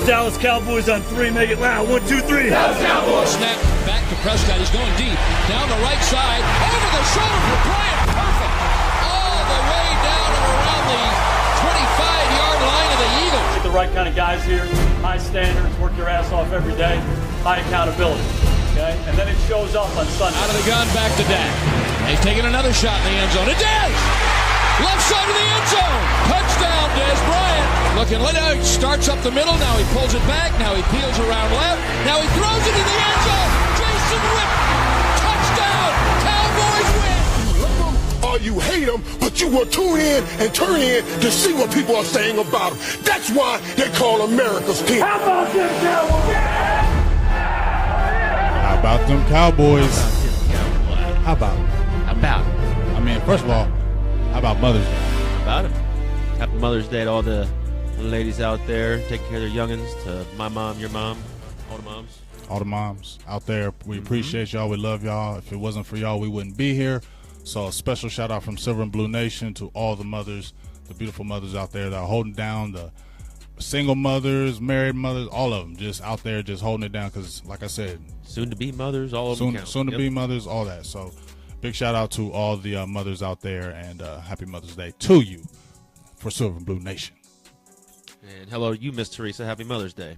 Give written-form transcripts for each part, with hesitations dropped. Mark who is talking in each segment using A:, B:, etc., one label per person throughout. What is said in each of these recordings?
A: Dallas Cowboys on 3, make it loud. 1, 2, 3. Dallas Cowboys.
B: Snap back to Prescott. He's going deep. Down the right side. Over the shoulder for Bryant. Perfect. All the way down and around the 25-yard line of the Eagles.
A: Get the right kind of guys here. High standards. Work your ass off every day. High accountability. Okay? And then it shows up on Sunday.
B: Out of the gun, back to Dak. He's taking another shot in the end zone. It does! Left side of the end zone. Touchdown, Dez Bryant. Looking out, he starts up the middle. Now he pulls it back. Now he peels around left. Now he throws it in the end zone. Jason Witten. Touchdown. Cowboys win.
C: You love them or you hate them, but you will tune in and turn in to see what people are saying about them. That's why they call America's team.
A: How about them Cowboys?
D: How about them Cowboys? How about?
E: About.
D: I mean, first of all, how about Mother's Day?
E: About it. Happy Mother's Day to all the ladies out there taking care of their youngins, to my mom, your mom, all the moms.
D: All the moms out there, we appreciate y'all. We love y'all. If it wasn't for y'all, we wouldn't be here. So a special shout out from Silver and Blue Nation to all the mothers, the beautiful mothers out there that are holding down, the single mothers, married mothers, all of them just out there just holding it down because, like I said,
E: Soon to be mothers, all of them count.
D: Soon to be mothers, all that. So big shout out to all the mothers out there, and happy Mother's Day to you for Silver and Blue Nation.
E: And hello, you, Miss Teresa. Happy Mother's Day.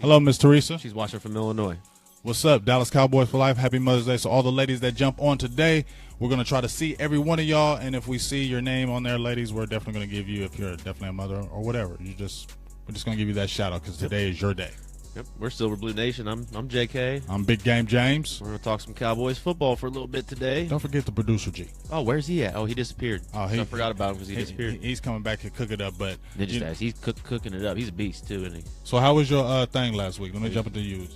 D: Hello, Miss Teresa.
E: She's watching from Illinois.
D: What's up, Dallas Cowboys for life? Happy Mother's Day. So all the ladies that jump on today, we're going to try to see every one of y'all, and if we see your name on there, ladies, we're definitely going to give you, if you're definitely a mother or whatever, we're just going to give you that shout out because today is your day.
E: Yep, we're Silver Blue Nation. I'm JK.
D: I'm Big Game James.
E: We're going to talk some Cowboys football for a little bit today.
D: Don't forget the producer G.
E: Oh, where's he at? Oh, he disappeared.
D: Oh,
E: I forgot about him because he disappeared.
D: He's coming back to cook it up, but
E: Ninja Stash, he's cooking it up. He's a beast too, isn't he?
D: So how was your thing last week? Let me jump into you.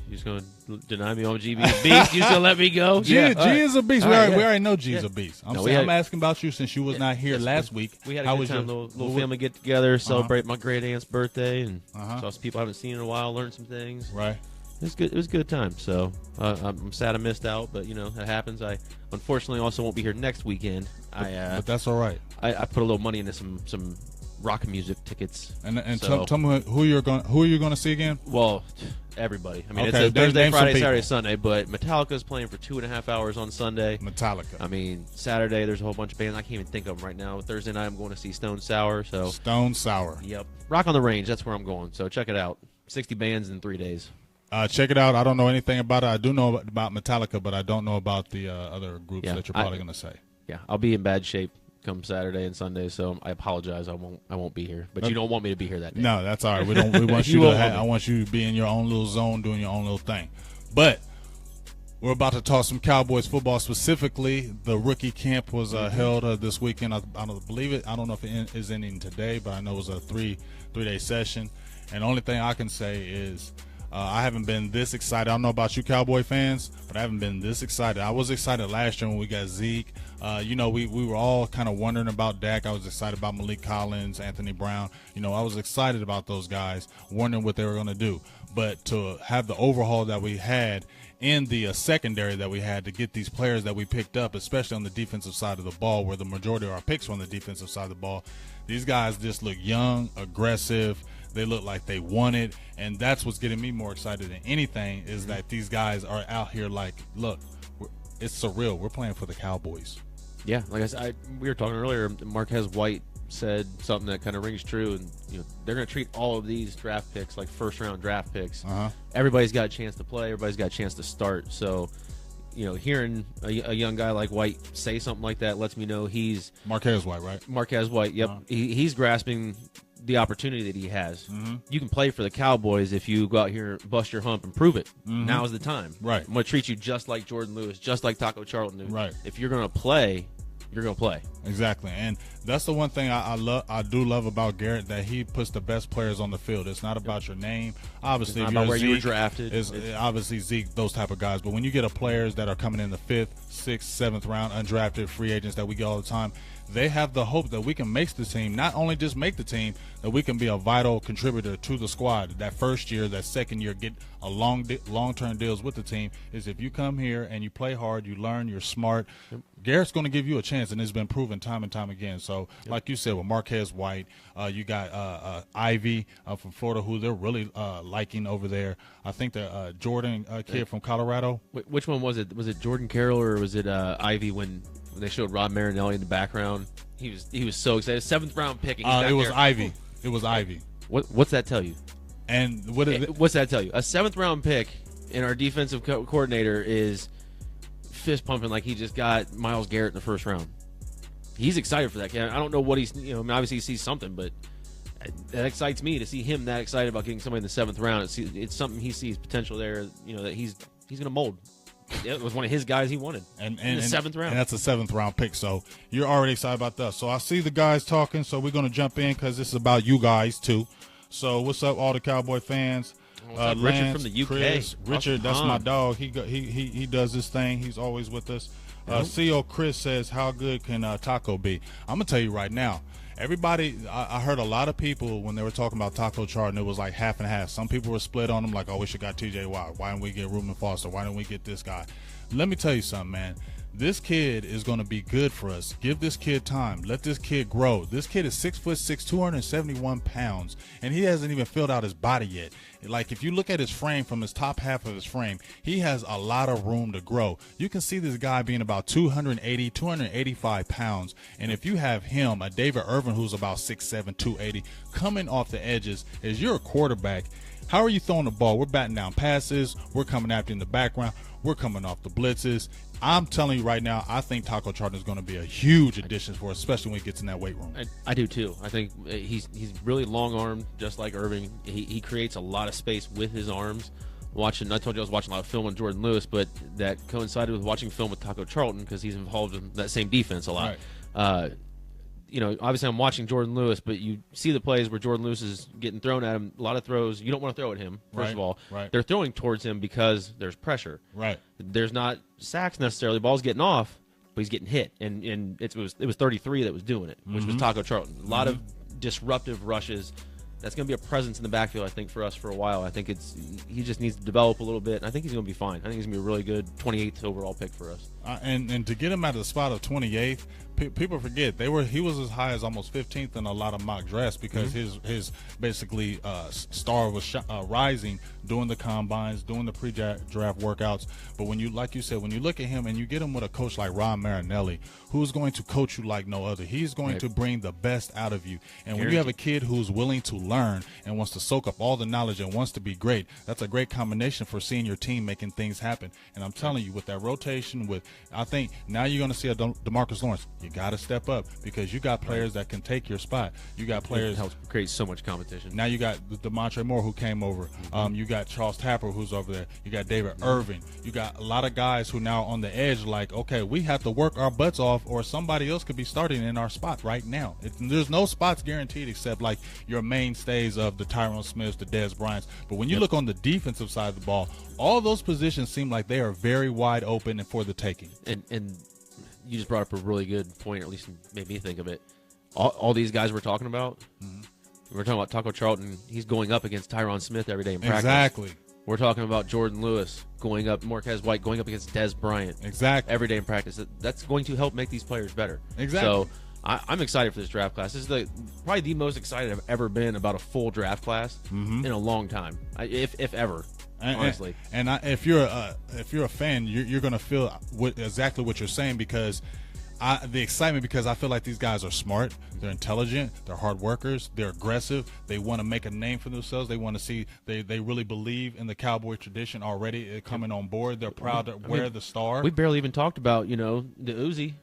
E: He's going to deny me on GB's beast. You still let me go?
D: G is a beast. We already know G is a beast. I'm asking about you since you was not here last week.
E: We had a good time, little family get together, celebrate my great aunt's birthday, and saw some people I haven't seen in a while, learned some things.
D: Right.
E: It was good. It was a good time. So I'm sad I missed out, but that happens. I unfortunately also won't be here next weekend.
D: But that's all right.
E: I put a little money into some rock music tickets.
D: And
E: so,
D: tell me who you're going to see again?
E: Well, everybody. I mean,
D: okay,
E: it's a Thursday, Friday, Saturday,
D: people.
E: Sunday, but Metallica's playing for 2.5 hours on Sunday.
D: Metallica.
E: I mean, Saturday there's a whole bunch of bands I can't even think of them right now. Thursday night I'm going to see Stone Sour. So
D: Stone Sour.
E: Yep. Rock on the Range. That's where I'm going. So check it out. 60 bands in 3 days.
D: Check it out. I don't know anything about it. I do know about Metallica, but I don't know about the other groups that you're probably going to say.
E: Yeah, I'll be in bad shape come Saturday and Sunday, so I apologize. I won't be here. But you don't want me to be here that day.
D: No, that's all right. We want you to I want you to be in your own little zone doing your own little thing. But we're about to talk some Cowboys football, specifically the rookie camp was held this weekend. I don't believe it. I don't know if it is ending today, but I know it was a three-day session. And the only thing I can say is I haven't been this excited. I don't know about you Cowboy fans, but I haven't been this excited. I was excited last year when we got Zeke. We were all kind of wondering about Dak. I was excited about Malik Collins, Anthony Brown. I was excited about those guys, wondering what they were going to do. But to have the overhaul that we had in the secondary that we had to get these players that we picked up, especially on the defensive side of the ball, where the majority of our picks were on the defensive side of the ball, these guys just look young, aggressive. They look like they want it, and that's what's getting me more excited than anything is that these guys are out here like, look, it's surreal. We're playing for the Cowboys.
E: Yeah, like I said, we were talking earlier, Marquez White said something that kind of rings true, and they're going to treat all of these draft picks like first-round draft picks. Everybody's got a chance to play. Everybody's got a chance to start. So, hearing a young guy like White say something like that lets me know he's
D: Marquez White, right?
E: Marquez White, yep. He's grasping the opportunity that he has. You can play for the Cowboys if you go out here, bust your hump, and prove it. Now is the time.
D: Right.
E: I'm going to treat you just like Jordan Lewis, just like Taco Charlton.
D: Right.
E: If you're going to play, you're going to play.
D: Exactly. And that's the one thing I do love about Garrett, that he puts the best players on the field. It's not about your name. Obviously,
E: it's
D: if
E: not about
D: you're
E: where
D: Zeke,
E: you were drafted.
D: It's obviously Zeke, those type of guys. But when you get players that are coming in the 5th, 6th, 7th round, undrafted free agents that we get all the time, they have the hope that we can make the team, not only just make the team, that we can be a vital contributor to the squad. That first year, that second year, get a long-term deals with the team is if you come here and you play hard, you learn, you're smart, Garrett's going to give you a chance, and it's been proven time and time again. So, like you said, with Marquez White, you got Ivy from Florida, who they're really liking over there. I think the Jordan kid from Colorado.
E: Which one was it? Was it Jordan Carroll or was it Ivy when they showed Rod Marinelli in the background? He was so excited. 7th round pick. And
D: It was
E: there.
D: Ivy. It was Ivy.
E: What's that tell you?
D: And
E: what's that tell you? A 7th round pick and our defensive coordinator is fist pumping like he just got Myles Garrett in the first round. He's excited for that kid. I don't know what he's, obviously he sees something, but that excites me to see him that excited about getting somebody in the 7th round. It's something he sees potential there, that he's going to mold. It was one of his guys he wanted in the 7th round.
D: And that's a 7th round pick, so you're already excited about that. So I see the guys talking, so we're going to jump in because this is about you guys too. So what's up, all the Cowboy fans?
E: Lance, Richard from the UK.
D: Chris, Richard, that's my dog. He does this thing. He's always with us. CO Chris says, how good can Taco be? I'm going to tell you right now. Everybody, I heard a lot of people when they were talking about Taco Charlton, it was like half and half. Some people were split on him, like, oh, we should got TJ Watt. Why didn't we get Reuben Foster? Why didn't we get this guy? Let me tell you something, man. This kid is going to be good for us. Give this kid time. Let this kid grow. This kid is 6'6", 271 pounds, and he hasn't even filled out his body yet. Like, if you look at his frame from his top half of his frame, he has a lot of room to grow. You can see this guy being about 280, 285 pounds, and if you have him, a David Irvin who's about 6'7", 280, coming off the edges, as you're a quarterback, how are you throwing the ball? We're batting down passes. We're coming after in the background. We're coming off the blitzes. I'm telling you right now, I think Taco Charlton is going to be a huge addition for us, especially when he gets in that weight room.
E: I do too. I think he's really long-armed, just like Irving. He creates a lot of space with his arms. I told you I was watching a lot of film on Jordan Lewis, but that coincided with watching film with Taco Charlton because he's involved in that same defense a lot. Right. Obviously I'm watching Jordan Lewis, but you see the plays where Jordan Lewis is getting thrown at him. A lot of throws you don't want to throw at him. First of all, they're throwing towards him because there's pressure.
D: Right.
E: There's not sacks necessarily. The ball's getting off, but he's getting hit, and it was 33 that was doing it, which was Taco Charlton. A lot of disruptive rushes. That's going to be a presence in the backfield, I think, for us for a while. I think he just needs to develop a little bit. And I think he's going to be fine. I think he's going to be a really good 28th overall pick for us.
D: And to get him at the spot of 28th, people forget he was as high as almost 15th in a lot of mock drafts because his basically star was rising doing the combines, doing the pre-draft workouts. But when you, like you said, when you look at him and you get him with a coach like Rod Marinelli, who's going to coach you like no other, he's going to bring the best out of you. And when you have a kid who's willing to learn and wants to soak up all the knowledge and wants to be great, that's a great combination for seeing your team making things happen. And I'm telling you, with that rotation, I think now you're going to see a DeMarcus Lawrence. You got to step up because you got players that can take your spot. You got players.
E: It helps create so much competition.
D: Now you got DeMontre Moore who came over. You got Charles Tapper who's over there. You got David Irvin. You got a lot of guys who now on the edge like, okay, we have to work our butts off or somebody else could be starting in our spot right now. There's no spots guaranteed except like your mainstays of the Tyron Smiths, the Dez Bryants. But when you look on the defensive side of the ball, all those positions seem like they are very wide open and for the taking.
E: And you just brought up a really good point, or at least made me think of it. All these guys we're talking about, we're talking about Taco Charlton. He's going up against Tyron Smith every day in practice.
D: Exactly.
E: We're talking about Jordan Lewis going up, Marquez White going up against Dez Bryant.
D: Exactly.
E: Every day in practice. That's going to help make these players better.
D: Exactly.
E: So I'm excited for this draft class. This is probably the most excited I've ever been about a full draft class in a long time, if ever. Honestly,
D: and if you're a fan, you're going to feel exactly what you're saying because the excitement, because I feel like these guys are smart, they're intelligent, they're hard workers, they're aggressive, they want to make a name for themselves, they want to see they really believe in the Cowboy tradition already coming on board. They're proud to wear the star.
E: We barely even talked about the Uzi.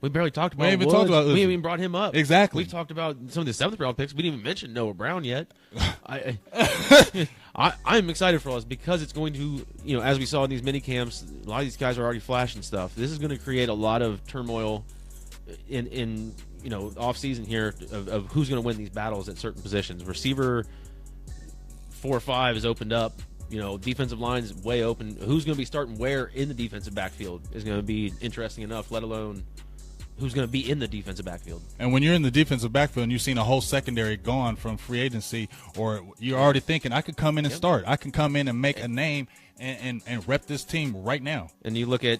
E: We barely talked about
D: Woods. We
E: haven't even brought him up.
D: Exactly.
E: We've talked about some of the 7th round picks. We didn't even mention Noah Brown yet. I'm excited for us because it's going to, as we saw in these mini camps, a lot of these guys are already flashing stuff. This is going to create a lot of turmoil in off season here of who's going to win these battles at certain positions. Receiver 4 or 5 is opened up. Defensive line is way open. Who's going to be starting where in the defensive backfield is going to be interesting enough, let alone who's going to be in the defensive backfield.
D: And when you're in the defensive backfield and you've seen a whole secondary gone from free agency, or you're already thinking, I could come in and start. I can come in and make a name and rep this team right now.
E: And you look at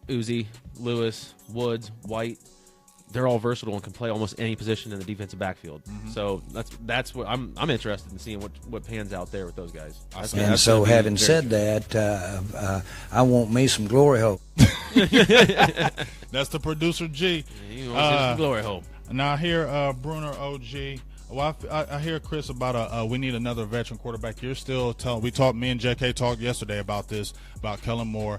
E: Uzi, Lewis, Woods, White. They're all versatile and can play almost any position in the defensive backfield. So that's what I'm interested in seeing what pans out there with those guys.
F: And so, having said that, I want me some glory hole.
D: That's the producer G.
E: He wants some glory hole.
D: Now I hear Bruner OG. Well, I hear Chris about we need another veteran quarterback. You're still telling. Me and JK talked yesterday about this, about Kellen Moore.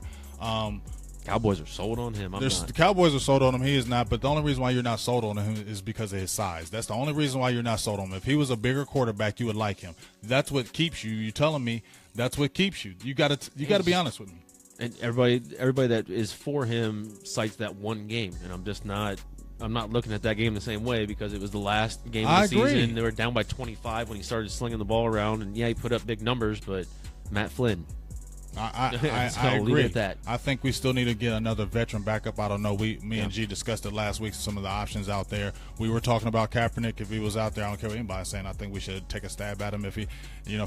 E: Cowboys are sold on him.
D: The Cowboys are sold on him. He is not. But the only reason why you're not sold on him is because of his size. That's the only reason why you're not sold on him. If he was a bigger quarterback, you would like him. That's what keeps you. You're telling me that's what keeps you. You got to be honest with me.
E: And everybody that is for him cites that one game, and I'm not looking at that game the same way because it was the last game of the season. They were down by 25 when he started slinging the ball around, and he put up big numbers, but Matt Flynn.
D: I agree.
E: Leave it at that.
D: I think we still need to get another veteran backup. I don't know. Me and G discussed it last week. Some of the options out there. We were talking about Kaepernick. If he was out there, I don't care what anybody's saying. I think we should take a stab at him. If he,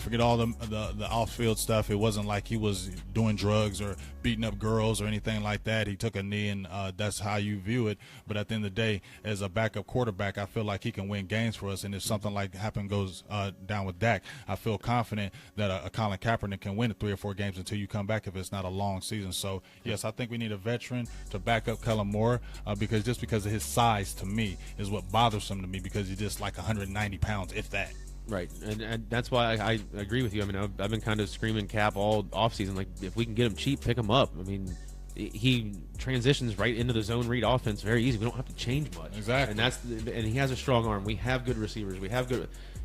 D: forget all the off-field stuff. It wasn't like he was doing drugs or beating up girls or anything like that. He took a knee, and that's how you view it. But at the end of the day, as a backup quarterback, I feel like he can win games for us. And if something like goes down with Dak, I feel confident that a Colin Kaepernick can win 3 or 4 games until you come back if it's not a long season. So yes, I think we need a veteran to back up Kellen Moore because of his size, to me, is what bothers him to me, because he's just like 190 pounds, if that.
E: Right, and that's why I agree with you. I mean, I've been kind of screaming Cap all offseason, like, if we can get him cheap, pick him up. I mean, he transitions right into the zone read offense very easy. We don't have to change much.
D: Exactly.
E: And he has a strong arm. We have good receivers.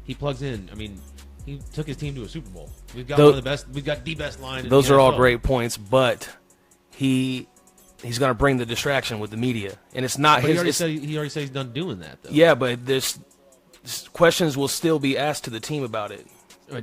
E: He plugs in. I mean, he took his team to a Super Bowl. We've got one of the best. We've got the best line.
G: Those are all great points, but he's going to bring the distraction with the media, and it's not
E: but
G: his.
E: He already said he's done doing that, though.
G: Yeah, but there's questions will still be asked to the team about it.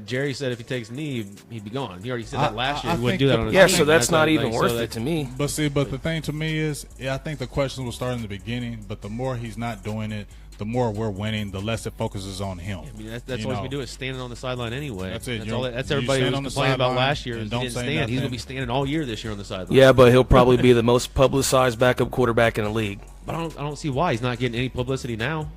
E: Jerry said if he takes a knee, he'd be gone. He already said that last year. He wouldn't do that on his
G: team.
E: team.
G: So that's not even worth it to me.
D: But the thing to me is, I think the questions will start in the beginning, but the more he's not doing it, the more we're winning, the less it focuses on him.
E: I mean, that's all he's been doing is standing on the sideline anyway.
D: That's it.
E: That's everybody was complaining about last year. He didn't stand. He's going to be standing all year this year on the sideline.
G: Yeah, but he'll probably be the most publicized backup quarterback in the league.
E: But I don't see why he's not getting any publicity now.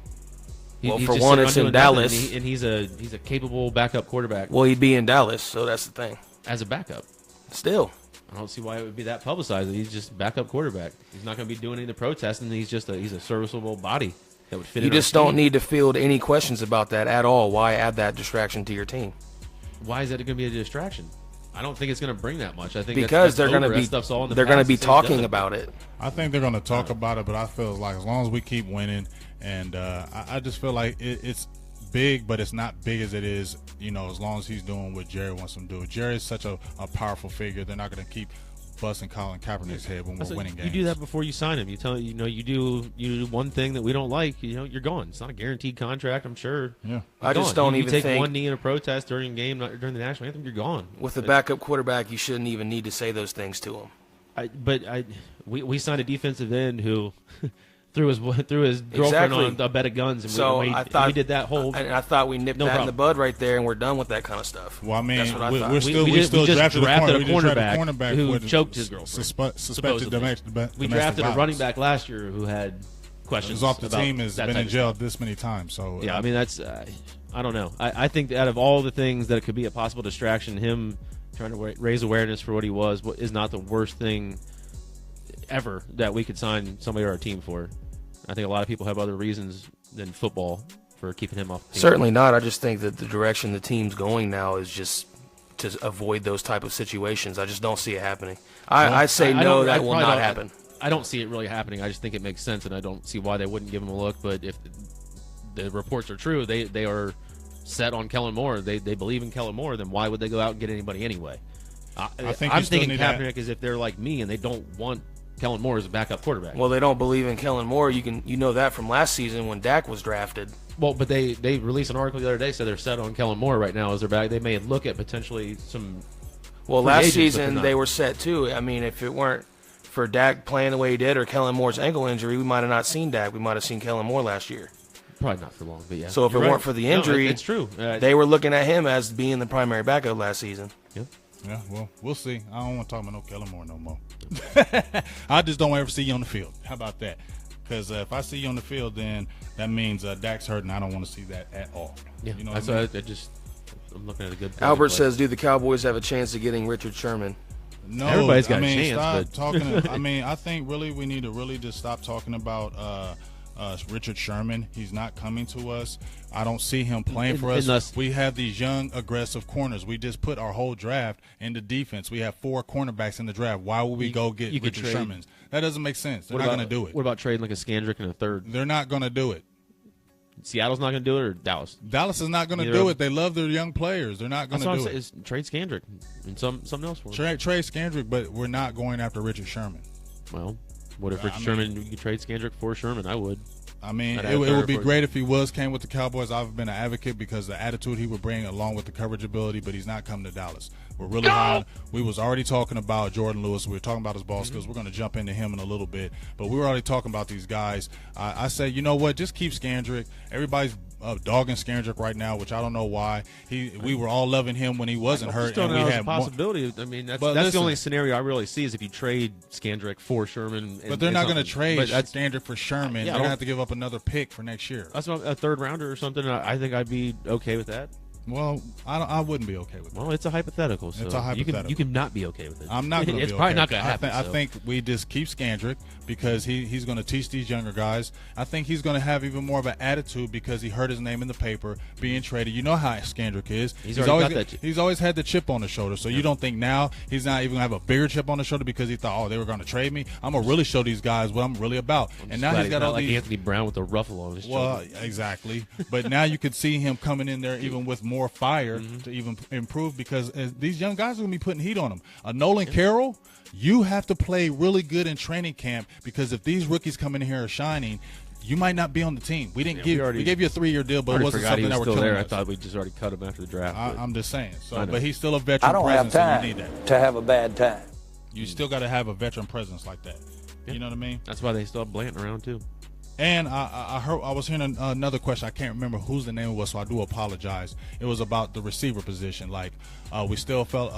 G: Well, for one, it's in Dallas,
E: and he's a capable backup quarterback.
G: Well, he'd be in Dallas, so that's the thing.
E: As a backup,
G: still,
E: I don't see why it would be that publicized. He's just backup quarterback. He's not going to be doing any of the protesting. He's a serviceable body that would fit.
G: You just don't need to field any questions about that at all. Why add that distraction to your team?
E: Why is that going to be a distraction? I don't think it's going to bring that much. I think
G: because they're going to be talking about it.
D: I think they're going to talk about it, but I feel like as long as we keep winning, and I just feel like it's big, but it's not big as it is, as long as he's doing what Jerry wants him to do. Jerry is such a powerful figure. They're not going to keep busting Colin Kaepernick's head when we're winning games.
E: You do that before you sign him. You tell you do one thing that we don't like. You're gone. It's not a guaranteed contract. I'm sure.
D: Yeah.
G: I just don't even
E: take
G: think
E: one knee in a protest during a game, during the national anthem. You're gone.
G: With the backup quarterback, you shouldn't even need to say those things to him.
E: We signed a defensive end who threw his girlfriend on a bed of guns, and
G: so
E: we did that whole.
G: And I thought we nipped that in the bud right there, and we're done with that kind of stuff.
D: Well, I mean,
G: that's what I thought.
D: we still drafted a
E: cornerback who choked his girlfriend.
D: Suspected domestic
E: we drafted
D: violence.
E: a running back last year who had questions.
D: Who's off the team, has been in jail this many times. So
E: yeah, I mean that's I don't know. I think that out of all the things that could be a possible distraction, him trying to raise awareness for what he was is not the worst thing ever that we could sign somebody to our team for. I think a lot of people have other reasons than football for keeping him off the team.
G: Certainly not. I just think that the direction the team's going now is just to avoid those type of situations. I just don't see it happening. I say no, that will not happen.
E: I don't see it really happening. I just think it makes sense, and I don't see why they wouldn't give him a look. But if the reports are true, they are set on Kellen Moore. They believe in Kellen Moore. Then why would they go out and get anybody anyway? I'm thinking Kaepernick is if they're like me and they don't want Kellen Moore as a backup quarterback.
G: Well, they don't believe in Kellen Moore. You know that from last season when Dak was drafted.
E: Well, but they released an article the other day, so they're set on Kellen Moore right now as their back. They may look at potentially some.
G: Well, last season they were set too. I mean, if it weren't for Dak playing the way he did or Kellen Moore's ankle injury, we might have not seen Dak. We might have seen Kellen Moore last year.
E: Probably not for long, but yeah.
G: So if it weren't for the injury,
E: it's true.
G: They were looking at him as being the primary backup last season.
E: Yeah.
D: Yeah, well, we'll see. I don't want to talk about no Kellen Moore no more. I just don't ever see you on the field. How about that? Because if I see you on the field, then that means Dak's hurt, and I don't want to see that at all.
E: Yeah,
D: you know
E: that's
D: what I
E: why
D: mean?
E: I'm looking at a good.
G: Albert says, "Do the Cowboys have a chance of getting Richard Sherman?"
D: No,
E: everybody's got
D: a chance.
E: Stop
D: talking. I mean, I think really we need to really just stop talking about Richard Sherman. He's not coming to us. I don't see him playing for us. We have these young, aggressive corners. We just put our whole draft into defense. We have 4 cornerbacks in the draft. Why would we go get Richard Sherman? That doesn't make sense. They're not going to do it.
E: What about trading like a Skandrick in a third?
D: They're not going to do it.
E: Seattle's not going to do it, or Dallas?
D: Dallas is not going to do it. They love their young players. They're not going to do it.
E: Is trade Skandrick and something else for him.
D: Trade Skandrick, but we're not going after Richard Sherman.
E: Well, what if Richard Sherman? You could trade Skandrick for Sherman. I would.
D: I mean, it would be great if he came with the Cowboys. I've been an advocate because the attitude he would bring along with the coverage ability, but he's not coming to Dallas. We're really high. We was already talking about Jordan Lewis. We were talking about his ball skills. We're going to jump into him in a little bit, but we were already talking about these guys. I say, you know what? Just keep Skandrick. Everybody's dogging Skandrick right now, which I don't know why. We were all loving him when he wasn't hurt.
E: And we had
D: a
E: possibility. I mean, that's the only scenario I really see is if you trade Skandrick for Sherman.
D: But they're not going to trade Skandrick for Sherman.
E: Yeah,
D: they're going to have to give up another pick for next year.
E: That's a third rounder or something. I think I'd be okay with that.
D: Well, I wouldn't be okay with that.
E: Well, it's a hypothetical. So
D: it's a hypothetical.
E: You can not be okay with it.
D: I'm not going to be
E: It's
D: okay.
E: probably not going to happen.
D: I think we just keep Skandrick because he's going to teach these younger guys. I think he's going to have even more of an attitude because he heard his name in the paper being traded. You know how Skandrick is. He's always had the chip on his shoulder. So you don't think now he's not even going to have a bigger chip on his shoulder because he thought, they were going to trade me? I'm going to really show these guys what I'm really about.
E: And now he's got all these Anthony Brown with the ruffle on his shoulder.
D: Well, exactly. But now you could see him coming in there even with more fire to even improve because these young guys are going to be putting heat on them. Nolan Carroll, you have to play really good in training camp because if these rookies come in here are shining, you might not be on the team. We gave you a 3-year deal, but it wasn't something that we're killing us.
E: I thought we just already cut him after the draft.
D: I'm just saying. So, but he's still a veteran.
F: I don't
D: presence,
F: have
D: so you need that.
F: to have a bad time.
D: You still got to have a veteran presence like that.
E: Yeah.
D: You know what I mean?
E: That's why they still have Blanton around too.
D: And I was hearing another question. I can't remember whose the name was, so I do apologize. It was about the receiver position. Like we still felt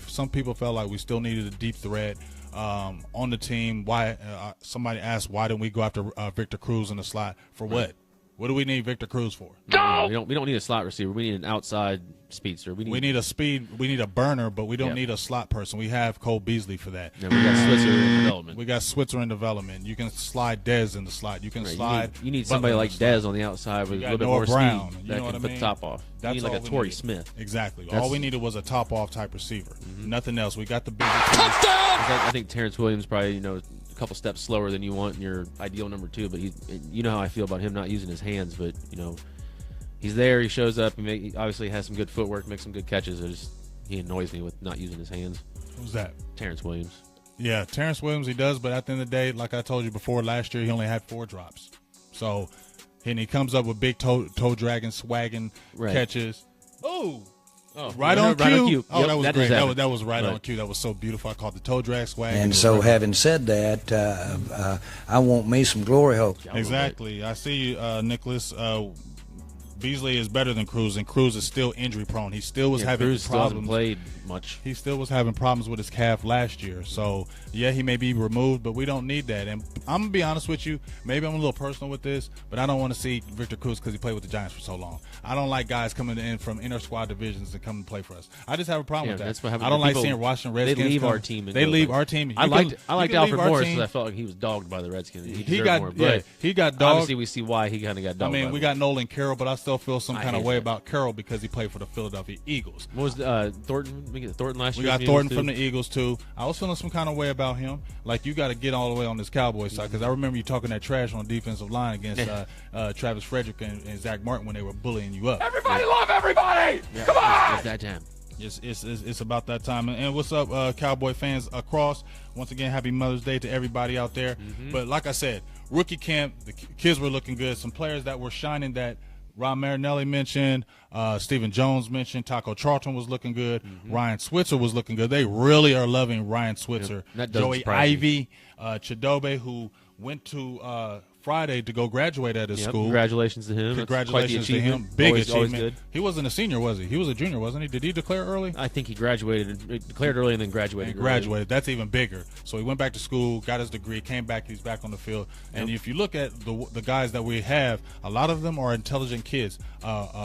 D: some people felt like we still needed a deep threat on the team. Why? Somebody asked why didn't we go after Victor Cruz in the slot for what? What do we need Victor Cruz for?
E: No, we don't need a slot receiver. We need an outside speedster. We need Yeah, we got Switzer in development.
D: We got Switzer in development. You can slide Dez in the slot. You can slide.
E: You need somebody like Dez on the outside with a little bit more
D: Brown,
E: speed that can put the top off. You need like a Torrey Smith.
D: Exactly. All we needed was a top off type receiver. Nothing else. We got the big
B: touchdown.
E: I think Terrence Williams probably a couple steps slower than you want in your ideal number 2, but you know how I feel about him not using his hands, but he's there, he shows up, he obviously has some good footwork, makes some good catches. He annoys me with not using his hands.
D: Who's that?
E: Terrence Williams.
D: Yeah, Terrence Williams, he does, but at the end of the day, like I told you before, last year he only had 4 drops. So, and he comes up with big toe dragging, swagging catches. Right on cue. Oh,
E: yep,
D: that was
E: that
D: great. That was right on cue. That was so beautiful. I called the toe drag swag.
F: And so, having said that, I want me some glory hole.
D: Exactly. I see you, Nicholas. Beasley is better than Cruz, and Cruz is still injury prone. He still was having
E: Cruz
D: problems.
E: Still hasn't played much.
D: He still was having problems with his calf last year. So yeah, he may be removed, but we don't need that. And I'm gonna be honest with you. Maybe I'm a little personal with this, but I don't want to see Victor Cruz because he played with the Giants for so long. I don't like guys coming in from inter squad divisions and come and play for us. I just have a problem with that.
E: That's what happens.
D: I don't like seeing Washington Redskins.
E: They leave our team.
D: They leave our team.
E: I liked Alfred Morris because I felt like he was dogged by the Redskins. He got more. But
D: he got dogged.
E: Obviously, we see why he kind of got dogged.
D: I mean, we got Nolan Carroll, but I still feel some kind of way about Carroll because he played for the Philadelphia Eagles.
E: What was Thornton? We get Thornton last year.
D: We got Thornton from the Eagles too. I was feeling some kind of way about him. Like you got to get all the way on this Cowboys side because I remember you talking that trash on the defensive line against Travis Frederick and Zach Martin when they were bullying you up.
B: Everybody love everybody. Come on.
E: It's that time.
D: It's about that time. And what's up, Cowboy fans across? Once again, happy Mother's Day to everybody out there. But like I said, rookie camp, the kids were looking good. Some players that were shining that Rob Marinelli mentioned, Stephen Jones mentioned, Taco Charlton was looking good, Ryan Switzer was looking good. They really are loving Ryan Switzer. Joey Ivy, Chidobe, who went to Friday to go graduate at his school.
E: Congratulations to him.
D: Congratulations to him. Big
E: always
D: achievement.
E: Good.
D: He wasn't a senior, was he? He was a junior, wasn't he? Did he declare early?
E: I think he declared early and then graduated.
D: That's even bigger. So he went back to school, got his degree, came back. He's back on the field. And if you look at the guys that we have, a lot of them are intelligent kids.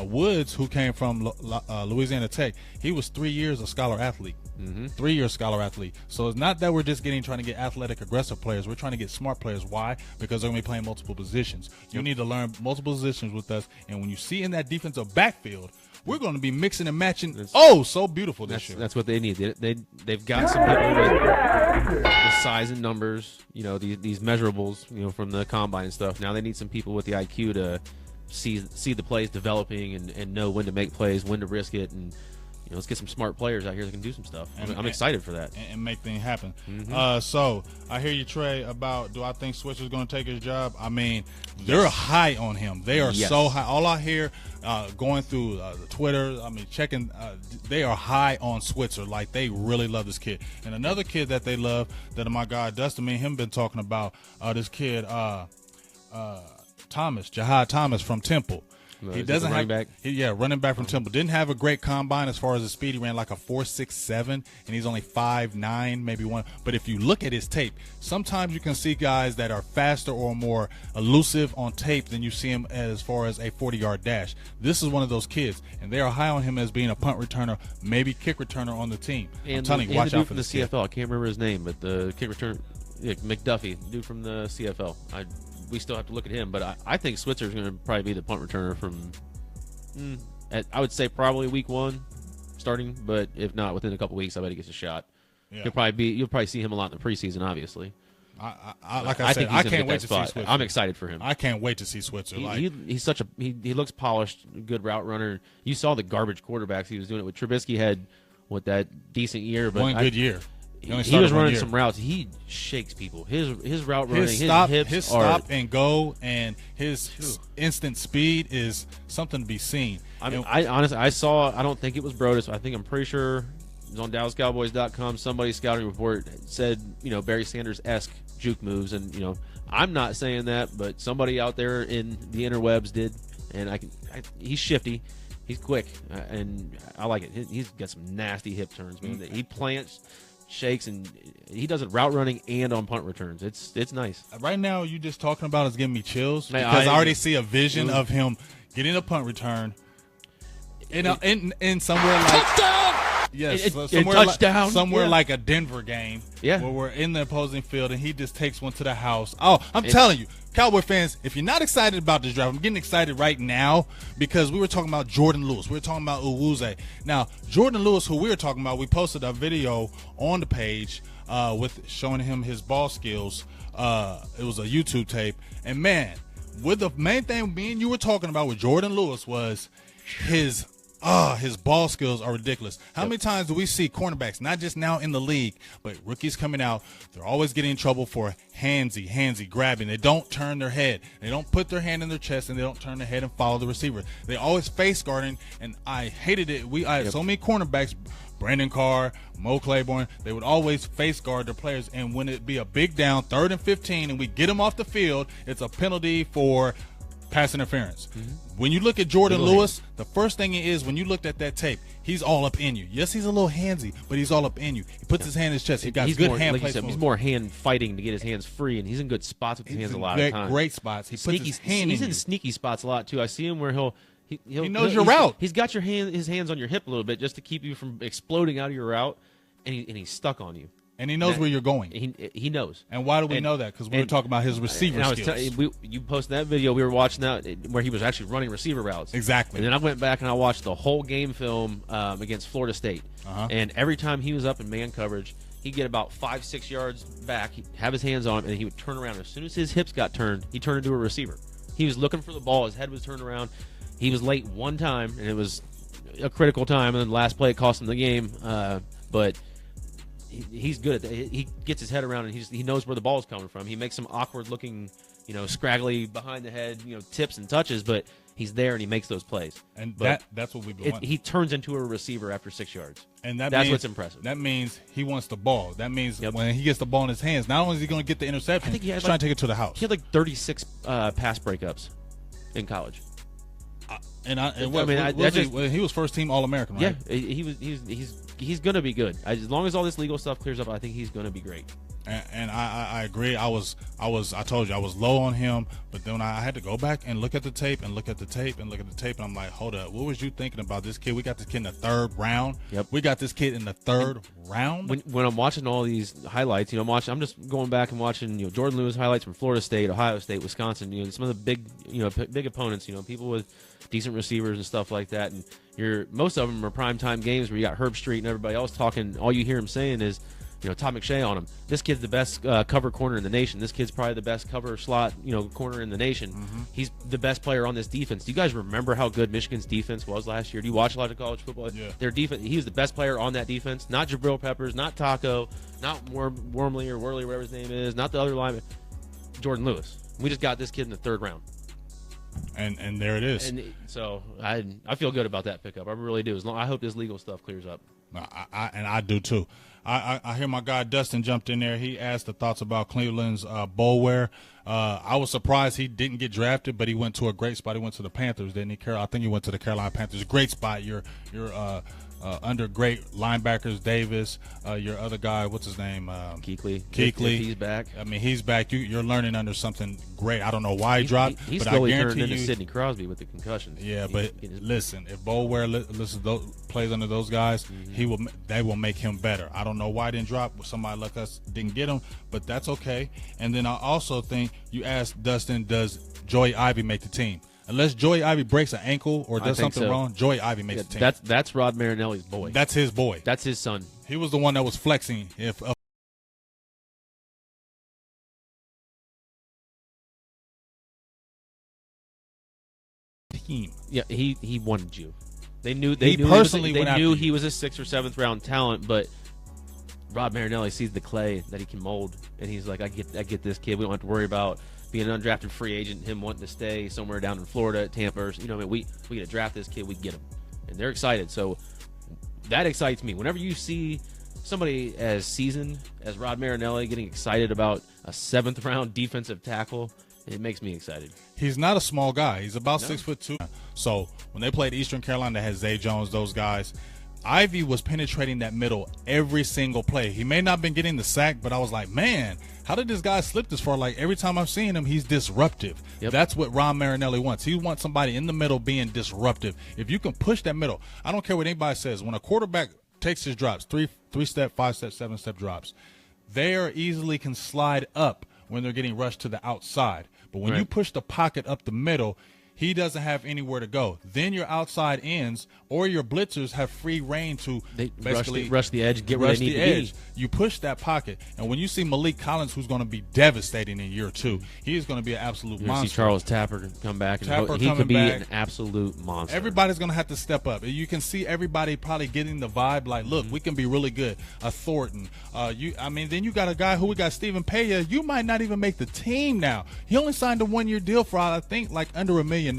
D: Woods, who came from Louisiana Tech, he was 3 years a scholar athlete. 3 year scholar athlete. So it's not that we're just trying to get athletic, aggressive players. We're trying to get smart players. Why? Because they're going to be playing multiple positions. You need to learn multiple positions with us. And when you see in that defensive backfield, we're going to be mixing and matching. So beautiful this year.
E: That's what they need. They've got some people with the size and numbers, these measurables, from the combine and stuff. Now they need some people with the IQ to see the plays developing and know when to make plays, when to risk it, and let's get some smart players out here that can do some stuff. I'm excited for that.
D: And make things happen. So I hear you, Trey, about do I think Switzer's going to take his job? I mean, they're high on him. They are so high. All I hear going through the Twitter, checking, they are high on Switzer. Like, they really love this kid. And another kid that they love, that my guy Dustin, me and him been talking about, this kid, Jahad Thomas from Temple. He doesn't have
E: running back.
D: Running back from Temple. Didn't have a great combine as far as his speed. He ran like a 4.67, and he's only 5'9", maybe 1. But if you look at his tape, sometimes you can see guys that are faster or more elusive on tape than you see him as far as a 40-yard dash. This is one of those kids, and they are high on him as being a punt returner, maybe kick returner on the team.
E: I'm telling you, watch out for the CFL. I can't remember his name, but the kick return, McDuffie, dude from the CFL. We still have to look at him, but I think Switzer's going to probably be the punt returner from, I would say probably week 1 starting, but if not, within a couple weeks, I bet he gets a shot. Yeah. You'll probably see him a lot in the preseason, obviously.
D: I can't wait to see Switzer.
E: I'm excited for him.
D: I can't wait to see Switzer.
E: He's such he looks polished, good route runner. You saw the garbage quarterbacks he was doing it with. Trubisky had that decent year, but
D: one good year.
E: He was running some routes. He shakes people. His route running, his
D: stop and go, and his instant speed is something to be seen.
E: I honestly, I don't think it was Brodus. I'm pretty sure it was on DallasCowboys.com. Somebody's scouting report said, Barry Sanders-esque juke moves, and I'm not saying that, but somebody out there in the interwebs did, and he's shifty. He's quick, and I like it. He's got some nasty hip turns, man. He plants, shakes, and he does it route running and on punt returns. It's nice.
D: Right now, you just talking about is giving me chills because I already see a vision of him getting a punt return in somewhere like
E: touchdown.
D: Yes,
E: touchdown.
D: Somewhere like a Denver game, where we're in the opposing field and he just takes one to the house. Oh, I'm telling you, Cowboy fans, if you're not excited about this draft, I'm getting excited right now because we were talking about Jordan Lewis. We were talking about Uwuze. Now, Jordan Lewis, who we were talking about, we posted a video on the page with showing him his ball skills. It was a YouTube tape. And, man, with the main thing me and you were talking about with Jordan Lewis was his ball skills are ridiculous. How many times do we see cornerbacks, not just now in the league, but rookies coming out, they're always getting in trouble for handsy, grabbing. They don't turn their head. They don't put their hand in their chest, and they don't turn their head and follow the receiver. They always face guarding, and I hated it. I had so many cornerbacks, Brandon Carr, Mo Claiborne, they would always face guard their players, and when it be a big down, 3rd and 15, and we get them off the field, it's a penalty for pass interference. When you look at Jordan Lewis, the first thing is when you looked at that tape, he's all up in you. Yes, he's a little handsy, but he's all up in you. He puts his hand in his chest. He's got good hand placement.
E: He's more hand fighting to get his hands free, and he's in good spots with his hands a lot of times.
D: Great spots. He puts his hand in you.
E: He's in sneaky spots a lot too. I see him where he
D: knows your route.
E: He's got his hands on your hip a little bit just to keep you from exploding out of your route, and he's stuck on you.
D: And he knows where you're going.
E: He knows.
D: And why do we know that? Because we were talking about his receiver skills.
E: You posted that video. We were watching that where he was actually running receiver routes.
D: Exactly.
E: And then I went back and I watched the whole game film against Florida State. And every time he was up in man coverage, he'd get about 5-6 yards back, he'd have his hands on him, and he would turn around. As soon as his hips got turned, he turned into a receiver. He was looking for the ball. His head was turned around. He was late one time, and it was a critical time. And then the last play, it cost him the game. But he's good at that. He gets his head around, and he knows where the ball is coming from. He makes some awkward looking, scraggly behind the head, tips and touches, but He's there and he makes those plays.
D: And that's what we've been wanting.
E: He turns into a receiver after 6 yards.
D: And
E: that's
D: means,
E: what's impressive.
D: That means he wants the ball. That means when he gets the ball in his hands, not only is he going to get the interception, he's trying to take it to the house.
E: He had like 36 pass breakups in college.
D: He was first team All-American, right?
E: Yeah, he's going to be good. As long as all this legal stuff clears up, I think he's going to be great.
D: And I agree. I told you I was low on him, but then I had to go back and look at the tape and look at the tape and look at the tape, and I'm like, hold up, what was you thinking about this kid? We got this kid in the 3rd round.
E: Yep.
D: We got this kid in the 3rd round.
E: When I'm watching all these highlights, I'm just going back and watching, Jordan Lewis highlights from Florida State, Ohio State, Wisconsin, some of the big opponents, people with decent receivers and stuff like that, and most of them are primetime games where you got Herb Street and everybody else talking. All you hear him saying is, Todd McShay on him. This kid's the best cover corner in the nation. This kid's probably the best cover slot, corner in the nation. Mm-hmm. He's the best player on this defense. Do you guys remember how good Michigan's defense was last year? Do you watch a lot of college football?
D: Yeah.
E: Their defense. He was the best player on that defense. Not Jabril Peppers, not Taco, not Wormley or Worley, whatever his name is, not the other lineman. Jordan Lewis. We just got this kid in the 3rd round.
D: And there it is.
E: And so I feel good about that pickup. I really do. I hope this legal stuff clears up.
D: I do too. I hear my guy Dustin jumped in there. He asked the thoughts about Cleveland's Boulware. I was surprised he didn't get drafted, but he went to a great spot. He went to the Panthers, didn't he? I think he went to the Carolina Panthers. Great spot. You're under great linebackers, Davis, your other guy, what's his name?
E: Kuechly.
D: If
E: he's back.
D: I mean, he's back. You're learning under something great. I don't know why he dropped,
E: he's
D: but I guarantee
E: turned into
D: you,
E: Sidney Crosby with the concussions.
D: Yeah, but listen, if Boulware plays under those guys,
E: mm-hmm.
D: they will make him better. I don't know why he didn't drop. Somebody like us didn't get him, but that's okay. And then I also think you asked Dustin, does Joey Ivy make the team? Unless Joey Ivy breaks an ankle or does something wrong, Joey Ivy makes the team.
E: That's Rod Marinelli's boy.
D: That's his boy.
E: That's his son.
D: He was the one that was flexing. Team.
E: Yeah, he wanted you. They knew
D: he
E: knew he was a 6th or 7th round talent, but Rod Marinelli sees the clay that he can mold, and he's like, I get this kid. We don't have to worry about being an undrafted free agent, him wanting to stay somewhere down in Florida, Tampa, we get to draft this kid, we get him. And they're excited. So that excites me. Whenever you see somebody as seasoned as Rod Marinelli getting excited about a 7th round defensive tackle, it makes me excited.
D: He's not a small guy. He's about 6'2". So when they played Eastern Carolina, they had Zay Jones, those guys. Ivy was penetrating that middle every single play. He may not have been getting the sack, but I was like, man, how did this guy slip this far? Like, every time I'm seeing him, he's disruptive. Yep. That's what Ron Marinelli wants. He wants somebody in the middle being disruptive. If you can push that middle, I don't care what anybody says. When a quarterback takes his drops, 3-step, 5-step, 7-step drops, they are easily can slide up when they're getting rushed to the outside. But when you push the pocket up the middle, he doesn't have anywhere to go. Then your outside ends or your blitzers have free reign to basically
E: rush the edge, get where they need to be.
D: You push that pocket, and when you see Malik Collins, who's going to be devastating in year 2, he is going to be an absolute monster.
E: See Charles Tapper come back, and he could be an absolute monster.
D: Everybody's going to have to step up. You can see everybody probably getting the vibe like, look, we can be really good. A Thornton. Then you got a guy who we got, Stephen Paya. You might not even make the team now. He only signed a 1-year deal for, I think, like under $1 million.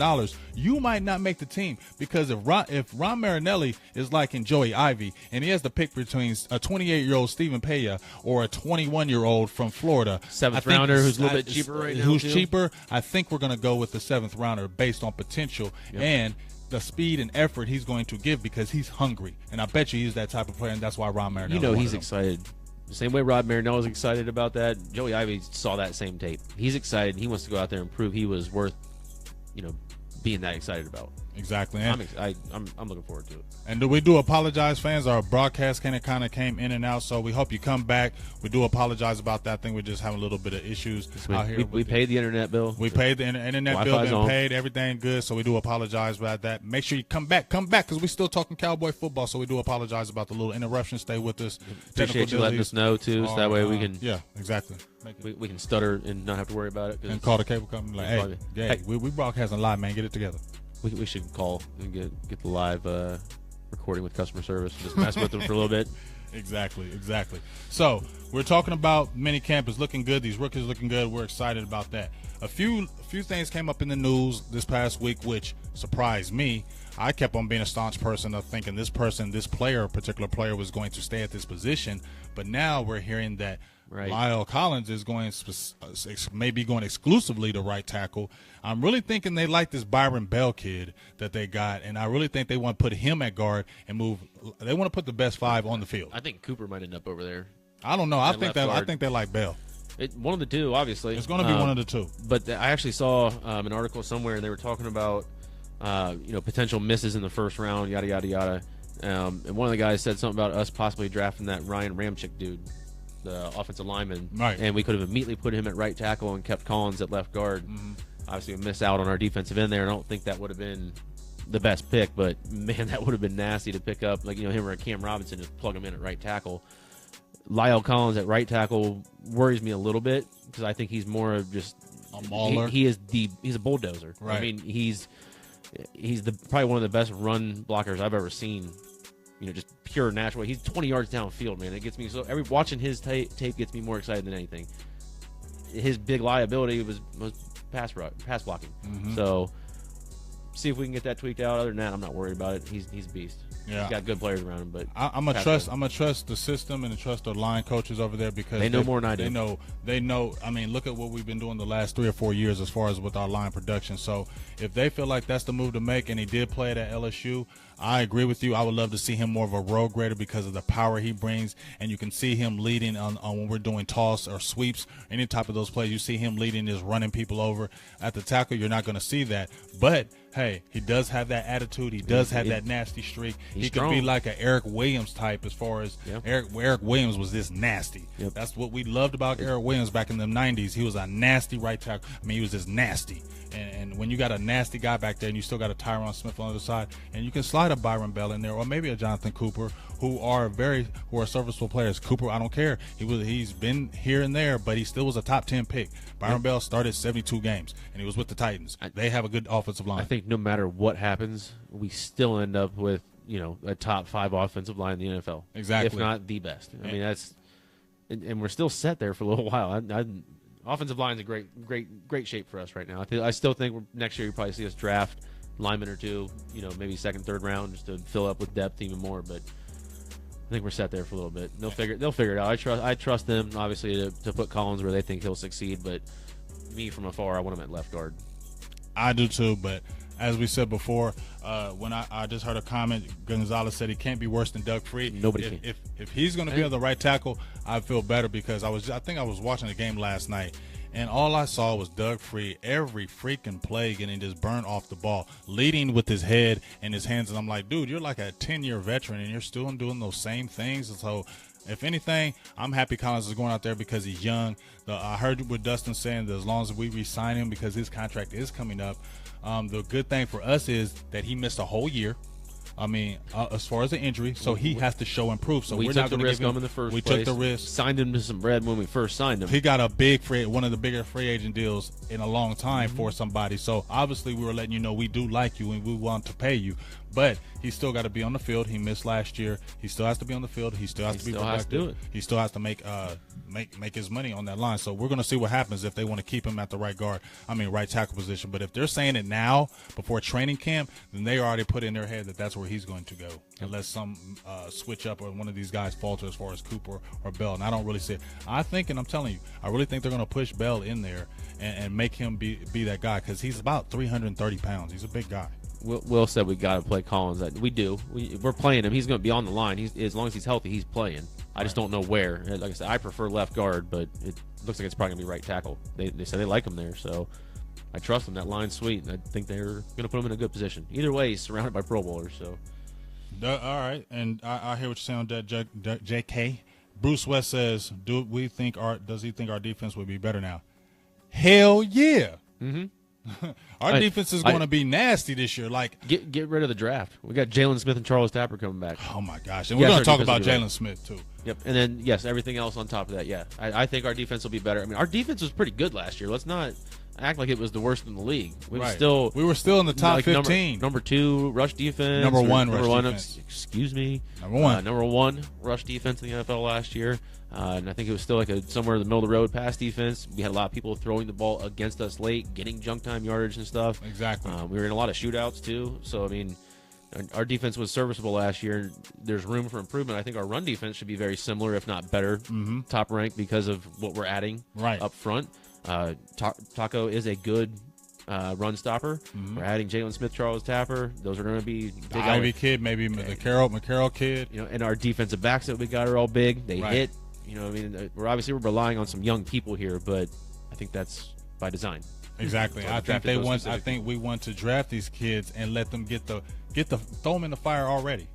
D: You might not make the team because if Ron Marinelli is like in Joey Ivy and he has to pick between a 28-year-old Stephen Paya or a 21-year-old from Florida,
E: 7th rounder who's a little bit cheaper right now,
D: cheaper, I think we're going to go with the 7th rounder based on potential and the speed and effort he's going to give because he's hungry. And I bet you he's that type of player, and that's why Ron Marinelli
E: he's excited. The same way Rod Marinelli was excited about that, Joey Ivy saw that same tape. He's excited. He wants to go out there and prove he was worth being that excited about.
D: Exactly.
E: I'm looking forward to it.
D: And we do apologize, fans. Our broadcast kind of came in and out, so we hope you come back. We do apologize about that. I think we're just having a little bit of issues out here.
E: We paid the internet bill.
D: We paid the internet bill, been paid, everything good, so we do apologize about that. Make sure you come back, because we're still talking Cowboy football, so we do apologize about the little interruption. Stay with us.
E: Appreciate you letting us know, too, so that way we can...
D: Yeah, exactly.
E: We can stutter and not have to worry about it.
D: And call the cable company like, hey, we broadcasting live, man. Get it together.
E: We should call and get the live recording with customer service and just mess with them for a little bit.
D: Exactly. So we're talking about minicamp is looking good. These rookies looking good. We're excited about that. A few things came up in the news this past week, which surprised me. I kept on being a staunch person of thinking this particular player was going to stay at this position. But now we're hearing that Lyle Collins is maybe going exclusively to right tackle. I'm really thinking they like this Byron Bell kid that they got, and I really think they want to put him at guard and move. They want to put the best 5 on the field.
E: I think Cooper might end up over there.
D: I don't know. I think they like Bell.
E: One of the two, obviously.
D: It's going to be one of the two.
E: But I actually saw an article somewhere, and they were talking about potential misses in the first round, yada yada yada. And one of the guys said something about us possibly drafting that Ryan Ramczyk dude, the offensive lineman,
D: right?
E: And we could have immediately put him at right tackle and kept Collins at left guard. Mm-hmm. Obviously, we missed out on our defensive end there. I don't think that would have been the best pick, but man, that would have been nasty to pick up. Like him or Cam Robinson, just plug him in at right tackle. Lyle Collins at right tackle worries me a little bit because I think he's more of just
D: a mauler.
E: He's a bulldozer.
D: Right.
E: I mean, he's probably one of the best run blockers I've ever seen. Just pure natural. He's 20 yards downfield, man. It gets me watching his tape gets me more excited than anything. His big liability was pass blocking. Mm-hmm. So see if we can get that tweaked out. Other than that, I'm not worried about it. He's a beast. Yeah. He's got good players around him, but I'm gonna
D: trust the system and trust the line coaches over there because
E: they know more than I do.
D: They know. I mean, look at what we've been doing the last 3 or 4 years as far as with our line production. So if they feel like that's the move to make, and he did play it at LSU, I agree with you. I would love to see him more of a road grader because of the power he brings, and you can see him leading on when we're doing toss or sweeps, any type of those plays. You see him leading, is running people over. At the tackle, you're not going to see that, but hey, he does have that attitude. He does have that nasty streak. He could be like an Eric Williams type as far as Eric Williams was this nasty. Yep. That's what we loved about Eric Williams back in the 90s. He was a nasty right tackle. I mean, he was just nasty. And when you got a nasty guy back there and you still got a Tyron Smith on the other side, and you can slide a Byron Bell in there or maybe a Jonathan Cooper who are serviceable players. Cooper, I don't care. He's been here and there, but he still was a top 10 pick. Byron Bell started 72 games, and he was with the Titans. They have a good offensive line.
E: I think no matter what happens, we still end up with a top 5 offensive line in the NFL.
D: Exactly,
E: if not the best. I mean, that's and we're still set there for a little while. Offensive line's in great shape for us right now. I still think next year you probably see us draft lineman or two, maybe second, third round, just to fill up with depth even more. But I think we're set there for a little bit. They'll figure it out. I trust them obviously to put Collins where they think he'll succeed. But me from afar, I want him at left guard.
D: I do too, but as we said before, when I just heard a comment, Gonzalez said he can't be worse than Doug Free.
E: Nobody can.
D: If he's going to be on the right tackle, I feel better because I think I was watching the game last night, and all I saw was Doug Free every freaking play getting just burned off the ball, leading with his head and his hands, and I'm like, dude, you're like a 10-year veteran, and you're still doing those same things. And so if anything, I'm happy Collins is going out there because he's young. I heard what Dustin saying that as long as we re-sign him because his contract is coming up, the good thing for us is that he missed a whole year. I mean, as far as the injury, so he has to show and prove. So
E: we
D: we're
E: took
D: not
E: the
D: going to
E: risk
D: give him.
E: on him in the first place.
D: We took the risk.
E: Signed him to some bread when we first signed him.
D: He got a one of the bigger free agent deals in a long time for somebody. So obviously we were letting you know we do like you and we want to pay you. But he still got to be on the field. He missed last year. He still has to be on the field. He still has to be productive. He still has to make his money on that line. So we're going to see what happens if they want to keep him at the right tackle position. But if they're saying it now before training camp, then they already put in their head that that's where he's going to go, unless some switch up or one of these guys falter as far as Cooper or Bell. And I don't really see it. I think, and I'm telling you, I really think they're going to push Bell in there and make him be that guy because he's about 330 pounds. He's a big guy.
E: Will said we got to play Collins. We do. We're playing him. He's going to be on the line. As long as he's healthy, he's playing. I just don't know where. Like I said, I prefer left guard, but it looks like it's probably going to be right tackle. They said they like him there, so I trust him. That line's sweet, and I think they're going to put him in a good position. Either way, he's surrounded by Pro Bowlers. So,
D: all right, and I hear what you're saying on that, JK. Bruce West says, does he think our defense would be better now? Hell yeah.
E: Mm-hmm.
D: Our defense is going to be nasty this year. Like
E: get rid of the draft. We got Jalen Smith and Charles Tapper coming back.
D: Oh my gosh! And we're going to talk about Jalen Smith too.
E: Yep. And then everything else on top of that. Yeah, I think our defense will be better. I mean, our defense was pretty good last year. Let's not act like it was the worst in the league. We
D: were still in the top 15.
E: Number 2 rush defense.
D: Number one rush defense.
E: Excuse me.
D: Number 1.
E: Number 1 rush defense in the NFL last year. And I think it was still like somewhere in the middle of the road pass defense. We had a lot of people throwing the ball against us late, getting junk time yardage and stuff.
D: Exactly.
E: We were in a lot of shootouts too. So I mean, our defense was serviceable last year. There's room for improvement. I think our run defense should be very similar, if not better, top ranked because of what we're adding up front. Taco is a good run stopper. We're adding Jalen Smith, Charles Tapper. Those are going to be big.
D: The Ivy kid, maybe the McCarroll kid.
E: And our defensive backs that we got are all big. They hit. I mean, we're relying on some young people here, but I think that's by design.
D: Exactly. I think we want to draft these kids and let them throw them in the fire already.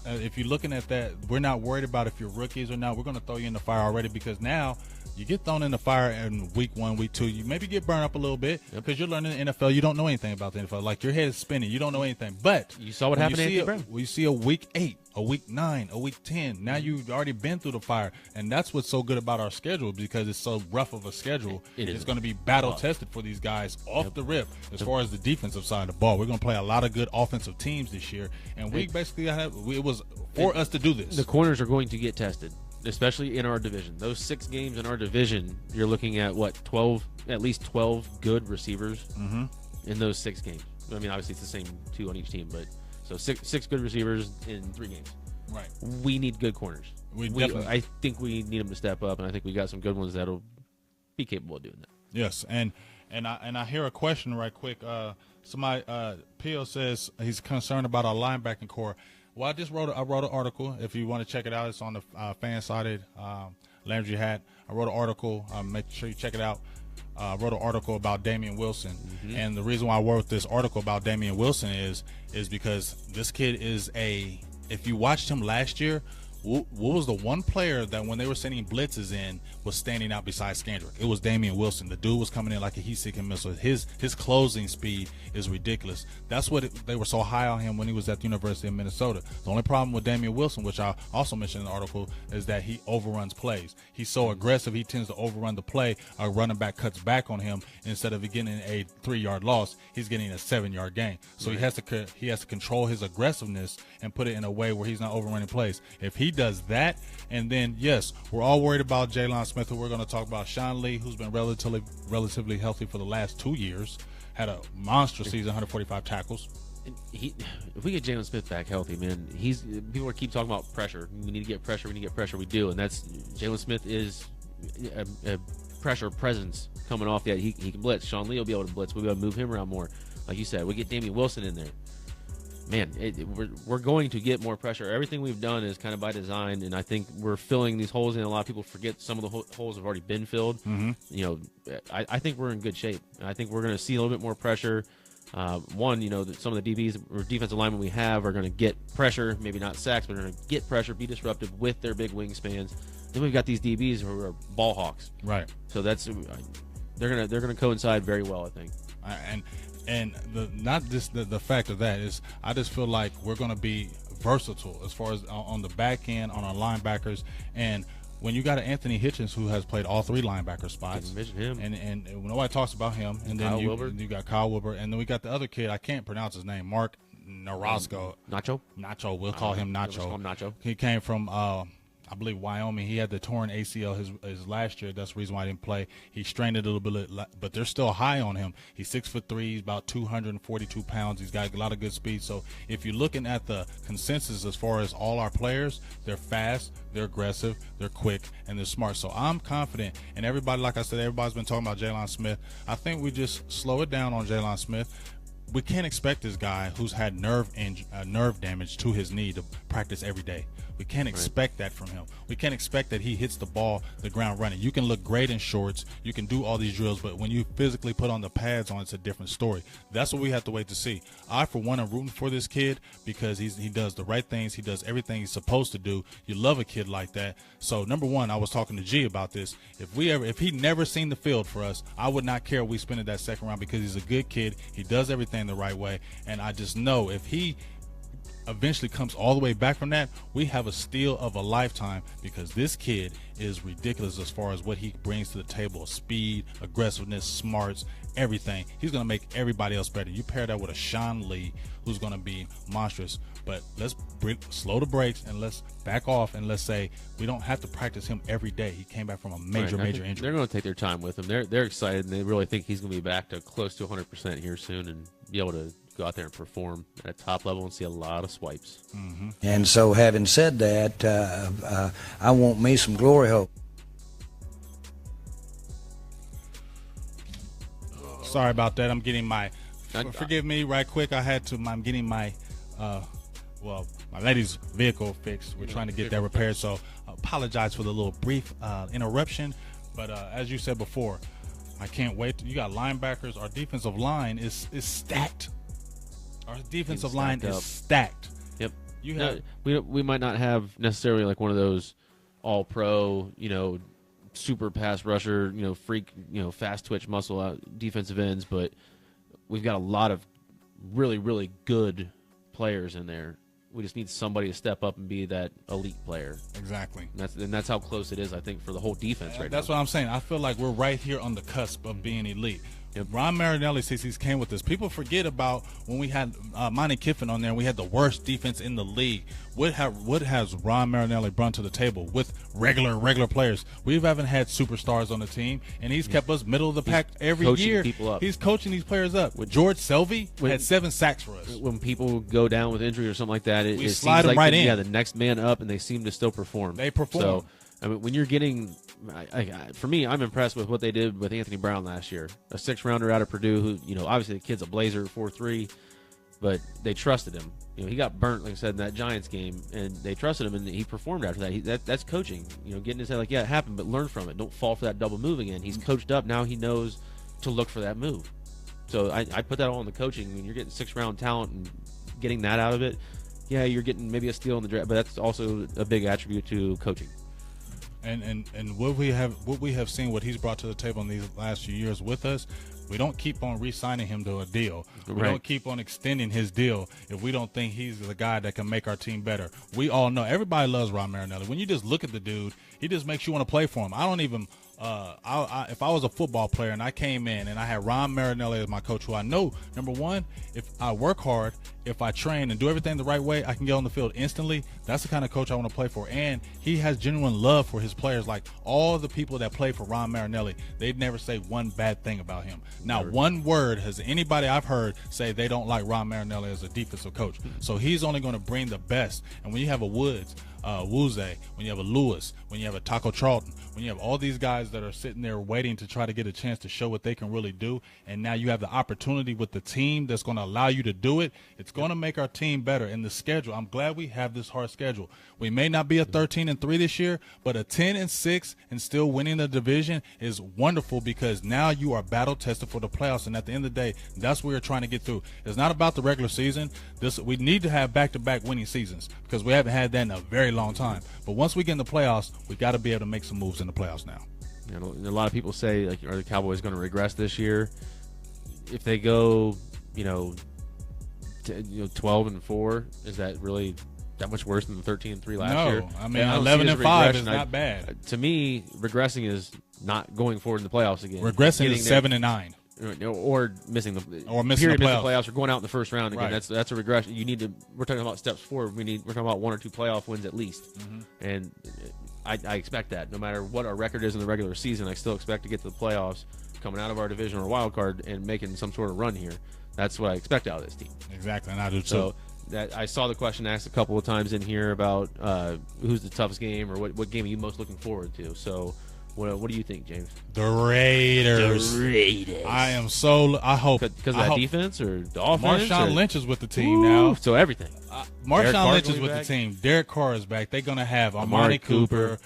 D: If you're looking at that, we're not worried about if you're rookies or not. We're going to throw you in the fire already because now you get thrown in the fire in week 1, week 2. You maybe get burned up a little bit because you're learning the NFL. You don't know anything about the NFL. Like your head is spinning. You don't know anything. But
E: you saw what happened to Anthony Brown.
D: When you see a week 8, a week 9, a week 10, now you've already been through the fire. And that's what's so good about our schedule because it's so rough of a schedule. It's going to be battle tested for these guys off the rip as far as the defensive side of the ball. We're going to play a lot of good offensive teams this year. And we basically it was for us to do this.
E: The corners are going to get tested, especially in our division. Those 6 games in our division, you're looking at at least 12 good receivers in those 6 games. I mean, obviously it's the same 2 on each team, but so 6 good receivers in 3 games.
D: Right.
E: We need good corners. I think we need them to step up, and I think we got some good ones that'll be capable of doing that.
D: Yes, and I hear a question right quick. Somebody Pio says he's concerned about our linebacking core. Well, I wrote an article. If you want to check it out, it's on the fan-sided Landry Hat. I wrote an article. Make sure you check it out. I wrote an article about Damian Wilson, and the reason why I wrote this article about Damian Wilson is because this kid is if you watched him last year, what was the one player that when they were sending blitzes in was standing out besides Scandrick? It was Damian Wilson. The dude was coming in like a heat-seeking missile. His closing speed is ridiculous. That's what they were so high on him when he was at the University of Minnesota. The only problem with Damian Wilson, which I also mentioned in the article, is that he overruns plays. He's so aggressive, he tends to overrun the play. A running back cuts back on him. Instead of getting a 3-yard loss, he's getting a 7-yard gain. So he has to control his aggressiveness and put it in a way where he's not overrunning plays. If he does that, and then yes, we're all worried about Jaylon Smith, who we're going to talk about. Sean Lee, who's been relatively healthy for the last 2 years, had a monster season, 145 tackles.
E: If we get Jaylon Smith back healthy, man, people keep talking about pressure. We need to get pressure. We need to get pressure. We do, and that's Jaylon Smith is a pressure presence coming off that. He can blitz. Sean Lee will be able to blitz. We'll be able to move him around more. Like you said, we get Damian Wilson in there. Man, we're going to get more pressure. Everything we've done is kind of by design, and I think we're filling these holes in. A lot of people forget some of the holes have already been filled. I think we're in good shape. I think we're going to see a little bit more pressure. Some of the DBs or defensive linemen we have are going to get pressure, maybe not sacks, but they're going to get pressure, be disruptive with their big wingspans. Then we've got these DBs who are ball hawks.
D: Right.
E: So they're gonna coincide very well, I think.
D: And the fact of that is, I just feel like we're going to be versatile as far as on the back end, on our linebackers. And when you got an Anthony Hitchens who has played all 3 linebacker spots,
E: him.
D: And nobody talks about him, and then you got Kyle Wilbur, and then we got the other kid, I can't pronounce his name, Mark Narosco.
E: Nacho.
D: We'll call him Nacho.
E: We'll call him Nacho.
D: He came from I believe Wyoming. He had the torn ACL his last year. That's the reason why he didn't play. He strained it a little bit, but they're still high on him. He's 6'3". He's about 242 pounds. He's got a lot of good speed. So if you're looking at the consensus as far as all our players, they're fast, they're aggressive, they're quick, and they're smart. So I'm confident. And everybody, like I said, everybody's been talking about Jaylon Smith. I think we just slow it down on Jaylon Smith. We can't expect this guy who's had nerve damage to his knee to practice every day. We can't expect that from him. We can't expect that he hits the ground running. You can look great in shorts. You can do all these drills, but when you physically put on the pads on, it's a different story. That's what we have to wait to see. I, for one, am rooting for this kid because he does the right things. He does everything he's supposed to do. You love a kid like that. So, number one, I was talking to G about this. If he never seen the field for us, I would not care if we spend it that second round because he's a good kid. He does everything the right way, and I just know if he eventually comes all the way back from that, we have a steal of a lifetime, because this kid is ridiculous as far as what he brings to the table: speed, aggressiveness, smarts, everything. He's going to make everybody else better. You pair that with a Sean Lee, who's going to be monstrous. But let's slow the brakes and let's back off, and let's say we don't have to practice him every day. He came back from a major injury.
E: They're going to take their time with him. They're excited, and they really think he's going to be back to close to 100% here soon and be able to go out there and perform at a top level and see a lot of swipes.
F: Mm-hmm. And so, having said that, I want me some glory hole.
D: Sorry about that. I'm getting my. Forgive me, right quick. I'm getting my. My lady's vehicle fixed. We're trying to get that repaired, so I apologize for the little brief interruption. But as you said before, I can't wait. You got linebackers. Our defensive line is stacked. Our defensive line is stacked.
E: Yep. We might not have necessarily like one of those all-pro, super pass rusher, freak, fast twitch muscle out defensive ends, but we've got a lot of really, really good players in there. We just need somebody to step up and be that elite player.
D: Exactly.
E: And that's how close it is, I think, for the whole defense right now.
D: That's what I'm saying. I feel like we're right here on the cusp of being elite. If Ron Marinelli CCs came with this, people forget about when we had Monty Kiffin on there and we had the worst defense in the league. What has Ron Marinelli brought to the table with regular players? We haven't had superstars on the team, and he's kept us middle of the pack every year.
E: People up.
D: He's coaching these players up. George Selvey had 7 sacks for us.
E: When people go down with injury or something like that, it
D: slide
E: seems
D: them right in.
E: Yeah, the next man up, and they seem to still perform.
D: They perform.
E: So, I mean, when you're getting, for me, I'm impressed with what they did with Anthony Brown last year, a 6th-rounder out of Purdue. Who, obviously the kid's a blazer, 4.3, but they trusted him. He got burnt, like I said, in that Giants game, and they trusted him, and he performed after that. That's coaching. Getting his head like, yeah, it happened, but learn from it. Don't fall for that double move again. He's coached up. Now he knows to look for that move. So I put that all in the coaching. When you're getting 6th-round talent and getting that out of it, yeah, you're getting maybe a steal in the draft, but that's also a big attribute to coaching.
D: And what we have seen, what he's brought to the table in these last few years with us, we don't keep on re-signing him to a deal. We don't keep on extending his deal if we don't think he's the guy that can make our team better. We all know, everybody loves Ron Marinelli. When you just look at the dude, he just makes you want to play for him. I don't even if I was a football player and I came in and I had Ron Marinelli as my coach, who I know, number one, if I work hard, if I train and do everything the right way, I can get on the field instantly. That's the kind of coach I want to play for. And he has genuine love for his players. Like all the people that play for Ron Marinelli, they'd never say one bad thing about him. Not one word has anybody I've heard say they don't like Ron Marinelli as a defensive coach. So he's only going to bring the best. And when you have a Woods, Wuze, when you have a Lewis, when you have a Taco Charlton, when you have all these guys that are sitting there waiting to try to get a chance to show what they can really do, and now you have the opportunity with the team that's going to allow you to do it, it's going to make our team better. In the schedule, I'm glad we have this hard schedule. We may not be a 13-3 this year, but a 10-6 and still winning the division is wonderful, because now you are battle tested for the playoffs. And at the end of the day, that's what we're trying to get through. It's not about the regular season. We need to have back-to-back winning seasons, because we haven't had that in a very long time. But once we get in the playoffs, we got to be able to make some moves in the playoffs now.
E: A lot of people say, like, are the Cowboys going to regress this year? If they go, 12-4, is that really that much worse than the 13-3 last year?
D: No, I mean, 11-5 is not bad.
E: To me, regressing is not going forward in the playoffs again.
D: Regressing is 7-9.
E: Or missing the playoffs, or going out in the first round again.
D: Right.
E: That's a regression. You need to. We're talking about steps forward. We're talking about 1 or 2 playoff wins at least, and I expect that. No matter what our record is in the regular season, I still expect to get to the playoffs, coming out of our division or wild card, and making some sort of run here. That's what I expect out of this team.
D: Exactly, and I do too.
E: So that I saw the question asked a couple of times in here about who's the toughest game, or what game are you most looking forward to. So. What do you think, James?
D: The Raiders. I am so. I hope
E: because of that defense or the offense.
D: Marshawn Lynch is with the team now.
E: So everything.
D: Marshawn Lynch is with the team. Derek Carr is back. They're going to have Amari Cooper,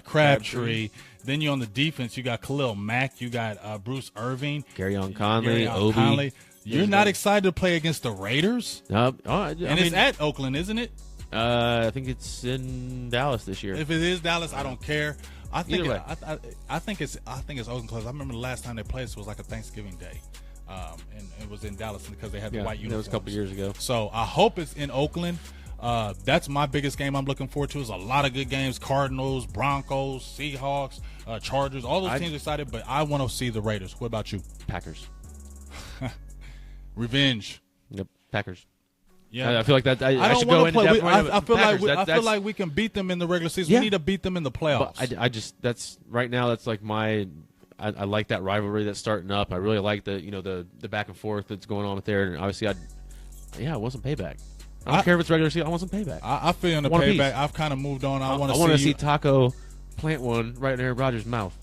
D: Crabtree. Then you're on the defense. You got Khalil Mack. You got Bruce Irving.
E: Garyon Conley.
D: You're not excited to play against the Raiders? It's at Oakland, isn't it?
E: I think it's in Dallas this year.
D: If it is Dallas, I don't care. I think it's Oakland, because I remember the last time they played us was like a Thanksgiving day. and it was in Dallas because they had the white uniforms.
E: That was a couple years ago.
D: So I hope it's in Oakland. That's my biggest game I'm looking forward to. There's a lot of good games: Cardinals, Broncos, Seahawks, Chargers. All those teams excited, but I want to see the Raiders. What about you?
E: Packers.
D: Revenge.
E: Yep, Packers.
D: Yeah,
E: I feel like that. I
D: don't
E: should go
D: want to
E: into
D: play.
E: depth.
D: I feel like we can beat them in the regular season.
E: Yeah.
D: We need to beat them in the playoffs.
E: But I just that's right now. That's like my. I like that rivalry that's starting up. I really like the back and forth that's going on with there. And obviously, I want some payback. I don't care if it's regular season. I want some payback.
D: I feel in the payback. I've kind of moved on. I want to
E: see Taco plant one right in Aaron Rodgers' mouth,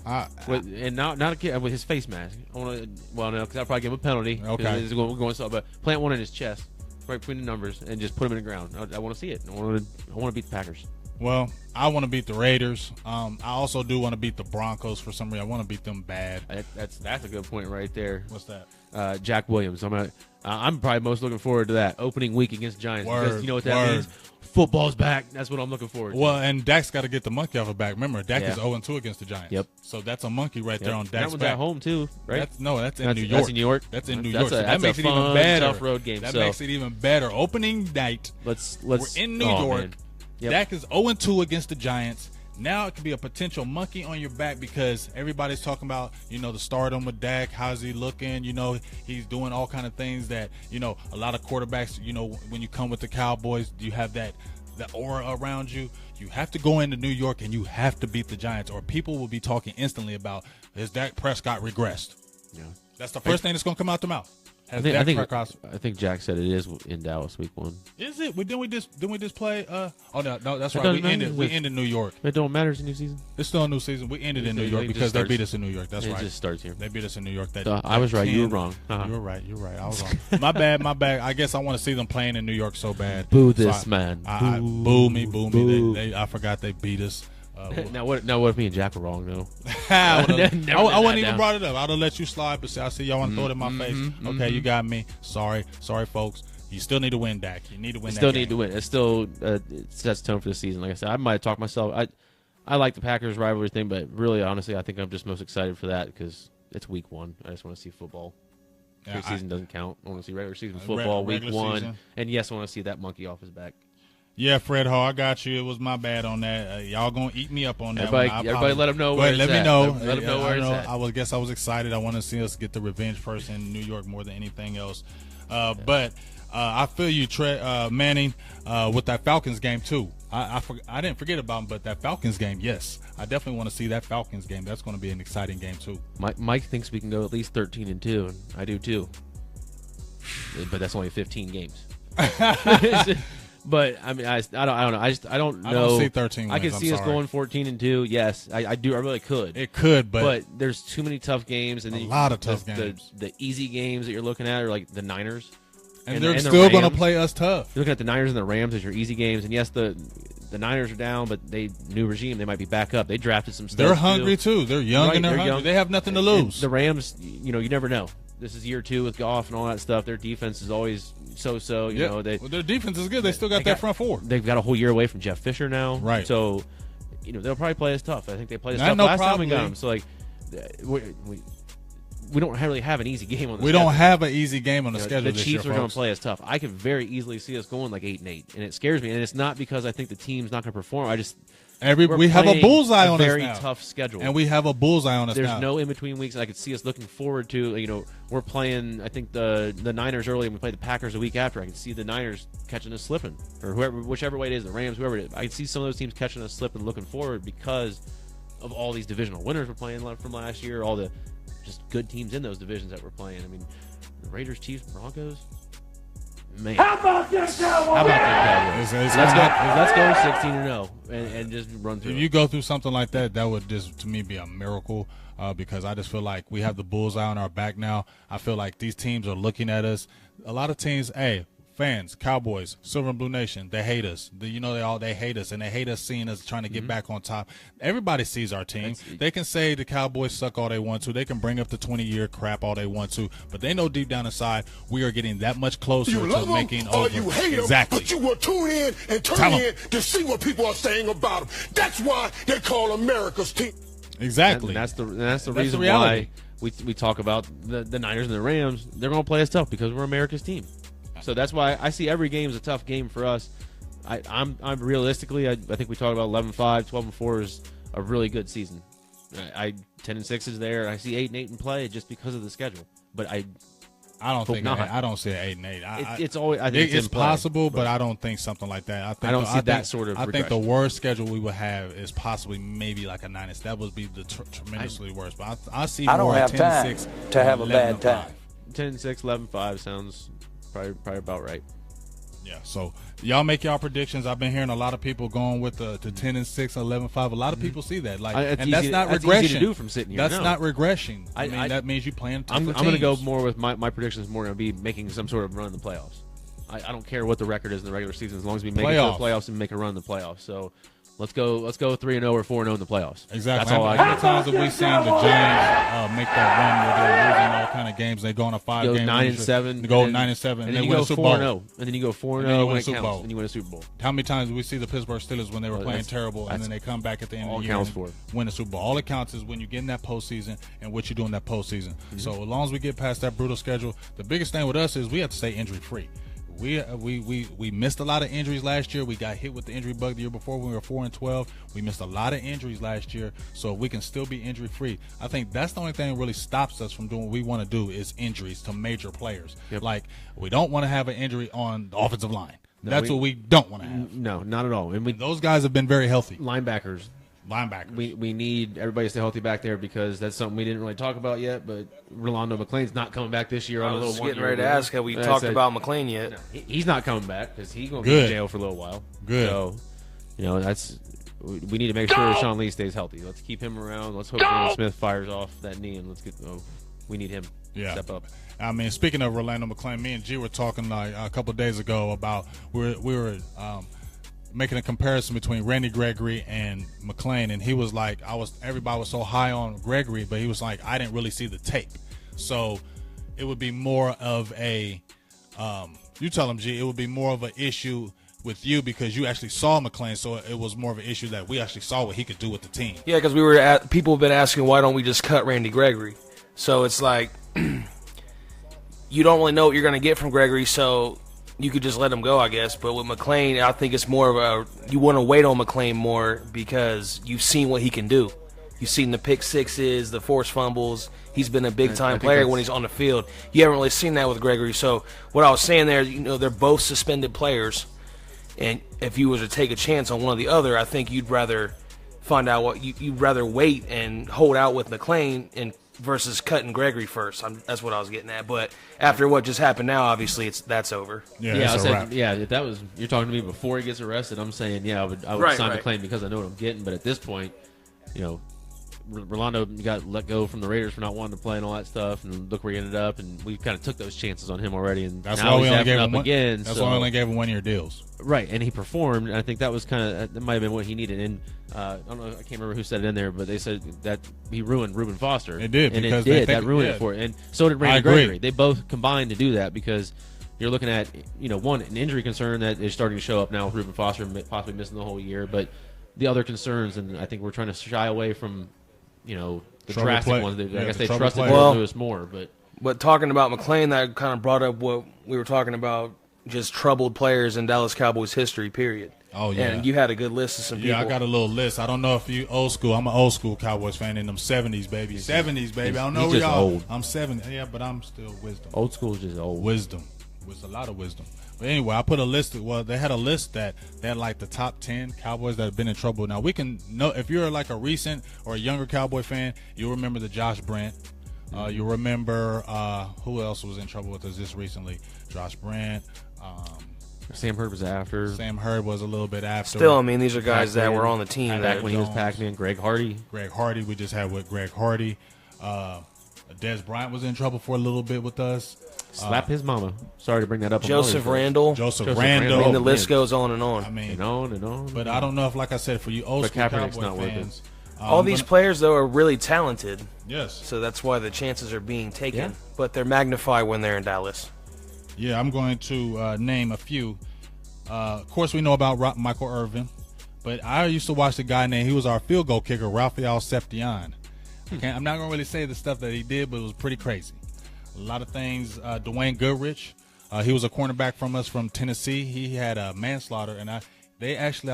E: and not a kid with his face mask. I want to. Well, no, because I'll probably give him a penalty.
D: Okay,
E: we're going so, but plant one in his chest, right between the numbers, and just put him in the ground. I want to see it. I want to beat the Packers.
D: Well, I want to beat the Raiders. I also do want to beat the Broncos for some reason. I want to beat them bad.
E: That's a good point right there.
D: What's that?
E: Jack Williams. I'm probably most looking forward to that opening week against Giants. Because you know what that means? Football's back. That's what I'm looking forward to.
D: Well, and Dak's got to get the monkey off of back. Remember, Dak is 0-2 against the Giants.
E: Yep.
D: So that's a monkey right there on Dak's
E: that one's
D: back.
E: at home too, right?
D: That's in New York.
E: That's in New York.
D: That's in New York.
E: That makes it
D: even
E: fun,
D: better.
E: Tough road game.
D: That makes it even better. Opening night. We're in New York.
E: Yep.
D: Dak is 0-2 against the Giants. Now it could be a potential monkey on your back because everybody's talking about, the stardom with Dak. How's he looking? He's doing all kind of things that, a lot of quarterbacks, when you come with the Cowboys, you have that aura around you. You have to go into New York and you have to beat the Giants or people will be talking instantly about, has Dak Prescott regressed? Yeah. That's the first thing that's going to come out the mouth.
E: I think Jack said it is in Dallas week 1.
D: Is it? Didn't we just play? No, that's right. We ended New York.
E: It don't matter. It's a new season.
D: It's still a new season. We ended in New York because they beat us in New York. That's right.
E: It just starts here.
D: They beat us in New York.
E: I was right. You were wrong.
D: You were right. I was wrong. My bad. I guess I want to see them playing in New York so bad.
E: Boo this man.
D: Boo me. I forgot they beat us.
E: Now what if me and Jack were wrong though?
D: I wouldn't even brought it up. I'd have let you slide, but I see y'all want to throw it in my face. Okay, you got me. Sorry, folks. You still need to win, Dak. You need to win.
E: Need to win. It still it sets tone for the season. Like I said, I might have talked myself. I like the Packers rivalry thing, but really, honestly, I think I'm just most excited for that because it's week 1. I just want to see football. Preseason doesn't count. I want to see regular season football week 1, season. And yes, I want to see that monkey off his back.
D: Yeah, Fred Hall, I got you. It was my bad on that. Y'all gonna eat me up on that.
E: Everybody let them know where it's at.
D: Let me know.
E: Let them know where it's at.
D: I guess I was excited. I want to see us get the revenge first in New York more than anything else. But I feel you, Manning, with that Falcons game too. I didn't forget about him, but that Falcons game, yes. I definitely want to see that Falcons game. That's going to be an exciting game too.
E: Mike thinks we can go at least 13-2, and I do too. But that's only 15 games. But I mean, I don't know. I don't know.
D: I don't see 13 wins.
E: I could see us going 14-2. Yes, I do. I really could.
D: It could, but
E: there's too many tough games, and
D: a lot of tough games.
E: The easy games that you're looking at are like the Niners,
D: and they're still going to play us tough.
E: You're looking at the Niners and the Rams as your easy games, and yes, the Niners are down, but new regime. They might be back up. They drafted some stuff.
D: They're hungry too. They're young and they're hungry. Young. They have nothing to lose.
E: And the Rams, you never know. This is year 2 with Goff and all that stuff. Their defense is always so-so. You know,
D: their defense is good. They still got that front four.
E: They've got a whole year away from Jeff Fisher now.
D: Right.
E: So, they'll probably play us tough. I think they played us tough last time we got them. So, like, we don't really have an easy game on the schedule.
D: We don't have an easy game on the schedule.
E: The Chiefs are going to play us tough. I could very easily see us going like 8-8, and it scares me. And it's not because I think the team's not going to perform.
D: We have a bullseye on us now.
E: Very tough schedule,
D: and we have a bullseye on us now.
E: There's no in between weeks. I could see us looking forward to. We're playing. I think the Niners early, and we play the Packers a week after. I can see the Niners catching us slipping, or whichever way it is, the Rams, whoever it is. I can see some of those teams catching us slipping, looking forward because of all these divisional winners we're playing from last year, all the just good teams in those divisions that we're playing. I mean, the Raiders, Chiefs, Broncos. Man. How about them Cowboys? Let's go 16-0 and just run through.
D: If you go through something like that, that would just to me be a miracle because I just feel like we have the bullseye on our back now. I feel like these teams are looking at us. A lot of teams, fans, Cowboys, Silver and Blue Nation, they hate us. They hate us, and they hate us seeing us trying to get back on top. Everybody sees our team. They can say the Cowboys suck all they want to. They can bring up the 20-year crap all they want to, but they know deep down inside we are getting that much closer to making over.
C: You hate
D: exactly.
C: Them, but you will tune in and turn in to see what people are saying about them. That's why they call America's team.
D: Exactly.
E: That's the reason why we talk about the Niners and the Rams. They're going to play us tough because we're America's team. So that's why I see every game as a tough game for us. I'm realistically, I think we talked about 11-5, 12-4 is a really good season. 10-6 is there. I see 8-8 in play just because of the schedule. But I don't
D: see an 8-8.
E: It's always. I think
D: it's possible, but I don't think something like that.
E: I don't see that sort of.
D: I think the worst schedule we would have is possibly maybe like a 9-6. That would be the tremendously worst. But I see more. I
F: don't have time to have a bad time.
E: 10-6, 11-5 sounds probably about right.
D: Yeah, so y'all make y'all predictions. I've been hearing a lot of people going with the 10-6, 11-5. A lot of people see that, that's not regression.
E: Easy to do from sitting here.
D: That's not regression. I mean, that means you playing.
E: I'm going to go more with my predictions. More going to be making some sort of run in the playoffs. I don't care what the record is in the regular season as long as we make it to the playoffs and make a run in the playoffs. So let's go 3-0 or 4-0 in the playoffs.
D: Exactly.
E: That's all
D: How many times have we seen the Giants make that run where they're losing all kind of games? They go on a 5-game
E: 9-7.
D: They go 9-7, and then you go 4-0.
E: And then you go 4-0 when it counts, and you win a Super Bowl.
D: How many times do we see the Pittsburgh Steelers when they were playing terrible, and then they come back at the end of the year and win a Super Bowl? All it counts is when you get in that postseason and what you do in that postseason. Mm-hmm. So as long as we get past that brutal schedule, the biggest thing with us is we have to stay injury-free. We missed a lot of injuries last year. We got hit with the injury bug the year before when we were 4-12. We missed a lot of injuries last year. So if we can still be injury free, I think that's the only thing that really stops us from doing what we want to do is injuries to major players. Yep. Like we don't want to have an injury on the offensive line. That's what we don't want to have.
E: No, not at all. And
D: those guys have been very healthy.
E: Linebackers. We need everybody to stay healthy back there because that's something we didn't really talk about yet. But Rolando McClain's not coming back this year.
G: I was getting ready to ask, have we talked about McClain yet?
E: No, he's not coming back because he's going to be in jail for a little while.
D: Good.
E: So, we need to make sure Sean Lee stays healthy. Let's keep him around. Let's hope Aaron Smith fires off that knee, and let's get. We need him to step up.
D: I mean, speaking of Rolando McClain, me and G were talking like a couple of days ago about we were making a comparison between Randy Gregory and McClain, and he was like, everybody was so high on Gregory, but he was like, I didn't really see the tape. So it would be more of a, you tell him, G, it would be more of an issue with you because you actually saw McClain, so it was more of an issue that we actually saw what he could do with the team.
G: Yeah, because people have been asking, why don't we just cut Randy Gregory? So it's like, you don't really know what you're going to get from Gregory, so you could just let him go, I guess. But with McClain, I think it's more of you want to wait on McClain more because you've seen what he can do. You've seen the pick sixes, the forced fumbles. He's been a big-time player when he's on the field. You haven't really seen that with Gregory. So what I was saying there, they're both suspended players. And if you were to take a chance on one or the other, I think you'd rather find out what you'd rather wait and hold out with McClain and versus cutting Gregory first. That's what I was getting at. But after what just happened now, obviously that's over.
E: If that was you're talking to me before he gets arrested, I'm saying I would sign McClain because I know what I'm getting. But at this point, Rolando got let go from the Raiders for not wanting to play and all that stuff, and look where he ended up. And we kind of took those chances on him already, and
D: that's
E: now
D: why
E: he's having up again.
D: That's why we only gave him 1-year deals.
E: Right, and he performed. And I think that was that might have been what he needed. And I don't know, I can't remember who said it in there, but they said that he ruined Reuben Foster.
D: It did,
E: and
D: because
E: that ruined it for it. And so did Randy Gregory. They both combined to do that because you're looking at one, an injury concern that is starting to show up now with Reuben Foster possibly missing the whole year, but the other concerns, and I think we're trying to shy away from the drastic ones. I guess they trusted Lewis more,
G: But talking about McClain, that kind of brought up what we were talking about, just troubled players in Dallas Cowboys history, period.
D: Oh, yeah.
G: And you had a good list of some people.
D: Yeah, I got a little list. I don't know if you old school. I'm an old school Cowboys fan in them 70s, baby. 70s, baby. I don't know where y'all. Old. I'm 70. Yeah, but I'm still wisdom.
E: Old school is just old.
D: Wisdom. With a lot of wisdom. But anyway, I put a list. Well, they had a list that they had like the top 10 Cowboys that have been in trouble. Now, we can know if you're like a recent or a younger Cowboy fan, you'll remember the Josh Brandt. You remember who else was in trouble with us just recently? Josh Brandt.
E: Sam Hurd was after.
D: Sam Hurd was a little bit after.
G: Still, I mean, these are guys that were on the team
E: back when he was Pac-Man. Greg Hardy.
D: We just had with Greg Hardy. Dez Bryant was in trouble for a little bit with us.
E: Slap his mama. Sorry to bring that up.
G: Joseph Randall.
D: Joseph Randall.
G: I mean, the list goes on and on.
D: I mean,
E: and on and on.
D: But I don't know if, like I said, for you old school Cowboy fans,
G: all these players though are really talented.
D: Yes.
G: So that's why the chances are being taken, but they're magnified when they're in Dallas.
D: Yeah, I'm going to name a few. Of course, we know about Michael Irvin, but I used to watch the guy named, he was our field goal kicker, Raphael Septian. I'm not gonna really say the stuff that he did, but it was pretty crazy. A lot of things. Dwayne Goodrich, he was a cornerback from us from Tennessee. He had a manslaughter, and I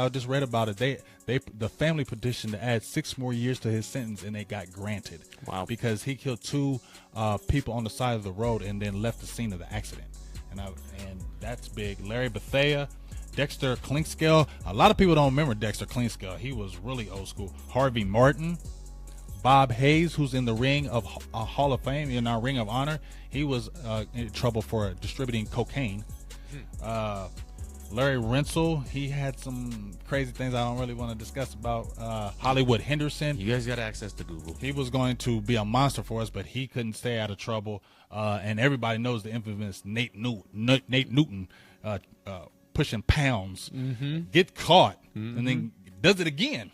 D: just read about it. The family petitioned to add 6 more years to his sentence, and they got granted.
E: Wow.
D: Because he killed 2 people on the side of the road and then left the scene of the accident, and that's big. Larry Bethea, Dexter Clinkscale. A lot of people don't remember Dexter Clinkscale. He was really old school. Harvey Martin. Bob Hayes, who's in the Ring of Hall of Fame, in our Ring of Honor, he was in trouble for distributing cocaine. Larry Rensel, he had some crazy things I don't really want to discuss about. Hollywood Henderson.
E: You guys got access to Google.
D: He was going to be a monster for us, but he couldn't stay out of trouble. And everybody knows the infamous Nate Newton pushing pounds, get caught, and then does it again.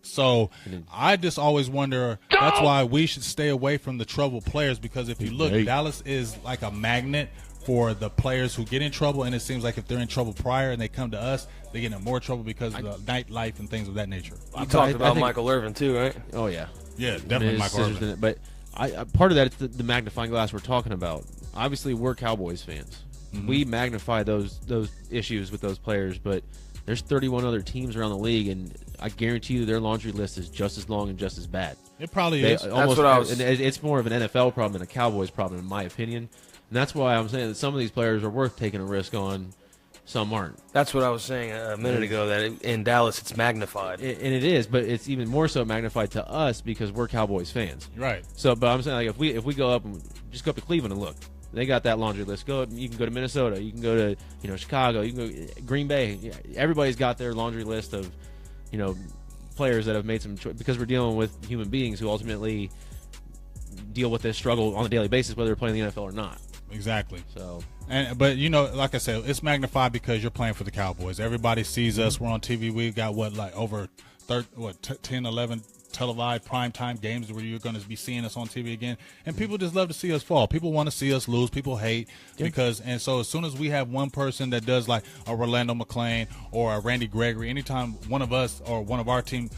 D: So I just always wonder, that's why we should stay away from the troubled players, because if you look, Dallas is like a magnet for the players who get in trouble, and it seems like if they're in trouble prior and they come to us, they get in more trouble because of the nightlife and things of that nature.
G: You talked about Michael Irvin too, right?
E: Oh, yeah.
D: Yeah, definitely Michael Irvin.
E: But part of that is the magnifying glass we're talking about. Obviously, we're Cowboys fans. We magnify those issues with those players, but there's 31 other teams around the league, and I guarantee you their laundry list is just as long and just as bad.
D: It probably is.
E: That's what it's more of an NFL problem than a Cowboys problem, in my opinion. And that's why I'm saying that some of these players are worth taking a risk on, some aren't.
G: That's what I was saying a minute ago, that in Dallas it's magnified.
E: And it is, but it's even more so magnified to us because we're Cowboys fans.
D: Right.
E: So, but I'm saying, like, if we go up and just go up to Cleveland and look, they got that laundry list. You can go to Minnesota. You can go to Chicago. You can go Green Bay. Everybody's got their laundry list of players that have made some choice, because we're dealing with human beings who ultimately deal with this struggle on a daily basis, whether they're playing in the NFL or not.
D: Exactly.
E: So,
D: but like I said, it's magnified because you're playing for the Cowboys. Everybody sees us. We're on TV. We've got over 10, 11 televised primetime games where you're going to be seeing us on TV again, and people just love to see us fall. People want to see us lose. People hate and so as soon as we have one person that does like a Orlando McClain or a Randy Gregory, anytime one of us or one of our team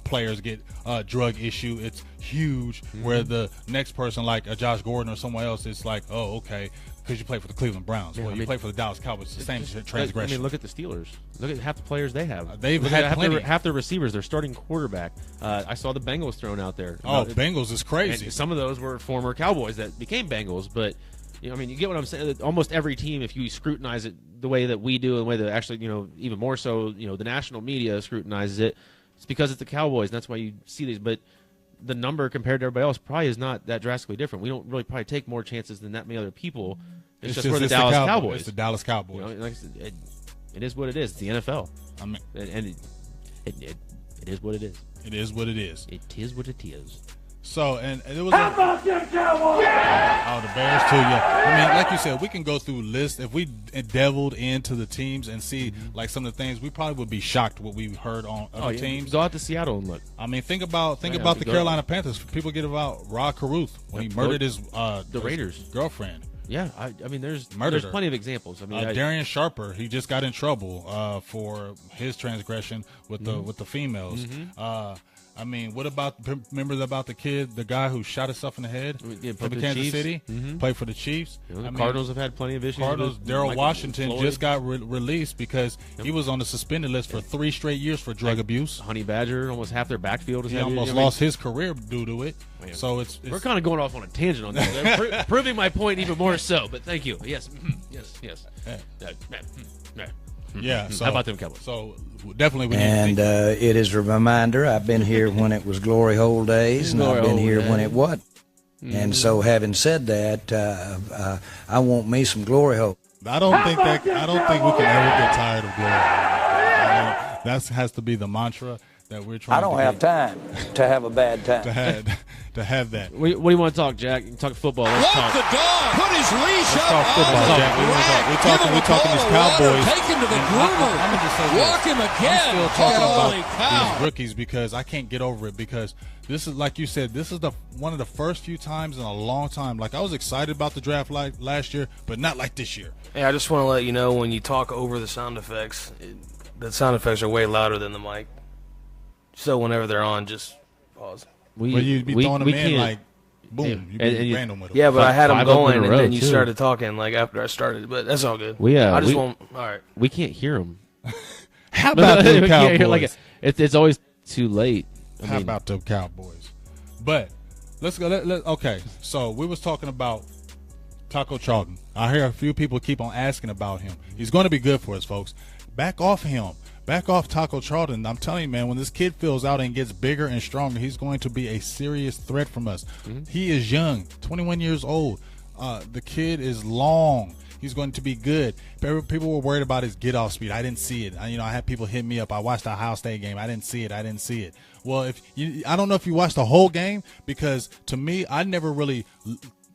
D: players get a drug issue, it's huge. Where the next person, like a Josh Gordon or someone else, it's like, oh, okay, because you play for the Cleveland Browns.
E: Yeah,
D: you play for the Dallas Cowboys. It's the same transgression.
E: Look at the Steelers. Look at half the players they have.
D: They've had
E: half their receivers. Their starting quarterback. I saw the Bengals thrown out there.
D: Bengals is crazy.
E: And some of those were former Cowboys that became Bengals, but you get what I'm saying. Almost every team, if you scrutinize it the way that we do, and the way that actually, even more so, the national media scrutinizes it, it's because it's the Cowboys, and that's why you see these. But the number compared to everybody else probably is not that drastically different. We don't really probably take more chances than that many other people. It's just we're the Dallas Cowboys.
D: It's the Dallas Cowboys.
E: Like I said, it is what it is. It's the NFL.
D: I mean,
E: and it is what it is.
D: It is what it is.
E: It is what it is.
D: So, and it was. How about them Cowboys? Oh, the Bears too. Yeah, I mean, like you said, we can go through lists. If we delved into the teams and see like some of the things, we probably would be shocked what we heard on other teams.
E: Go out to Seattle and look.
D: I mean, think about the Carolina Panthers. People get about Rod Caruth when he murdered his
E: the Raiders
D: girlfriend.
E: Yeah, I mean, there's
D: Murdered her.
E: Plenty of examples. I mean,
D: Darian Sharper, he just got in trouble for his transgression with the females. I mean, what about remember about the kid, the guy who shot himself in the head for the Kansas City? Played for the Chiefs.
E: The Cardinals have had plenty of issues.
D: Daryl Washington just got released because he was on the suspended list for 3 straight years for drug abuse.
E: Honey Badger, almost half their backfield.
D: He almost lost his career due to it. Man. So it's
E: we're kind of going off on a tangent on that, proving my point even more so. But thank you. Yes.
D: Yeah. So,
E: how about them Cowboys?
D: So definitely we
F: need to it is a reminder. I've been here when it was glory hole days, and I've been here when it wasn't. And so, having said that, I want me some glory hole.
D: I don't think we can ever get tired of glory. That has to be the mantra that we're trying.
F: I don't have time to have a bad time.
D: to have that.
E: What do you want to talk, Jack? You can talk football. Let's talk.
B: The dog put his leash
D: Let's
B: up.
D: talk football, Jack. We're talking these Cowboys.
B: Take him to the groomer.
D: I'm just saying
B: Walk him again.
D: I'm still talking
B: Holy
D: about
B: cow.
D: these rookies because I can't get over it, because this is, like you said, this is one of the first few times in a long time. Like, I was excited about the draft last year, but not like this year.
G: Hey, I just want to let you know, when you talk over the sound effects, the sound effects are way louder than the mic. So whenever they're on, just pause.
D: Where you'd be throwing them in
E: can't,
D: like, boom, you'd be random with them.
G: Yeah, but I had them
E: Five of them
G: going,
E: in a
G: and
E: row,
G: then you
E: too.
G: started talking like after I started. But that's all good.
E: I
G: just won't. All right.
E: We can't hear them.
D: How about them Cowboys?
E: Like it's always too late.
D: How about them Cowboys? But let's go. Okay, so we was talking about Taco Charlton. I hear a few people keep on asking about him. He's going to be good for us, folks. Back off him. Back off Taco Charlton. I'm telling you, man, when this kid fills out and gets bigger and stronger, he's going to be a serious threat from us. He is young, 21 years old. The kid is long. He's going to be good. People were worried about his get-off speed. I didn't see it. I had people hit me up. I watched the Ohio State game. I didn't see it. Well, I don't know if you watched the whole game, because to me, I never really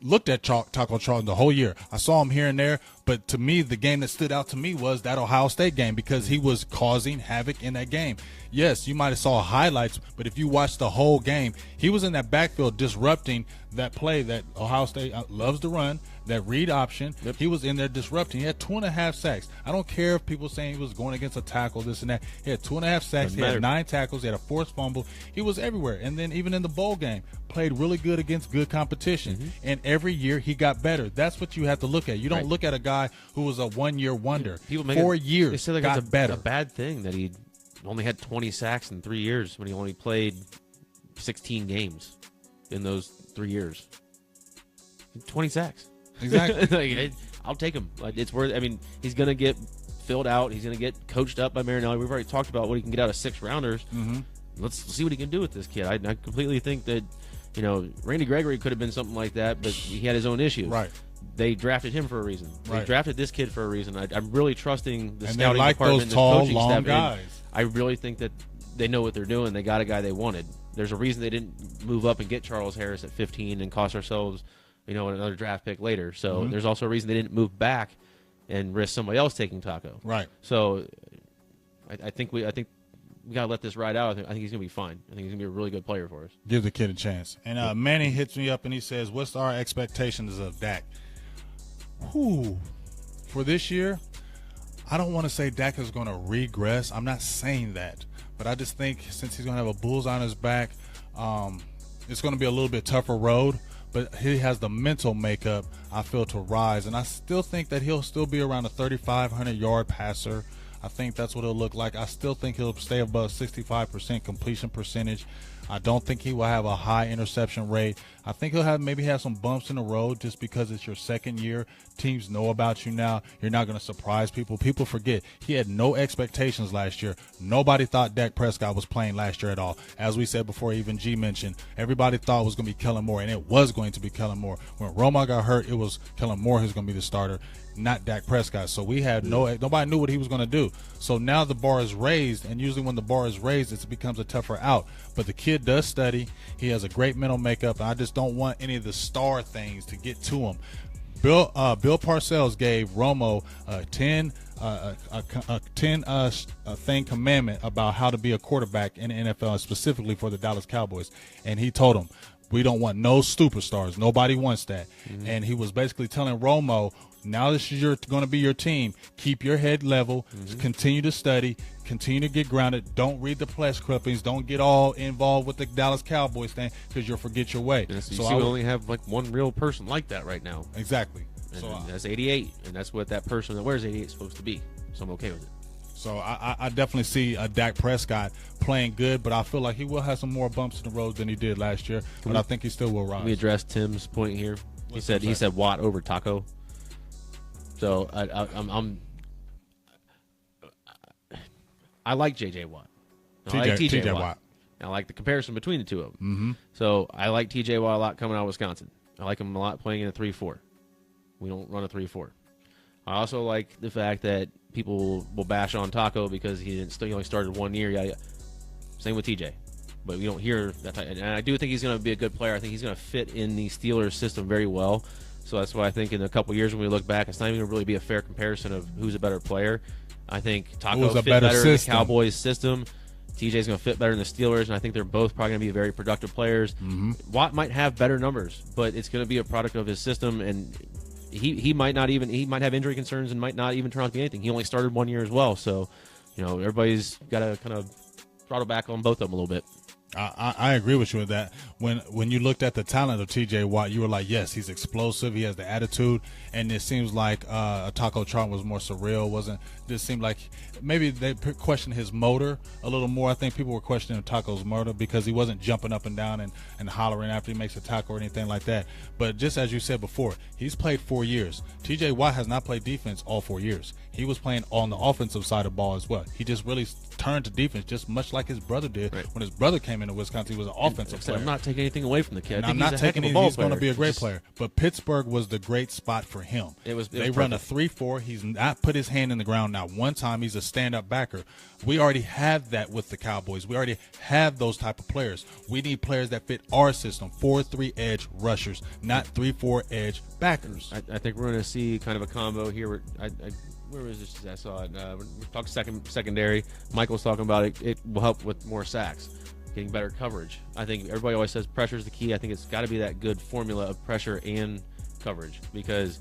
D: looked at Taco Charlton the whole year. I saw him here and there, but to me, the game that stood out to me was that Ohio State game, because he was causing havoc in that game. Yes, you might have saw highlights, but if you watched the whole game, he was in that backfield disrupting that play that Ohio State loves to run, that read option. Yep. He was in there disrupting. He had 2.5 sacks. I don't care if people saying he was going against a tackle, this and that. He had 2.5 sacks. He had 9 tackles. He had a forced fumble. He was everywhere. And then even in the bowl game, played really good against good competition. And every year he got better. That's what you have to look at. You don't look at a guy who was a one-year wonder. 4 years,
E: they say like
D: got
E: it's
D: better.
E: A bad thing that he only had 20 sacks in 3 years when he only played 16 games in those 3 years. 20 sacks.
D: Exactly.
E: I'll take him. It's worth. I mean, he's going to get filled out. He's going to get coached up by Marinelli. We've already talked about what he can get out of 6 rounders. Let's see what he can do with this kid. I completely think that, Randy Gregory could have been something like that, but he had his own issues.
D: Right.
E: They drafted him for a reason. They drafted this kid for a reason. I'm really trusting the
D: and
E: scouting
D: they like
E: department,
D: those
E: and
D: tall,
E: coaching
D: long
E: staff.
D: guys.
E: And I really think that they know what they're doing. They got a guy they wanted. There's a reason they didn't move up and get Charles Harris at 15 and cost ourselves, another draft pick later. So there's also a reason they didn't move back and risk somebody else taking Taco.
D: Right.
E: So I think we got to let this ride out. I think he's going to be fine. I think he's going to be a really good player for us.
D: Give the kid a chance. And Manny hits me up and he says, what's our expectations of Dak? For this year, I don't want to say Dak is going to regress. I'm not saying that. But I just think since he's going to have a bullseye on his back, it's going to be a little bit tougher road. But he has the mental makeup, I feel, to rise. And I still think that he'll still be around a 3,500-yard passer. I think that's what it'll look like. I still think he'll stay above 65% completion percentage. I don't think he will have a high interception rate. I think he'll maybe have some bumps in the road just because it's your second year. Teams know about you now. You're not going to surprise people. People forget he had no expectations last year. Nobody thought Dak Prescott was playing last year at all. As we said before, even G mentioned, everybody thought it was going to be Kellen Moore, and it was going to be Kellen Moore. When Romo got hurt, it was Kellen Moore who's going to be the starter, not Dak Prescott. So we had nobody knew what he was going to do. So now the bar is raised, and usually when the bar is raised, it becomes a tougher out. But the kid does study. He has a great mental makeup, and I just don't want any of the star things to get to him. Bill Parcells gave Romo a 10 commandment about how to be a quarterback in the NFL, specifically for the Dallas Cowboys, and he told him, we don't want no superstars. Nobody wants that. And he was basically telling Romo, now this is going to be your team. Keep your head level. Continue to study. Continue to get grounded. Don't read the press clippings. Don't get all involved with the Dallas Cowboys thing because you'll forget your way.
E: So we only have like one real person like that right now.
D: Exactly.
E: And that's 88, and that's what that person that wears 88 is supposed to be. So I'm okay with it.
D: So I definitely see Dak Prescott playing good, but I feel like he will have some more bumps in the road than he did last year. But I think he still will rise.
E: Let me address Tim's point here. He said Watt over Taco. So I like J.J. Watt. I like T.J. Watt. I like the comparison between the two of them. So I like T.J. Watt a lot coming out of Wisconsin. I like him a lot playing in a 3-4. We don't run a 3-4. I also like the fact that people will bash on Taco because he only started 1 year. Yeah. Same with TJ, but we don't hear that type. And I do think he's going to be a good player. I think he's going to fit in the Steelers system very well. So that's why I think in a couple years when we look back, it's not even going to really be a fair comparison of who's a better player. I think Taco fit better in the Cowboys system. TJ's going to fit better in the Steelers, and I think they're both probably going to be very productive players. Watt might have better numbers, but it's going to be a product of his system, and he might have injury concerns and might not even turn out to be anything. He only started 1 year as well, so everybody's got to kind of throttle back on both of them a little bit.
D: I agree with you with that. When you looked at the talent of T.J. Watt, you were like, yes, he's explosive. He has the attitude, and it seems like Taco Charlton was more surreal. This seemed like maybe they questioned his motor a little more. I think people were questioning Taco's motor because he wasn't jumping up and down and hollering after he makes a tackle or anything like that. But just as you said before, he's played 4 years. T.J. Watt has not played defense all 4 years. He was playing on the offensive side of the ball as well. He just really turned to defense, just much like his brother did. Right. When his brother came into Wisconsin, he was an offensive player.
E: I'm not taking anything away from the kid.
D: I'm not taking anything. He's going to be a great player. But Pittsburgh was the great spot for him. They run a 3-4. He's not put his hand in the ground not one time. He's a stand-up backer. We already have that with the Cowboys. We already have those type of players. We need players that fit our system, 4-3 edge rushers, not 3-4 edge backers.
E: I think we're going to see kind of a combo here. Where was this? I saw it. We're talking secondary. Michael's talking about it. It will help with more sacks, getting better coverage. I think everybody always says pressure is the key. I think it's got to be that good formula of pressure and coverage, because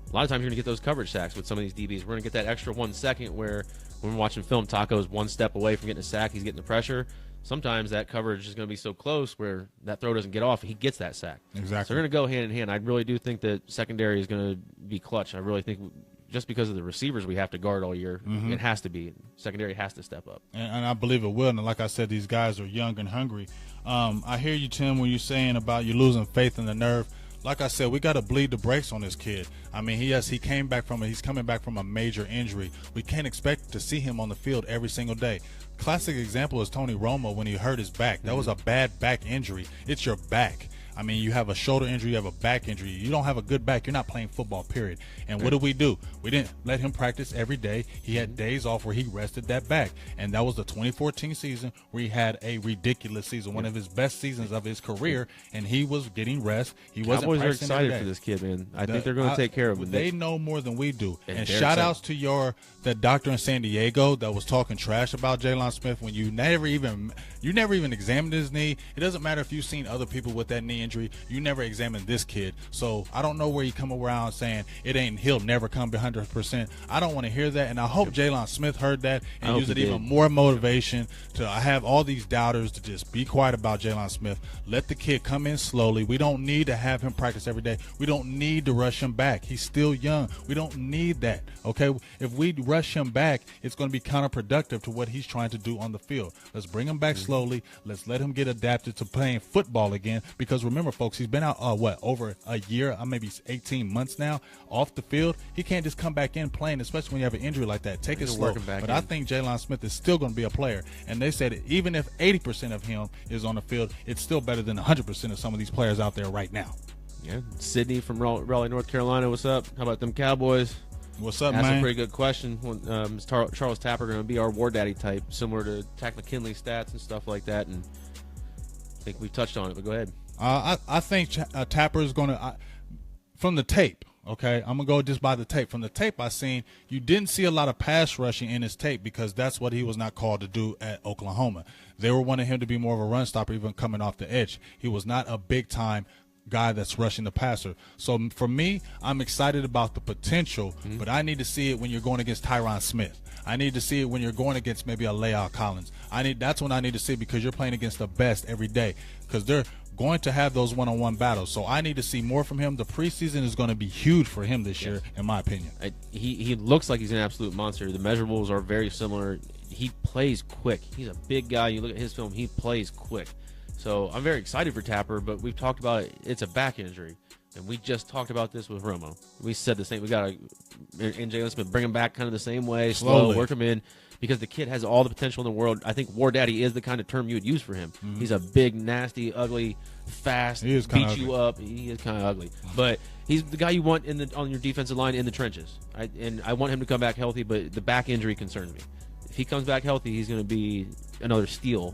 E: a lot of times you're going to get those coverage sacks with some of these DBs. We're going to get that extra 1 second where when we're watching film, Taco's 1 step away from getting a sack. He's getting the pressure. Sometimes that coverage is going to be so close where that throw doesn't get off. He gets that sack.
D: Exactly.
E: So they're going to go hand in hand. I really do think that secondary is going to be clutch. I really think just because of the receivers we have to guard all year, it has to be. Secondary has to step up.
D: And I believe it will. And like I said, these guys are young and hungry. I hear you, Tim, when you're saying about you losing faith in the nerve. Like I said, we got to bleed the brakes on this kid. I mean, he's coming back from a major injury. We can't expect to see him on the field every single day. Classic example is Tony Romo when he hurt his back. That was a bad back injury. It's your back. I mean, you have a shoulder injury, you have a back injury. You don't have a good back, you're not playing football, period. And what did we do? We didn't let him practice every day. He had days off where he rested that back. And that was the 2014 season where he had a ridiculous season, one of his best seasons of his career, and he was getting rest. He wasn't
E: Cowboys
D: practicing
E: are excited
D: every day.
E: for this kid, man. I think they're going to take care of him.
D: They know more than we do. And shout outs to that doctor in San Diego that was talking trash about Jaylon Smith when you never even examined his knee. It doesn't matter if you've seen other people with that knee injury. You never examined this kid. So I don't know where you come around saying he'll never come 100%. I don't want to hear that. And I hope Jaylon Smith heard that and used it even more motivation to have all these doubters to just be quiet about Jaylon Smith. Let the kid come in slowly. We don't need to have him practice every day. We don't need to rush him back. He's still young. We don't need that. Okay? If we rush him back, it's going to be counterproductive to what he's trying to do on the field. Let's bring him back slowly. Let's let him get adapted to playing football again. Because remember, folks, he's been out over a year, maybe 18 months now off the field. He can't just come back in playing, especially when you have an injury like that. Take it slow. But I think Jaylon Smith is still going to be a player. And they said even if 80% of him is on the field, it's still better than 100% of some of these players out there right now.
E: Yeah, Sydney from Raleigh, North Carolina. What's up? How about them Cowboys?
D: What's up,
E: That's
D: man?
E: That's a pretty good question. Is Charles Tapper going to be our War Daddy type, similar to Takk McKinley stats and stuff like that? And I think we touched on it, but go ahead.
D: I think Tapper is going to, from the tape, okay, I'm going to go just by the tape. From the tape I seen, you didn't see a lot of pass rushing in his tape because that's what he was not called to do at Oklahoma. They were wanting him to be more of a run stopper, even coming off the edge. He was not a big-time guy that's rushing the passer. So for me, I'm excited about the potential, but I need to see it when you're going against Tyron Smith. I need to see it when you're going against maybe a La'el Collins. That's when I need to see it because you're playing against the best every day because they're going to have those one-on-one battles. So I need to see more from him. The preseason is going to be huge for him this year, in my opinion.
E: He looks like he's an absolute monster. The measurables are very similar. He plays quick. He's a big guy. You look at his film, he plays quick. So I'm very excited for Tapper, but we've talked about it. It's a back injury. And we just talked about this with Romo. We said the same. We got to, and Jaylon Smith, bring him back kind of the same way, slow, work him in, because the kid has all the potential in the world. I think War Daddy is the kind of term you would use for him. He's a big, nasty, ugly, fast, beat you up. He is kind of ugly. But he's the guy you want on your defensive line in the trenches. And I want him to come back healthy, but the back injury concerns me. If he comes back healthy, he's going to be another steal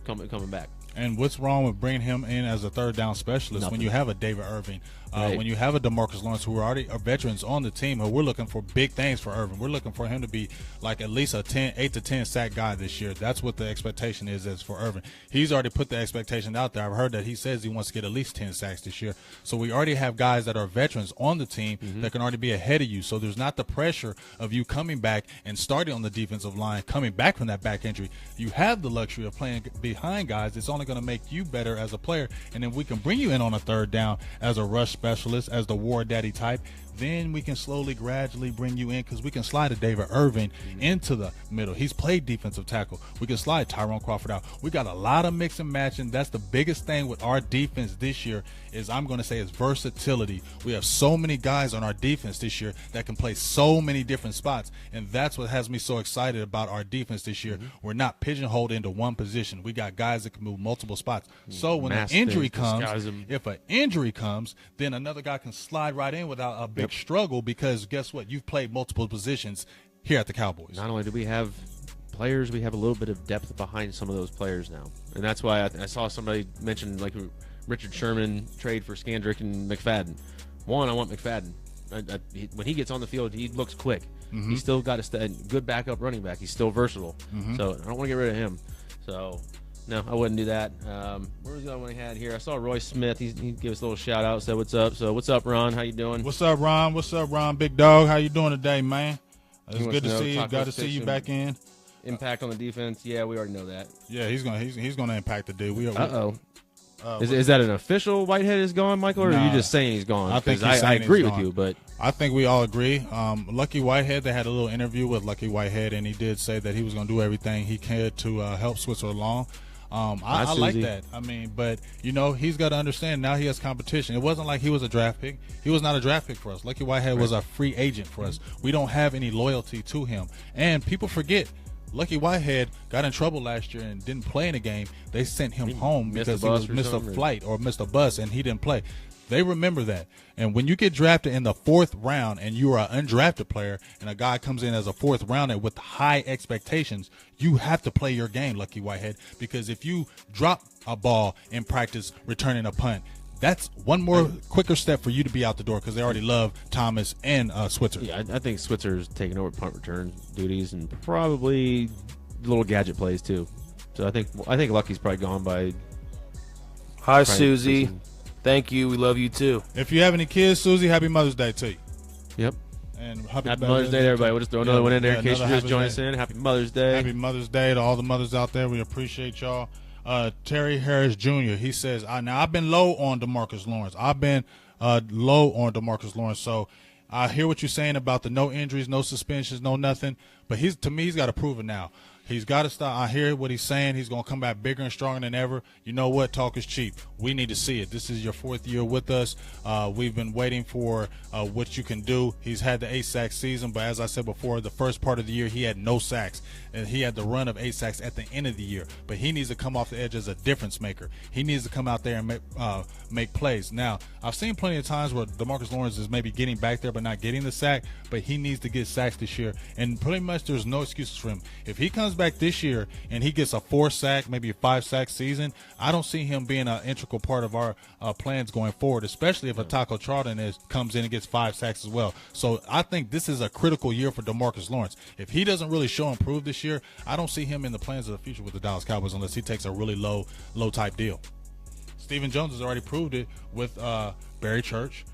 E: coming back.
D: And what's wrong with bringing him in as a third down specialist when you have a David Irving,
E: Right.
D: When you have a DeMarcus Lawrence who already are veterans on the team, we're looking for big things for Irvin. We're looking for him to be like at least a 8 to 10 sack guy this year. That's what the expectation is for Irvin. He's already put the expectation out there. I've heard that he says he wants to get at least 10 sacks this year. So we already have guys that are veterans on the team that can already be ahead of you. So there's not the pressure of you coming back and starting on the defensive line, coming back from that back injury. You have the luxury of playing behind guys. It's only going to make you better as a player. And then we can bring you in on a third down as a rush specialist, as the war daddy type. Then we can slowly, gradually bring you in because we can slide a David Irvin into the middle. He's played defensive tackle. We can slide Tyrone Crawford out. We got a lot of mix and matching. That's the biggest thing with our defense this year is I'm going to say is versatility. We have so many guys on our defense this year that can play so many different spots, and that's what has me so excited about our defense this year. We're not pigeonholed into one position. We got guys that can move multiple spots. So when an injury comes, if an injury comes, then another guy can slide right in without a big struggle because guess what? You've played multiple positions here at the Cowboys.
E: Not only do we have players, we have a little bit of depth behind some of those players now. And that's why I saw somebody mention like Richard Sherman trade for Scandrick and McFadden. One, I want McFadden. When he gets on the field, he looks quick. He's still got a good backup running back. He's still versatile. So I don't want to get rid of him. So no, I wouldn't do that. Where was the other one I had here? I saw Roy Smith. He gave us a little shout out. Said what's up. So what's up, Ron? How you doing?
D: What's up, Ron? What's up, Ron? Big dog. How you doing today, man? It's good to see you. Got to see you back in.
E: Impact on the defense. Yeah, we already know that.
D: Yeah, he's gonna impact the dude.
E: Is that an official Whitehead is gone, Michael, or are you just saying he's gone?
D: I think
E: I agree with you, but
D: I think we all agree. Lucky Whitehead, they had a little interview with Lucky Whitehead, and he did say that he was going to do everything he could to help Switzer along. I like that. I mean, but, he's got to understand now he has competition. It wasn't like he was a draft pick. He was not a draft pick for us. Lucky Whitehead was a free agent for us. We don't have any loyalty to him. And people forget, Lucky Whitehead got in trouble last year and didn't play in a game. They sent him home because he missed a flight or missed a bus and he didn't play. They remember that. And when you get drafted in the 4th round and you are an undrafted player and a guy comes in as a 4th rounder with high expectations, you have to play your game, Lucky Whitehead, because if you drop a ball in practice returning a punt, that's one more quicker step for you to be out the door because they already love Thomas and Switzer.
E: Yeah, I think Switzer's taking over punt return duties and probably little gadget plays too. So I think Lucky's probably gone by.
G: Hi, Susie. Thank you. We love you too.
D: If you have any kids, Susie, happy Mother's Day to you.
E: Yep.
D: And
E: happy Mother's Day to everybody. We'll just throw another one in there in case you just joined us in. Happy Mother's Day.
D: Happy Mother's Day to all the mothers out there. We appreciate y'all. Terry Harris Jr., he says, now I've been low on DeMarcus Lawrence. So I hear what you're saying about the no injuries, no suspensions, no nothing. But to me, he's got to prove it now. He's got to stop. I hear what he's saying. He's going to come back bigger and stronger than ever. You know what? Talk is cheap. We need to see it. This is your 4th year with us. We've been waiting for what you can do. He's had the 8 sack season, but as I said before, the first part of the year he had no sacks, and he had the run of 8 sacks at the end of the year. But he needs to come off the edge as a difference maker. He needs to come out there and make plays. Now, I've seen plenty of times where DeMarcus Lawrence is maybe getting back there but not getting the sack, but he needs to get sacks this year, and pretty much there's no excuses for him. If he comes back this year and he gets a 4 sack, maybe a 5 sack season, I don't see him being an integral part of our plans going forward, especially if a Taco Charlton comes in and gets 5 sacks as well. So I think this is a critical year for DeMarcus Lawrence. If he doesn't really show and prove this year, I don't see him in the plans of the future with the Dallas Cowboys unless he takes a really low type deal. Stephen Jones has already proved it with Barry Church,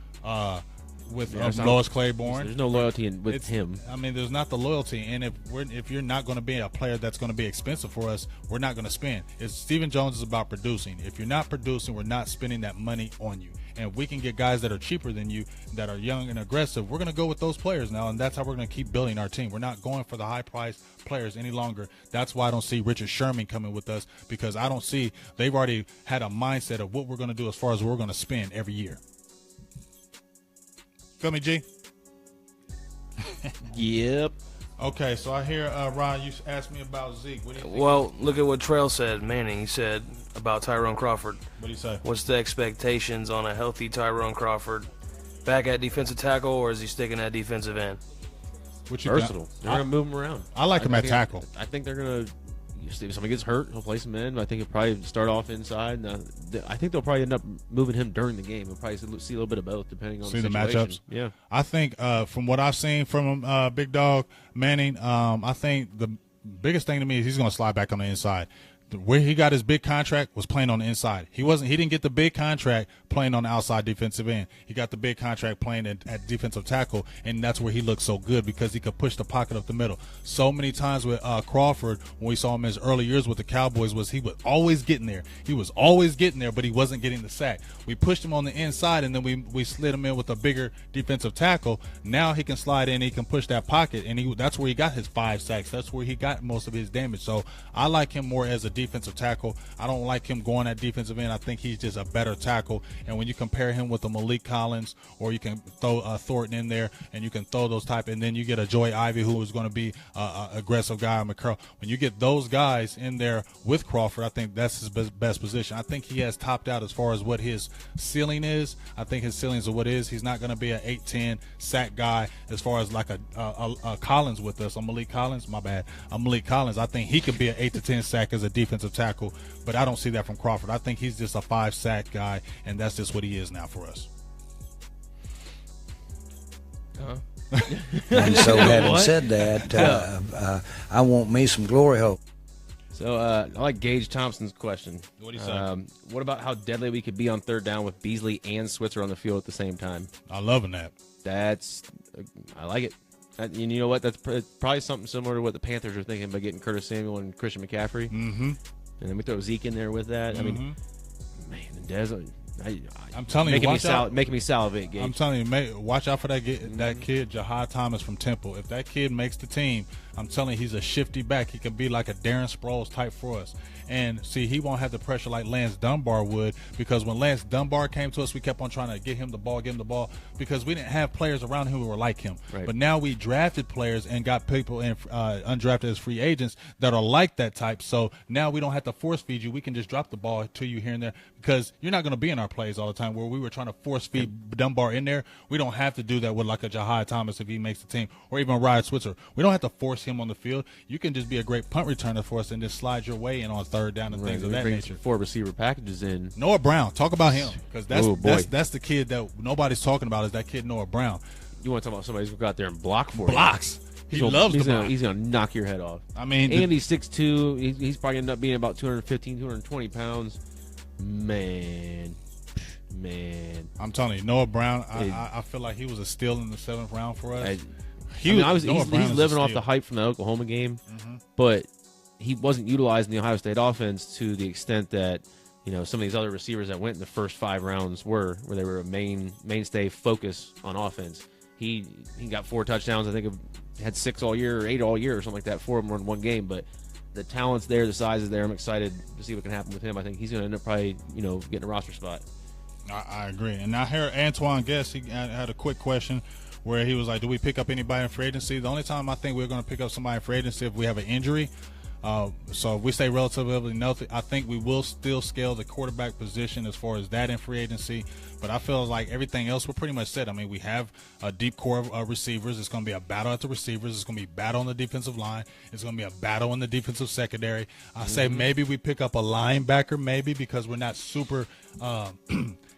D: with Lois Claiborne.
E: There's no loyalty with him.
D: I mean, there's not the loyalty, and if you're not going to be a player that's going to be expensive for us, we're not going to spend. Stephen Jones is about producing. If you're not producing, we're not spending that money on you. And if we can get guys that are cheaper than you, that are young and aggressive, we're going to go with those players now, and that's how we're going to keep building our team. We're not going for the high-priced players any longer. That's why I don't see Richard Sherman coming with us, because I don't see – they've already had a mindset of what we're going to do as far as we're going to spend every year. Feel me, G?
E: Yep.
D: Okay, so I hear, Ron, you asked me about Zeke. What do you think?
G: Well, look at what Trail said, Manning. He said about Tyrone Crawford.
D: What do you say?
G: What's the expectations on a healthy Tyrone Crawford? Back at defensive tackle, or is he sticking at defensive end?
E: Versatile. They're going to move him around.
D: I like him at tackle.
E: I think they're going to if somebody gets hurt, he'll place him in. I think he'll probably start off inside. I think they'll probably end up moving him during the game. We'll probably see a little bit of both, depending on the
D: matchups.
E: Yeah,
D: I think from what I've seen from Big Dog Manning, I think the biggest thing to me is he's going to slide back on the inside. Where he got his big contract was playing on the inside. He didn't get the big contract playing on the outside defensive end. He got the big contract playing at defensive tackle, and that's where he looked so good because he could push the pocket up the middle. So many times with Crawford, when we saw him in his early years with the Cowboys, he was always getting there. He was always getting there, but he wasn't getting the sack. We pushed him on the inside, and then we slid him in with a bigger defensive tackle. Now he can slide in, he can push that pocket, and that's where he got his 5 sacks. That's where he got most of his damage. So I like him more as a defensive tackle. I don't like him going at defensive end. I think he's just a better tackle. And when you compare him with a Malik Collins, or you can throw Thornton in there, and you can throw those type, and then you get a Joey Ivy who is going to be an aggressive guy, McCurl. When you get those guys in there with Crawford, I think that's his best position. I think he has topped out as far as what his ceiling is. I think his ceiling is what it is. He's not going to be an 8-10 sack guy as far as like a Collins with us. I'm Malik Collins. My bad. I'm Malik Collins. I think he could be an 8 to 10 sack as a defensive tackle, but I don't see that from Crawford. I think he's just a 5 sack guy, and that's just what he is now for us.
F: And so, having said that, I want me some glory hole.
E: So I like Gage Thompson's question.
D: What do you say?
E: What about how deadly we could be on third down with Beasley and Switzer on the field at the same time?
D: I'm loving that.
E: I like it. And you know what? That's probably something similar to what the Panthers are thinking by getting Curtis Samuel and Christian McCaffrey.
D: Mm-hmm.
E: And then we throw Zeke in there with that.
D: Mm-hmm.
E: I mean, man, Dez,
D: I'm telling you,
E: making me salivate, Gage.
D: I'm telling you, watch out for that kid, Jahad Thomas from Temple. If that kid makes the team, I'm telling you, he's a shifty back. He could be like a Darren Sproles type for us. And see, he won't have the pressure like Lance Dunbar would, because when Lance Dunbar came to us, we kept on trying to get him the ball, because we didn't have players around him who were like him.
E: Right.
D: But now we drafted players and got people in undrafted as free agents that are like that type. So now we don't have to force feed you. We can just drop the ball to you here and there, because you're not going to be in our plays all the time where we were trying to force feed Dunbar in there. We don't have to do that with like a Jahad Thomas if he makes the team, or even Ryan Switzer. We don't have to force him on the field. You can just be a great punt returner for us and just slide your way in on third down and things of that nature.
E: 4 receiver packages in.
D: Noah Brown, talk about him, because that's the kid that nobody's talking about, is that kid Noah Brown.
E: You want to talk about somebody who's going to go out there and block for
D: blocks.
E: He's
D: loves the block.
E: He's going to knock your head off.
D: I mean,
E: and he's 6'2". He's probably end up being about 215, 220 pounds. Man.
D: I'm telling you, Noah Brown, I feel like he was a steal in the 7th round for us.
E: He's living off the hype from the Oklahoma game, but he wasn't utilized in the Ohio State offense to the extent that, you know, some of these other receivers that went in the first 5 rounds where they were a mainstay focus on offense. He got 4 touchdowns. I think had 6 all year or 8 all year or something like that. 4 of them were in one game, but the talent's there, the size is there. I'm excited to see what can happen with him. I think he's going to end up probably, getting a roster spot.
D: I agree. And now here, Antoine Guest, he had a quick question where he was like, do we pick up anybody in free agency? The only time I think we're going to pick up somebody in free agency if we have an injury. So if we stay relatively healthy, I think we will still scale the quarterback position as far as that in free agency. But I feel like everything else we're pretty much set. I mean, we have a deep core of receivers. It's going to be a battle at the receivers. It's going to be a battle on the defensive line. It's going to be a battle in the defensive secondary. I say maybe we pick up a linebacker, maybe, because we're not super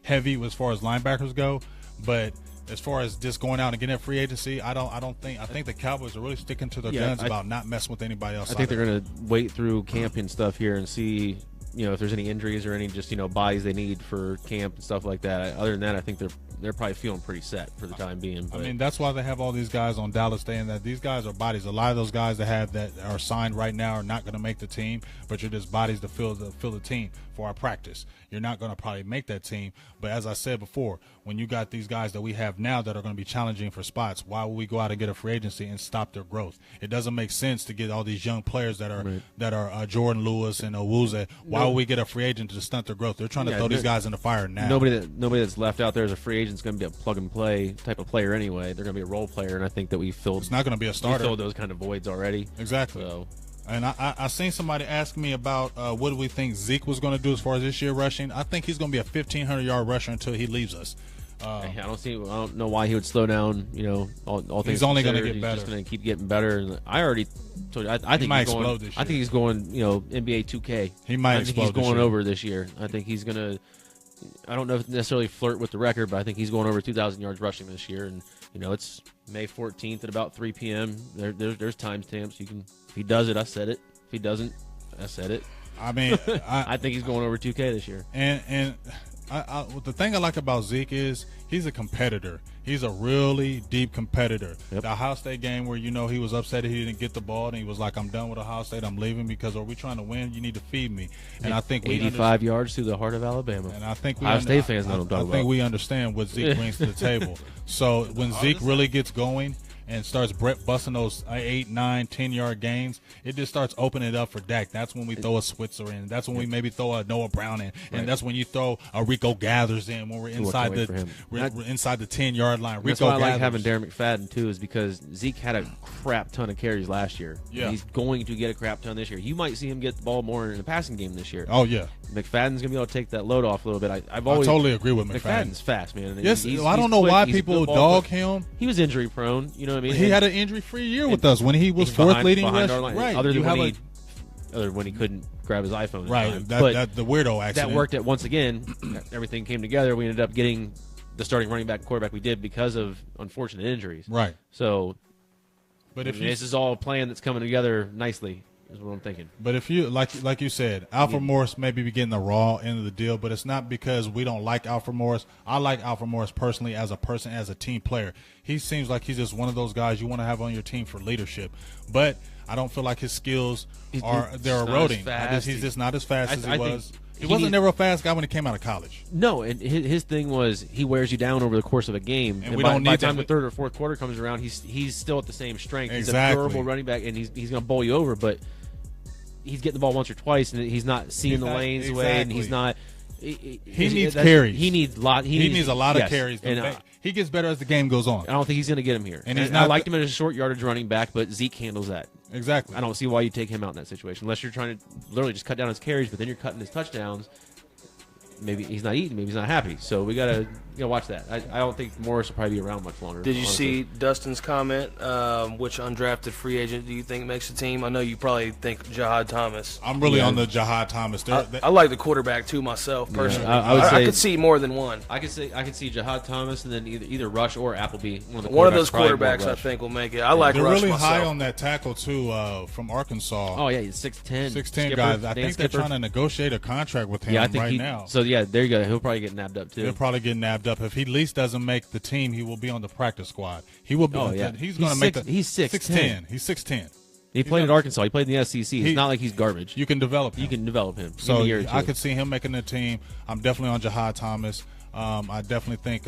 D: heavy as far as linebackers go. But as far as just going out and getting a free agency, I think the Cowboys are really sticking to their guns about not messing with anybody else.
E: I think they're going to wait through camp and stuff here and see, if there's any injuries or any just, bodies they need for camp and stuff like that. Other than that, I think they're probably feeling pretty set for the time being. But I
D: mean, that's why they have all these guys on Dallas Day, and that these guys are bodies. A lot of those guys that are signed right now are not going to make the team, but you're just bodies to fill the team for our practice. You're not going to probably make that team, but as I said before, when you got these guys that we have now that are going to be challenging for spots, why would we go out and get a free agency and stop their growth? It doesn't make sense to get all these young players that are Jordan Lewis and Owuzie. Why would we get a free agent to stunt their growth? They're trying to throw these guys in the fire now.
E: Nobody that's left out there as a free agent is going to be a plug and play type of player anyway. They're going to be a role player, and I think that we filled.
D: It's not going to be a starter.
E: We filled those kind of voids already.
D: Exactly.
E: So.
D: And I seen somebody ask me about what do we think Zeke was going to do as far as this year rushing. I think he's going to be a 1,500-yard rusher until he leaves us.
E: I don't know why he would slow down. All things
D: he's only going to get
E: he's
D: better.
E: He's just going to keep getting better. And I already told you, I think
D: might
E: he's going.
D: explode this year.
E: I think he's going. NBA 2K.
D: He might
E: I think
D: explode
E: he's
D: this
E: going
D: year.
E: over this year. I think he's going to. I don't know if necessarily flirt with the record, but I think he's going over 2,000 yards rushing this year. And it's May 14th at about 3 p.m. There's timestamps. You can. If he does it, I said it. If he doesn't, I said it.
D: I mean,
E: I think he's going over 2K this year.
D: And the thing I like about Zeke is he's a competitor. He's a really deep competitor.
E: Yep.
D: The Ohio State game where he was upset he didn't get the ball and he was like, "I'm done with Ohio State. I'm leaving because are we trying to win? You need to feed me." And I think
E: 85 yards through the heart of Alabama.
D: And I think
E: Ohio State fans know what I'm talking
D: I think
E: about.
D: we understand what Zeke brings to the table. So when Zeke really gets going and starts busting those 8, 9, 10-yard gains, it just starts opening it up for Dak. That's when we throw a Switzer in. That's when we maybe throw a Noah Brown in. And that's when you throw a Rico Gathers in when we're inside we're inside the 10-yard line.
E: That's why I like having Darren McFadden, too, is because Zeke had a crap ton of carries last year.
D: Yeah.
E: He's going to get a crap ton this year. You might see him get the ball more in the passing game this year.
D: Oh, yeah.
E: McFadden's going to be able to take that load off a little bit. I
D: totally agree with McFadden.
E: McFadden's fast, man.
D: Yes, I don't know why people dog him.
E: He was injury prone. You know what I mean?
D: He had an injury-free year with us when he was fourth leading rush.
E: Right. Other than when he couldn't grab his iPhone.
D: Right. That the weirdo accident.
E: That worked at once again. Everything came together. We ended up getting the starting running back quarterback we did because of unfortunate injuries.
D: Right.
E: So,
D: but if
E: this is all a plan that's coming together nicely, is what I'm thinking.
D: But if you like you said, Alfred Morris maybe be getting the raw end of the deal, but it's not because we don't like Alfred Morris. I like Alfred Morris personally as a person, as a team player. He seems like he's just one of those guys you want to have on your team for leadership. But I don't feel like his skills they're eroding. He's just not as fast as he was. He wasn't never a fast guy when he came out of college.
E: No, and his thing was he wears you down over the course of a game.
D: And by the
E: time the third or fourth quarter comes around, he's still at the same strength.
D: Exactly.
E: He's a durable running back, and he's going to bowl you over. But he's getting the ball once or twice, and he's not seeing the lanes away, and he's not.
D: He needs carries.
E: He needs a lot
D: of carries.
E: And
D: he gets better as the game goes on.
E: I don't think he's going to get him here.
D: And
E: I liked him as a short yardage running back, but Zeke handles that.
D: Exactly.
E: I don't see why you take him out in that situation unless you're trying to literally just cut down his carries, but then you're cutting his touchdowns. Maybe he's not eating. Maybe he's not happy. So we gotta watch that. I don't think Morris will probably be around much longer.
G: Did you see Dustin's comment? Which undrafted free agent do you think makes the team? I know you probably think Jahad Thomas.
D: I'm really on the Jahad Thomas.
G: I like the quarterback too myself personally.
E: I would say
G: I could see more than one.
E: I could see Jahad Thomas and then either Rush or Appleby.
G: One of those quarterbacks I think will make it. I like
D: They're
G: Rush
D: really
G: myself.
D: high on that tackle too from Arkansas.
E: Oh yeah, he's 6'10".
D: 6'10" guys. I think they're trying to negotiate a contract with him now.
E: So yeah, there you go. He'll probably get nabbed up too.
D: He'll probably get nabbed up. If he at least doesn't make the team, he will be on the practice squad. He will be. He's going to make the.
E: He's 6'10".
D: He's 6'10".
E: He played at Arkansas. He played in the SEC. It's not like he's garbage.
D: You can develop him.
E: You can develop him.
D: So I could see him making the team. I'm definitely on Jahad Thomas. I definitely think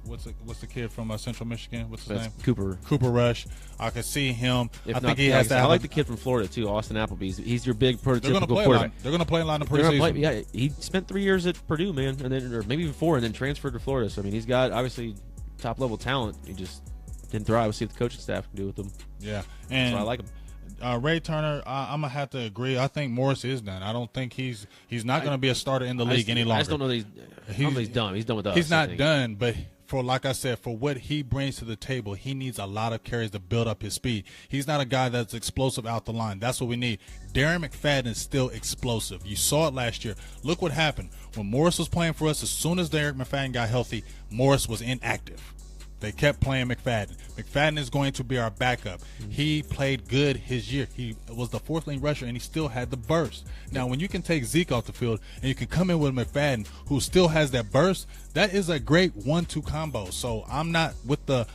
D: what's the kid from Central Michigan? What's his name? Cooper Rush. I could see him. I think he has to.
E: I like the kid from Florida too, Austin Appleby. He's your big prototypical quarterback.
D: They're going to play a lot in the preseason.
E: Yeah, he spent 3 years at Purdue, man, and then or maybe even 4, and then transferred to Florida. So I mean, he's got obviously top level talent. He just didn't thrive. We'll see what the coaching staff can do with him.
D: Yeah, and
E: so I like him.
D: Ray Turner, I'm gonna have to agree. I think Morris is done. I don't think he's not going to be a starter in the league any longer.
E: I just don't know that he's done. He's done with us.
D: He's not done, but like I said, for what he brings to the table, he needs a lot of carries to build up his speed. He's not a guy that's explosive out the line. That's what we need. Darren McFadden is still explosive. You saw it last year. Look what happened when Morris was playing for us. As soon as Darren McFadden got healthy, Morris was inactive. They kept playing McFadden. McFadden is going to be our backup. He played good his year. He was the fourth leading rusher, and he still had the burst. Now, when you can take Zeke off the field and you can come in with McFadden, who still has that burst, that is a great 1-2 combo. So I'm not with the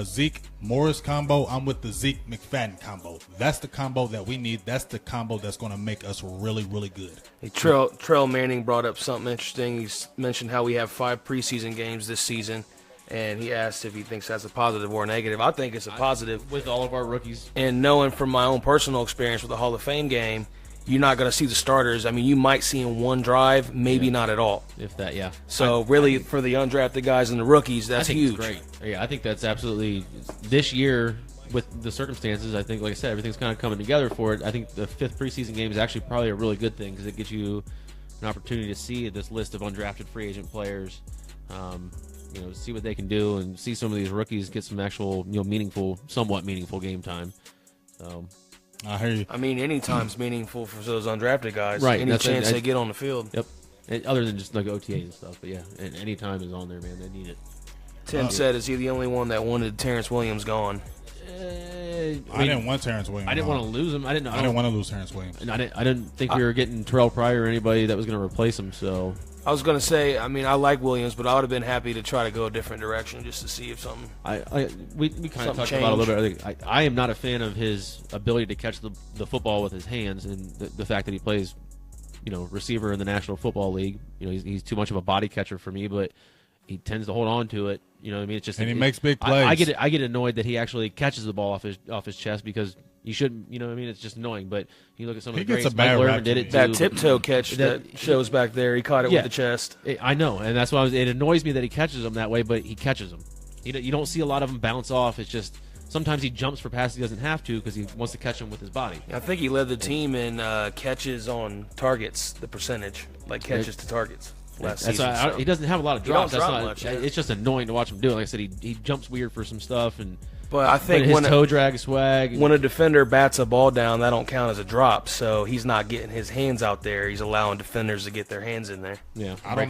D: Zeke Morris combo. I'm with the Zeke McFadden combo. That's the combo that we need. That's the combo that's going to make us really, really good.
G: Hey, Trell Manning brought up something interesting. He's mentioned how we have 5 preseason games this season. And he asked if he thinks that's a positive or a negative. I think it's a positive.
E: With all of our rookies.
G: And knowing from my own personal experience with the Hall of Fame game, you're not going to see the starters. I mean, you might see in one drive, maybe not at all.
E: If that, yeah.
G: So really, for the undrafted guys and the rookies, that's huge.
E: It's great. Yeah, I think that's absolutely this year with the circumstances. I think, like I said, everything's kind of coming together for it. I think the 5th preseason game is actually probably a really good thing because it gives you an opportunity to see this list of undrafted free agent players. see what they can do and see some of these rookies get some actual, somewhat meaningful game time. So
D: I hear you.
G: I mean, any time's meaningful for those undrafted guys.
E: Right.
G: Any chance they get on the field.
E: Yep. And other than just like OTA and stuff, but yeah, and any time is on there, man. They need it.
G: Tim said, "Is he the only one that wanted Terrence Williams gone?"
D: I didn't want Terrence Williams.
E: I didn't want to lose him. I didn't want
D: to lose Terrence Williams.
E: And I didn't think we were getting Terrell Pryor or anybody that was going to replace him. So
G: I was going to say, I mean, I like Williams, but I would have been happy to try to go a different direction just to see if something.
E: We kind of talked about it a little bit. I am not a fan of his ability to catch the football with his hands, and the fact that he plays, receiver in the National Football League. He's too much of a body catcher for me, but he tends to hold on to it. You know what I mean? It's just,
D: and he makes big plays.
E: I get annoyed that he actually catches the ball off his chest, because you shouldn't. You know what I mean? It's just annoying. But you look at some of the greats. Michael Irvin did it too.
G: That tiptoe catch that shows back there, he caught it with the chest.
E: I know, and that's why it annoys me that he catches them that way, but he catches them. You don't see a lot of them bounce off. It's just sometimes he jumps for passes he doesn't have to because he wants to catch them with his body.
G: I think he led the team in catches on targets, the percentage, like catches to targets. Last season,
E: he doesn't have a lot of drops.
G: That's not much.
E: It's just annoying to watch him do it. Like I said, he jumps weird for some stuff,
G: but I think
E: his toe drag swag.
G: When a defender bats a ball down, that don't count as a drop. So he's not getting his hands out there. He's allowing defenders to get their hands in there.
E: Yeah,
D: I don't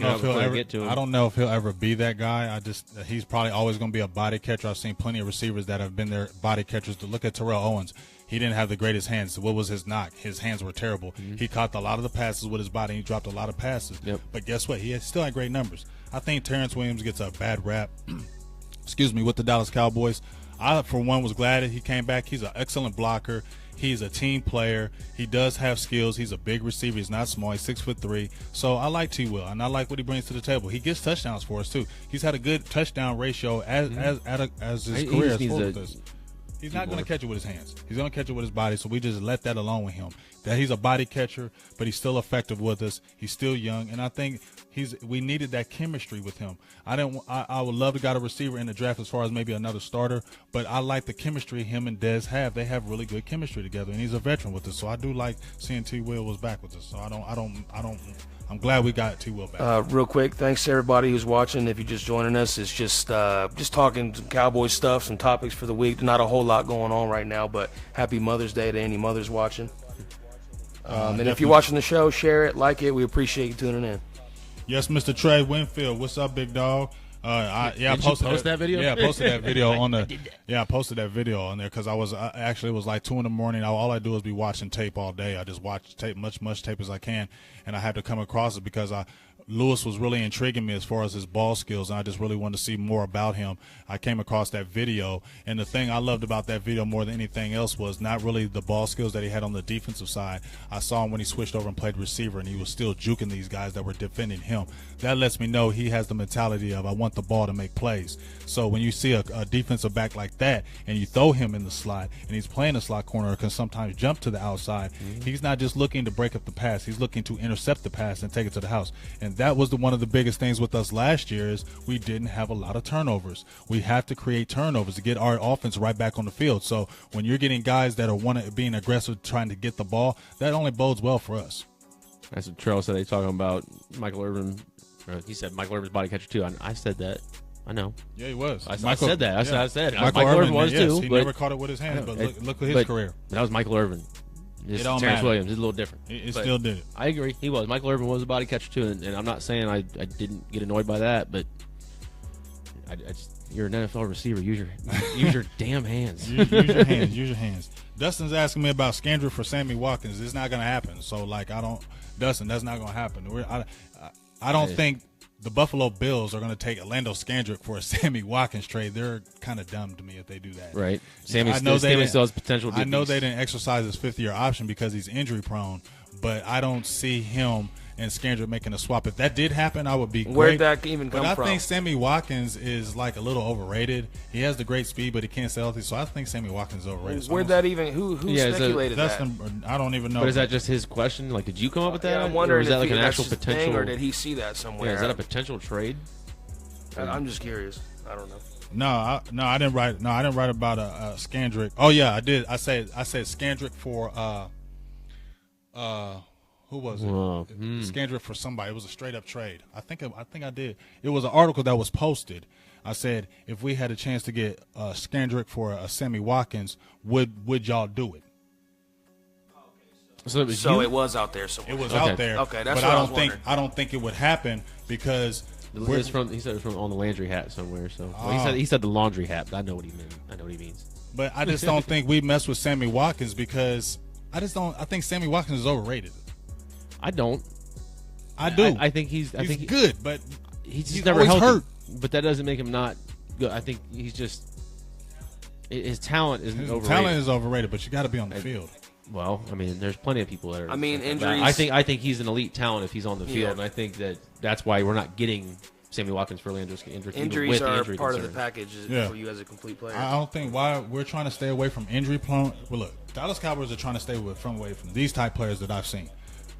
D: know if he'll ever be that guy. He's probably always going to be a body catcher. I've seen plenty of receivers that have been their body catchers. To look at Terrell Owens. He didn't have the greatest hands. What was his knock? His hands were terrible. Mm-hmm. He caught a lot of the passes with his body. And he dropped a lot of passes.
E: Yep.
D: But guess what? He still had great numbers. I think Terrence Williams gets a bad rap. With the Dallas Cowboys. I, for one, was glad that he came back. He's an excellent blocker. He's a team player. He does have skills. He's a big receiver. He's not small. He's 6'3". So I like T. Will, and I like what he brings to the table. He gets touchdowns for us too. He's had a good touchdown ratio as his career has forward with us. He's not going to catch it with his hands. He's going to catch it with his body, so we just let that alone with him. That he's a body catcher, but he's still effective with us. He's still young, and I think we needed that chemistry with him. I would love to got a receiver in the draft as far as maybe another starter, but I like the chemistry him and Dez have. They have really good chemistry together, and he's a veteran with us. So I do like seeing T. Will was back with us. So I'm glad we got T. Will back.
G: Real quick, thanks to everybody who's watching. If you're just joining us, it's just talking some Cowboys stuff, some topics for the week. Not a whole lot going on right now, but happy Mother's Day to any mothers watching. And if you're watching the show, share it, like it. We appreciate you tuning in.
D: Yes, Mr. Trey Winfield. What's up, big dog? I posted
E: that video.
D: Yeah, I posted that video on the. Yeah, I posted that video on there because I was actually it was like 2 a.m. All I do is be watching tape all day. I just watch tape, much tape as I can, and I had to come across it because Lewis was really intriguing me as far as his ball skills, and I just really wanted to see more about him. I came across that video, and the thing I loved about that video more than anything else was not really the ball skills that he had on the defensive side. I saw him when he switched over and played receiver, and he was still juking these guys that were defending him. That lets me know he has the mentality of I want the ball to make plays. So when you see a defensive back like that, and you throw him in the slot, and he's playing the slot corner, can sometimes jump to the outside, he's not just looking to break up the pass. He's looking to intercept the pass and take it to the house. And that was one of the biggest things with us last year is we didn't have a lot of turnovers. We have to create turnovers to get our offense right back on the field. So when you're getting guys that are being aggressive, trying to get the ball, that only bodes well for us.
E: That's what Terrell said. He's talking about Michael Irvin. He said Michael Irvin's body catcher too. I said that. I know.
D: Yeah, he was.
E: I said that. I said it.
D: Michael
E: Irvin was
D: too.
E: He
D: never caught it with his hands, but look at his career.
E: That was Michael Irvin. Terrence Williams is a little different.
D: It still did it.
E: I agree. He was. Michael Irvin was a body catcher too, and I'm not saying I didn't get annoyed by that, but you're an NFL receiver. Use your damn hands.
D: Use your hands. Use your hands. Dustin's asking me about Scandrick for Sammy Watkins. It's not going to happen. So Dustin, that's not going to happen. I don't think the Buffalo Bills are going to take Orlando Scandrick for a Sammy Watkins trade. They're kind of dumb to me if they do that.
E: Right. Sammy still has potential.
D: I know they didn't exercise his 5th-year option because he's injury prone, but I don't see him and Scandrick making a swap. If that did happen, I would be great.
G: Where'd that even come from?
D: But I think Sammy Watkins is like a little overrated. He has the great speed, but he can't stay healthy. So I think Sammy Watkins is overrated.
G: Where'd that even? Who speculated that?
D: I don't even know.
E: But is that just his question? Like, did you come up with that?
G: Yeah, I'm wondering
E: or is that like
G: an
E: actual potential,
G: or did he see that somewhere?
E: Yeah, is that a potential trade?
G: I'm just curious. I don't know.
D: I didn't write. No, I didn't write about a Scandrick. Oh yeah, I did. I said Scandrick for Who was it? Scandrick for somebody. It was a straight up trade. I think I did. It was an article that was posted. I said if we had a chance to get Scandrick for Sammy Watkins, would y'all do it?
E: So it was
G: So it was out there somewhere.
D: It was out there.
G: Okay, that's
D: but
G: what I was wondering.
D: I don't think it would happen because
E: he said it was from on the Landry hat somewhere. So he said the laundry hat. But I know what he meant. I know what he means.
D: But I just don't think we mess with Sammy Watkins because I think Sammy Watkins is overrated.
E: I don't.
D: I do.
E: I think he's
D: good, but
E: he's never
D: always
E: healthy.
D: hurt.
E: But that doesn't make him not good. I think he's just his talent isn't overrated.
D: Talent is overrated, but you got to be on the field.
E: Well, I mean, there's plenty of people that are.
G: I mean, injuries.
E: I think he's an elite talent if he's on the field, and I think that's why we're not getting Sammy Watkins for Landry's
G: Injuries are
E: injury
G: part
E: concerns.
G: of the package for you as a complete player.
D: I don't think why we're trying to stay away from injury prone. Well, look, Dallas Cowboys are trying to stay away from these type players that I've seen.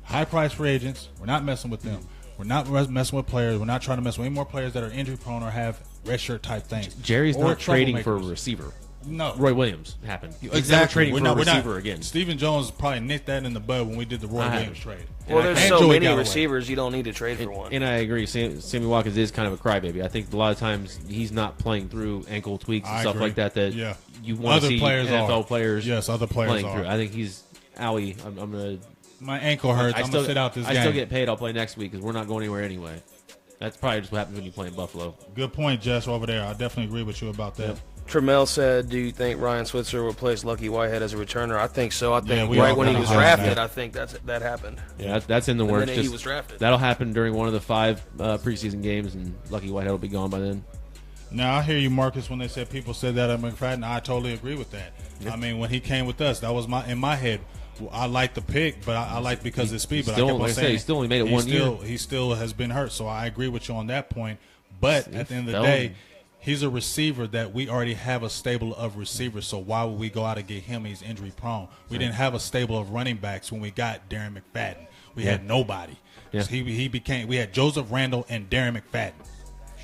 D: High price free agents. We're not messing with them. We're not messing with players. We're not trying to mess with any more players that are injury prone or have red shirt type things.
E: Jerry's
D: or
E: not trading for a
D: troublemakers.
E: receiver.
D: No,
E: Roy Williams happened. He's never
D: exactly.
E: trading for a receiver again.
D: Stephen Jones probably nicked that in the bud when we did the Roy Williams trade.
G: Well, there's
D: And
G: so
D: Joey
G: many
D: Galloway.
G: receivers, you don't need to trade for one.
E: And I agree. Sammy Watkins is kind of a crybaby. I think a lot of times he's not playing through ankle tweaks and
D: I
E: stuff
D: agree.
E: like that.
D: Yeah.
E: You want to
D: Other
E: see
D: players
E: NFL
D: are.
E: players.
D: Yes, other players
E: playing
D: are.
E: through. I think he's Owie. I'm gonna.
D: My ankle hurts. I'm gonna sit out this game.
E: I still get paid. I'll play next week because we're not going anywhere anyway. That's probably just what happens when you play in Buffalo.
D: Good point, Jess, over there. I definitely agree with you about that.
E: Yep.
G: Trammell said, "Do you think Ryan Switzer will replace Lucky Whitehead as a returner?" I think so. I think
D: we
G: right
D: all
G: when he
D: kinda
G: was
D: hope
G: drafted,
D: that.
G: I think that happened.
E: Yeah, that's in the
G: And
E: works.
G: then he was drafted.
E: That'll happen during one of the 5 preseason games, and Lucky Whitehead will be gone by then.
D: Now, I hear you, Marcus, when they said people said that at McFadden. I totally agree with that.
E: Yeah.
D: I mean, when he came with us, that was in my head. I like the pick, but I like because of speed. But
E: Still,
D: I kept on
E: like I said,
D: saying,
E: he still only made it 1 year.
D: He still has been hurt, so I agree with you on that point. But at the end of the
E: fell.
D: day, he's a receiver that we already have a stable of receivers. So why would we go out and get him? He's injury prone. We didn't have a stable of running backs when we got Darren McFadden. We had nobody.
E: Yeah.
D: So we had Joseph Randall and Darren McFadden.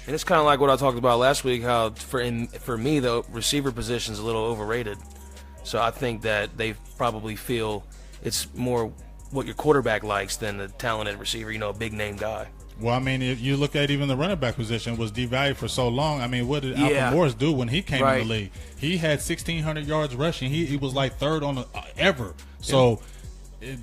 G: And it's kind of like what I talked about last week. How for me, the receiver position is a little overrated. So I think that they probably feel it's more what your quarterback likes than the talented receiver. A big name guy.
D: Well, I mean, if you look at even the running back position was devalued for so long. I mean, what did
G: Yeah.
D: Alfred Morris do when he came
G: Right.
D: in the league? He had 1,600 yards rushing. He was like third on the ever. So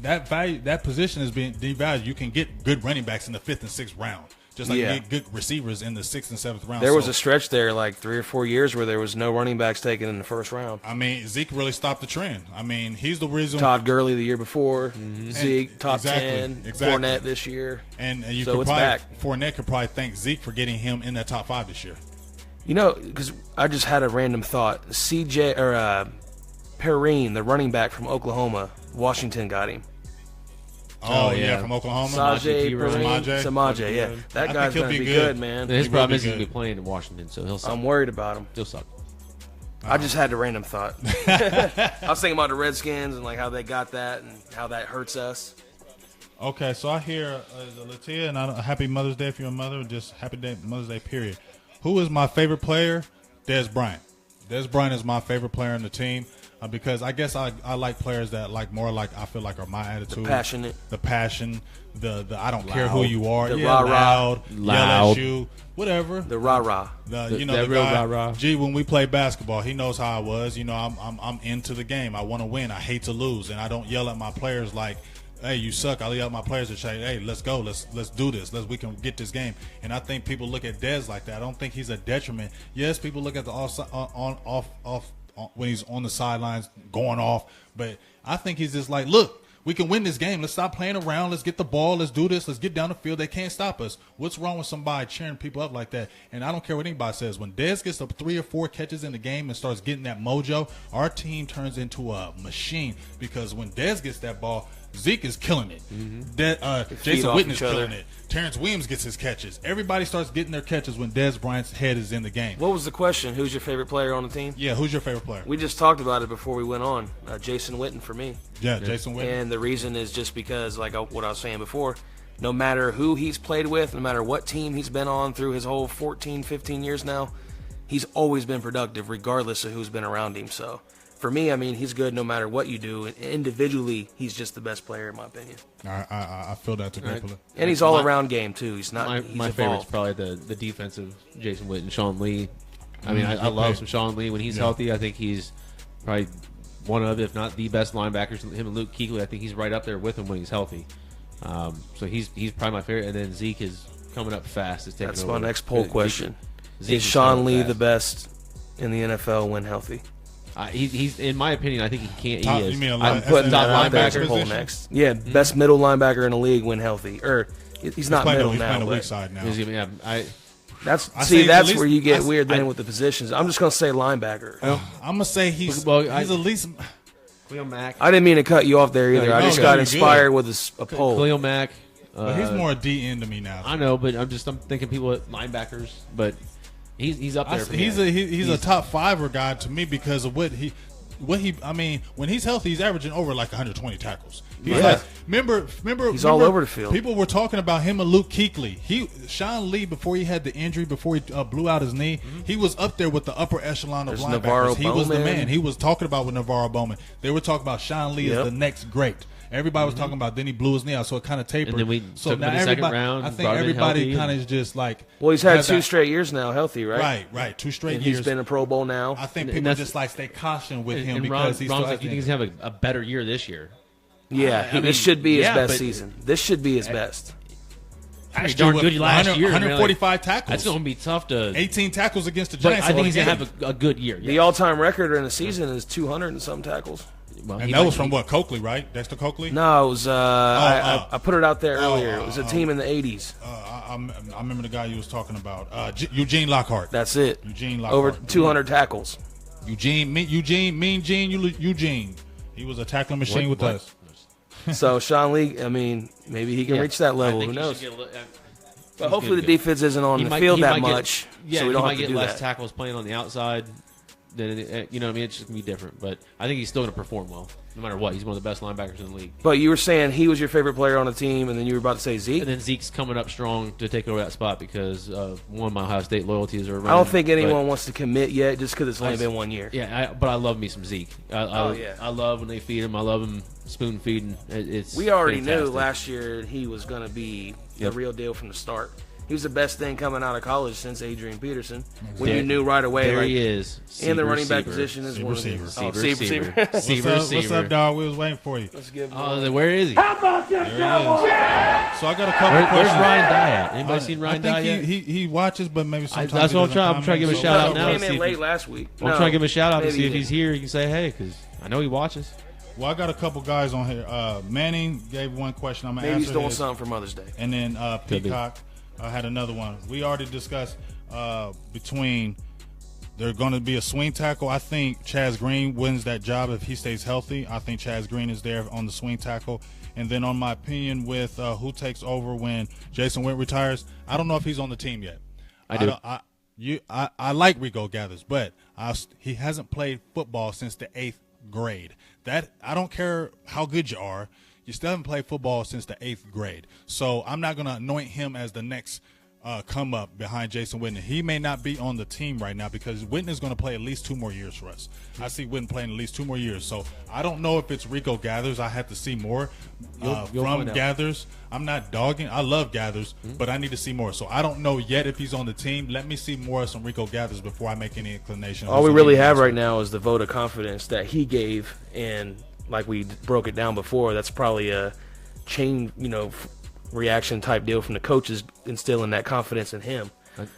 D: that position is being devalued. You can get good running backs in the 5th and 6th round, just like
G: Yeah.
D: you get good receivers in the 6th and 7th round.
G: There was a stretch there, like 3 or 4 years, where there was no running backs taken in the first round.
D: I mean, Zeke really stopped the trend. I mean, he's the reason.
G: Todd Gurley the year before, Zeke top
D: Exactly,
G: 10,
D: exactly.
G: Fournette this year.
D: And you
G: So
D: could
G: it's
D: probably
G: back.
D: Fournette could probably thank Zeke for getting him in that top 5 this year.
G: Because I just had a random thought. Perrine, the running back from Oklahoma, Washington got him.
D: Oh,
E: yeah.
D: from Oklahoma.
G: Sajay
E: Perine.
G: Perrine, Samaje, yeah. That
D: I
G: guy's
D: think he'll
G: going to
D: be
G: be
D: good.
G: good, man.
E: And his
D: He will
E: problem
D: be
E: is he'll
D: good.
E: be playing in Washington, so he'll suck.
G: I'm worried about him.
E: He'll suck.
G: I just had a random thought. I was thinking about the Redskins and like how they got that and how that hurts us.
D: Okay, so I hear Latia, and happy Mother's Day if you're a mother. Just happy Mother's Day, period. Who is my favorite player? Des Bryant. Des Bryant is my favorite player on the team because I guess I like players that I feel like are my attitude.
G: Passionate.
D: The passion, the I don't care who
E: Loud.
D: you are.
G: The
D: Yeah,
G: rah-rah.
D: yell at
E: Loud.
D: you, whatever.
G: The rah-rah.
D: The
E: that
D: the
E: real
D: guy,
E: rah-rah.
D: G, when we play basketball, he knows how I was. I'm into the game. I want to win. I hate to lose, and I don't yell at my players like, "Hey, you suck." I yell at my players and say, "Hey, let's go. Let's do this. We can get this game." And I think people look at Dez like that. I don't think he's a detriment. Yes, people look at the off when he's on the sidelines going off, but I think he's just like, look, we can win this game. Let's stop playing around. Let's get the ball. Let's do this. Let's get down the field. They can't stop us. What's wrong with somebody cheering people up like that? And I don't care what anybody says. When Dez gets up 3 or 4 catches in the game and starts getting that mojo, our team turns into a machine because when Dez gets that ball, Zeke is killing it. Jason
G: off
D: Witten is
G: each other.
D: killing it. Terrence Williams gets his catches. Everybody starts getting their catches when Dez Bryant's head is in the game.
G: What was the question? Who's your favorite player on the team?
D: Yeah, who's your favorite player?
G: We just talked about it before we went on. Jason Witten for me.
D: Yeah, Jason Witten.
G: And the reason is just because, like what I was saying before, no matter who he's played with, no matter what team he's been on through his whole 14, 15 years now, he's always been productive regardless of who's been around him. So for me, I mean, he's good no matter what you do. And individually, he's just the best player in my opinion.
D: I feel that's a great play.
G: And he's all around game too. He's not.
E: My favorite's probably the defensive Jason Witten and Sean Lee. I mean, I love some Sean Lee when he's healthy. I think he's probably one of, if not the best linebackers. Him and Luke Kuechly, I think he's right up there with him when he's healthy. So he's probably my favorite. And then Zeke is coming up fast.
G: That's my next poll question. Is Sean Lee the best in the NFL when healthy?
E: He's in my opinion. I think he can't.
D: Top,
E: he is.
D: You mean
G: I'm putting top linebacker
D: poll
G: next. Yeah, best middle linebacker in the league when healthy. Or he's not middle
D: he's
G: now.
D: Playing the weak side now.
G: That's
D: least,
G: where you get weird then with the positions. I'm just gonna say linebacker.
D: I'm gonna say he's at least.
E: Khalil Mack.
G: I didn't mean to cut you off there either. I just got inspired with a poll.
E: Khalil Mack.
D: But he's more a D end to me now.
E: I know, but I'm thinking people at linebackers. But he's up there.
D: He's a top fiver guy to me because of what he. I mean, when he's healthy, he's averaging over like 120 tackles. Remember,
G: he's all over the field.
D: People were talking about him and Luke Kuechly. Sean Lee, before he had the injury, before he blew out his knee, he was up there with the upper echelon of linebackers.
G: Navarro
D: he was the man. He was talking about with Navarro Bowman. They were talking about Sean Lee as the next great. Everybody was talking about. Then he blew his knee out, so it kind of tapered.
E: And then we
D: so
E: took
D: now
E: him in the second round.
D: I think everybody kind of is just like.
G: Well, he's had 2 straight years now healthy, right?
D: Right. 2 straight
G: and
D: years.
G: He's been a Pro Bowl now.
D: I think people just like stay caution with him because he's
E: Ron's like, you think he's gonna have a better year this year?
G: Yeah, this should be his best season. This should be his best.
E: Pretty darn good last year.
D: 145 tackles.
E: That's going to be tough to.
D: 18 tackles against the Giants.
E: I think he's going to have a good year.
G: The all-time record in the season is 200 and some tackles.
D: Well, and that was from what, Coakley, right? Dexter Coakley?
G: No, it was. I put it out there earlier. It was a team in the 80s.
D: I remember the guy you was talking about, Eugene Lockhart.
G: That's it.
D: Eugene Lockhart.
G: Over 200 tackles.
D: Eugene. He was a tackling machine with us.
G: So Sean Lee, I mean, maybe he can reach that level. Who knows? But hopefully the defense isn't on the field that much, so we don't have to do that.
E: Less tackles playing on the outside. Then you know what I mean? It's just gonna be different. But I think he's still gonna perform well, no matter what. He's one of the best linebackers in the league.
G: But you were saying he was your favorite player on the team, and then you were about to say Zeke.
E: And then Zeke's coming up strong to take over that spot because one, my Ohio State loyalties are around.
G: I don't think anyone wants to commit yet, just because it's only been 1 year.
E: Yeah, but I love me some Zeke. I love when they feed him. I love him spoon feeding.
G: We already knew last year he was going to be the real deal from the start. He was the best thing coming out of college since Adrian Peterson. When you knew right away,
E: there he is.
G: And the running back position is one of them.
E: Receiver.
D: What's up, dog? We was waiting for you.
G: Let's give him
E: where is he?
C: How about this, Cowboys?
D: So I got a couple questions.
E: Where's Ryan Dye at? Anybody seen Ryan Dye yet?
D: He watches, but maybe sometimes
E: that's what I'm trying to give him a shout out now.
G: He came in late last week.
E: I'm trying to give him a shout out to see if he's here. He can say hey, because I know he watches.
D: Well, I got a couple guys on here. Manning gave one question. I'm going to answer
G: Maybe he's doing something for Mother's Day.
D: And then Peacock had another one. We already discussed between they're going to be a swing tackle. I think Chaz Green wins that job if he stays healthy. I think Chaz Green is there on the swing tackle. And then on my opinion with who takes over when Jason Witten retires, I don't know if he's on the team yet. I like Rico Gathers, but he hasn't played football since the 8th grade. That I don't care how good you are. You still haven't played football since the 8th grade. So I'm not going to anoint him as the next come up behind Jason Witten. He may not be on the team right now because Witten is going to play at least 2 more years for us. I see Witten playing at least 2 more years. So I don't know if it's Rico Gathers. I have to see more from Gathers. I'm not dogging. I love Gathers, but I need to see more. So I don't know yet if he's on the team. Let me see more of some Rico Gathers before I make any inclination.
G: All we really have right now is the vote of confidence that he gave, and like we broke it down before, that's probably a chain, reaction type deal from the coaches instilling that confidence in him.